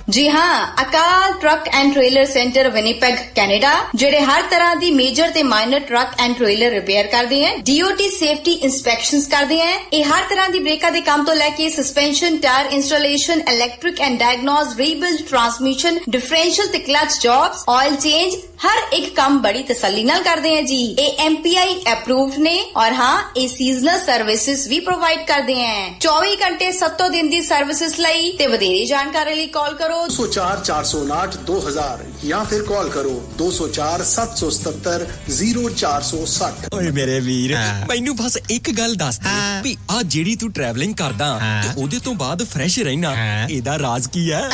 ਜੀ ਹਾਂ, Akal truck and trailer centre Winnipeg Canada ਜਿਹੜੇ ਹਰ ਤਰ੍ਹਾਂ ਦੀ ਮੇਜਰ ਤੇ minor truck and trailer repair ਕਰਦੇ ਹਨ, DOT ਸੇਫਟੀ ਇੰਸਪੈਕਸ਼ਨਸ ਕਰਦੇ ਹਨ। ਇਹ ਹਰ ਤਰ੍ਹਾਂ ਦੀ ਬ੍ਰੇਕਾਂ ਦੇ ਕੰਮ ਤੋਂ ਲੈ ਕੇ suspension, tyre installation, electric and diagnose, rebuild, transmission, differential ਤੇ ਕਲਚ ਜੌਬਸ, ਆਇਲ ਚੇਂਜ, ਹਰ ਇੱਕ ਕੰਮ ਬੜੀ ਤਸੱਲੀ ਨਾਲ ਕਰਦੇ हैं जी। ये MPI ਅਪਰੂਵਡ ਨੇ और हाँ ਇਹ ਸੀਜ਼ਨਲ ਸਰਵਿਸਿਜ਼ ਵੀ ਪ੍ਰੋਵਾਈਡ ਕਰਦੇ हैं। 24 ਘੰਟੇ 7 ਦਿਨ ਦੀ ਸਰਵਿਸਿਜ਼ ਲਈ ਤੇ ਵਧੇਰੇ ਜਾਣਕਾਰੀ ਲਈ ਕਾਲ ਕਰੋ 204 459 2000 ਜਾਂ ਫਿਰ ਕਾਲ ਕਰੋ 204 777 0460। ਓਏ ਮੇਰੇ ਵੀਰ, ਮੈਨੂੰ ਬਸ ਇੱਕ ਗੱਲ ਦੱਸ ਦੇ ਵੀ ਆ ਜਿਹੜੀ ਤੂੰ ਟਰੈਵਲਿੰਗ ਕਰਦਾ ਤੇ ਉਹਦੇ ਤੋਂ ਬਾਅਦ ਫਰੈਸ਼ ਰਹਿਣਾ, ਇਹਦਾ ਰਾਜ਼ ਕੀ ਹੈ?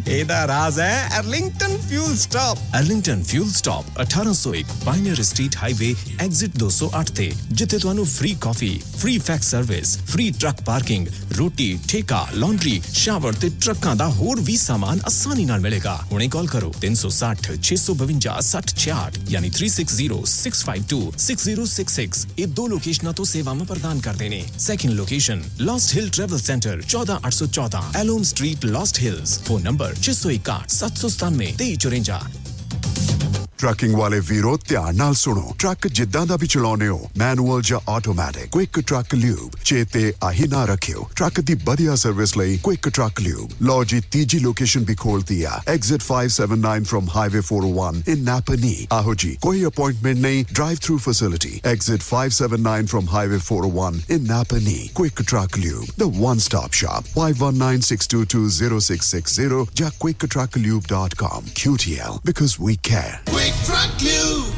ਇਹਦਾ ਰਾਜ਼ ਹੈ Arlington fuel stop. Arlington fuel stop 1801 pioneer street highway exit 208 ਤੇ, ਜਿੱਥੇ ਤੁਹਾਨੂੰ ਫ੍ਰੀ ਕਾਫੀ, free fax service, free truck parking, ਰੋਟੀ, ਠੇਕਾ, ਲਾਂਡਰੀ, ਸ਼ਾਵਰ ਤੇ ਟਰੱਕਾਂ ਦਾ ਹੋਰ ਵੀ ਸਾਮਾਨ ਆਸਾਨੀ ਨਾਲ ਮਿਲੇਗਾ। ਹੁਣੇ ਕਾਲ ਕਰੋ 360 652 6066 ਯਾਨੀ 360 652 6066। ਇਹ 2 ਲੋਕੇਸ਼ਨਾਂ ਤੋਂ ਸੇਵਾਵਾਂ ਪ੍ਰਦਾਨ ਕਰਦੇ ਨੇ। Second location Lost Hill travel centre 14814 ਐਲੋਮ street, Lost Hills. Phone number 661 797 2354। Trucking ਵਾਲੇ ਵੀਰੋ ਧਿਆਨ ਨਾਲ ਸੁਣੋ। ਟਰੱਕ ਜਿੱਦਾਂ ਦਾ ਵੀ ਚਲਾਉਨੇ ਹੋ, ਮੈਨੂਅਲ ਜਾਂ ਆਟੋਮੈਟਿਕ, ਕੁਇਕ ਟਰੱਕ ਲਿਊਬ ਚੇਤੇ ਆਹੀ ਨਾ ਰੱਖਿਓ। ਟਰੱਕ ਦੀ ਵਧੀਆ ਸਰਵਿਸ ਲਈ ਕੁਇਕ ਟਰੱਕ ਲਿਊਬ। ਲਓ ਜੀ, ਤੀਜੀ ਲੋਕੇਸ਼ਨ ਵੀ ਖੋਲਤੀ ਆ, ਐਗਜ਼ਿਟ 579 ਫਰਮ ਹਾਈਵੇ 401 ਇਨ ਨਾਪਨੀ। ਆਹੋ ਜੀ, ਕੋਈ ਅਪਾਇੰਟਮੈਂਟ ਨਹੀਂ, drive through facility. Exit 579 firm highway 401 in ਨਾਪਨੀ। Quick truck lube, the one stop shop। 5196220660 ਜਾਂ quicktrucklube.com। QTL, because we care। Quick Truck Lube.